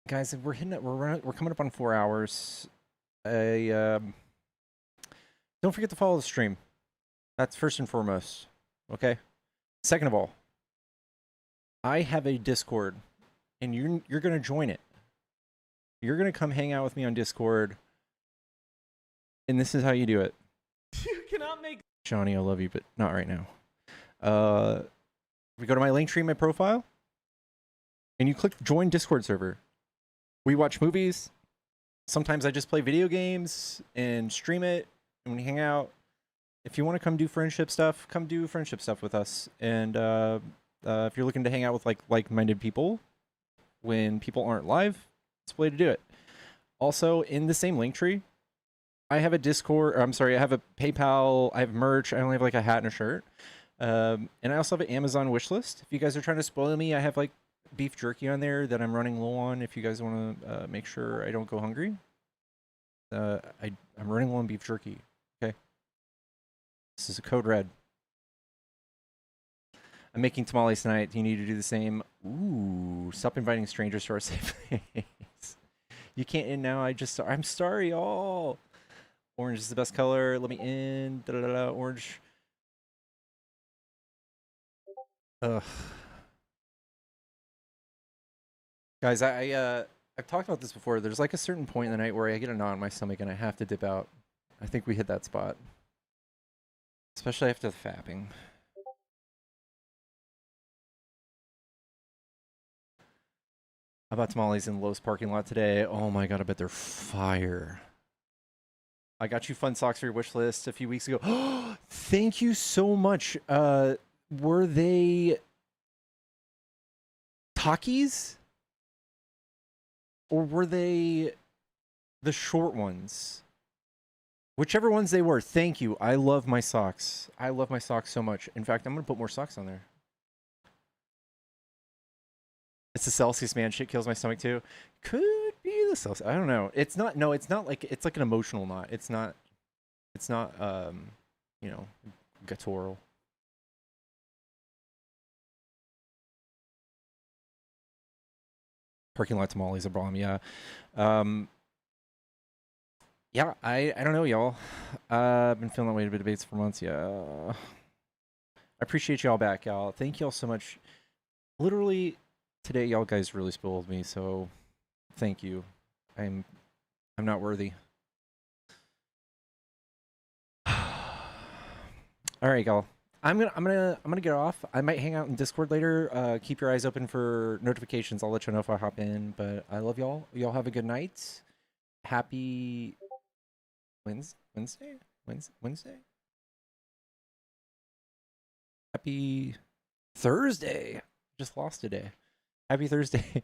Guys, we're coming up on 4 hours. Don't forget to follow the stream. That's first and foremost. Okay. Second of all, I have a Discord, and you're gonna join it. You're gonna come hang out with me on Discord, and this is how you do it. You cannot make. Johnny, I love you, but not right now. We go to my link tree, my profile, and you click join Discord server. We watch movies. Sometimes I just play video games and stream it, and we hang out. If you want to come do friendship stuff, come do friendship stuff with us. And if you're looking to hang out with like-minded people when people aren't live, it's a way to do it. Also, in the same link tree, I have a Discord. Or, I'm sorry, I have a PayPal. I have merch. I only have like a hat and a shirt. And I also have an Amazon wish list. If you guys are trying to spoil me, I have like beef jerky on there that I'm running low on. If you guys want to make sure I don't go hungry, I'm running low on beef jerky. Okay. This is a code red. I'm making tamales tonight. You need to do the same. Ooh, stop inviting strangers to our safe place. You can't in now. I'm sorry, y'all. Orange is the best color. Let me in. Orange. Ugh. Guys, I've talked about this before. There's like a certain point in the night where I get a knot in my stomach and I have to dip out. I think we hit that spot. Especially after the fapping. I bought tamales in Lowe's parking lot today. Oh my god, I bet they're fire. I got you fun socks for your wish list a few weeks ago. Thank you so much. Were they Takis? Or were they the short ones? Whichever ones they were, thank you. I love my socks. I love my socks so much. In fact, I'm going to put more socks on there. It's the Celsius, man. Shit kills my stomach too. Could be the Celsius. I don't know. It's not. No, it's not like. It's like an emotional knot. It's not. It's not. You know, guttural. Parking lot tamales a bomb. Yeah. Yeah. I don't know, y'all. I've been feeling that way to debates for months. Yeah. I appreciate y'all back, y'all. Thank y'all so much. Literally. Today, y'all guys really spoiled me, so thank you. I'm not worthy. All right, y'all. I'm gonna get off. I might hang out in Discord later. Keep your eyes open for notifications. I'll let you know if I hop in. But I love y'all. Y'all have a good night. Happy Wednesday. Happy Thursday. Just lost today. Happy Thursday.